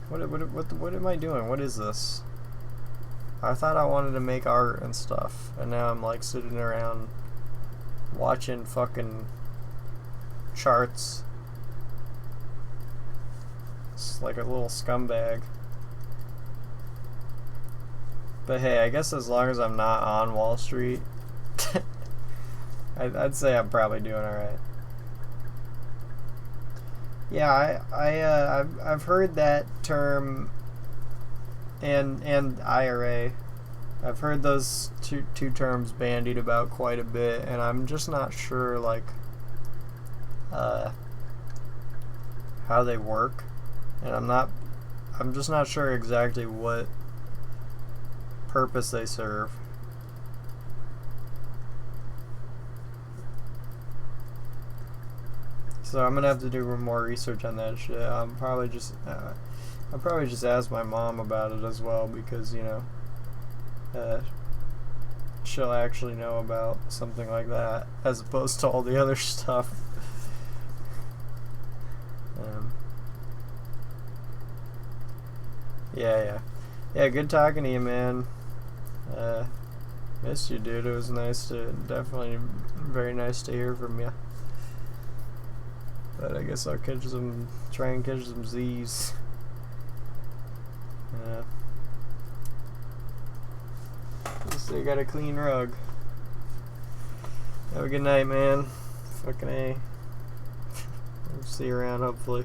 What am I doing? What is this? I thought I wanted to make art and stuff, and now I'm like sitting around watching fucking charts. It's like a little scumbag. But hey, I guess as long as I'm not on Wall Street, I'd say I'm probably doing alright. Yeah, I've heard that term. And IRA. I've heard those two terms bandied about quite a bit, and I'm just not sure like how they work, and I'm just not sure exactly what purpose they serve. So I'm gonna have to do more research on that shit. I'll probably just ask my mom about it as well, because, you know, she'll actually know about something like that, as opposed to all the other stuff. Yeah. Good talking to you, man. Missed you, dude. It was definitely very nice to hear from you. But I guess I'll try and catch some Z's. They got a clean rug. Have a good night, man. Fucking A. I'll see you around, hopefully.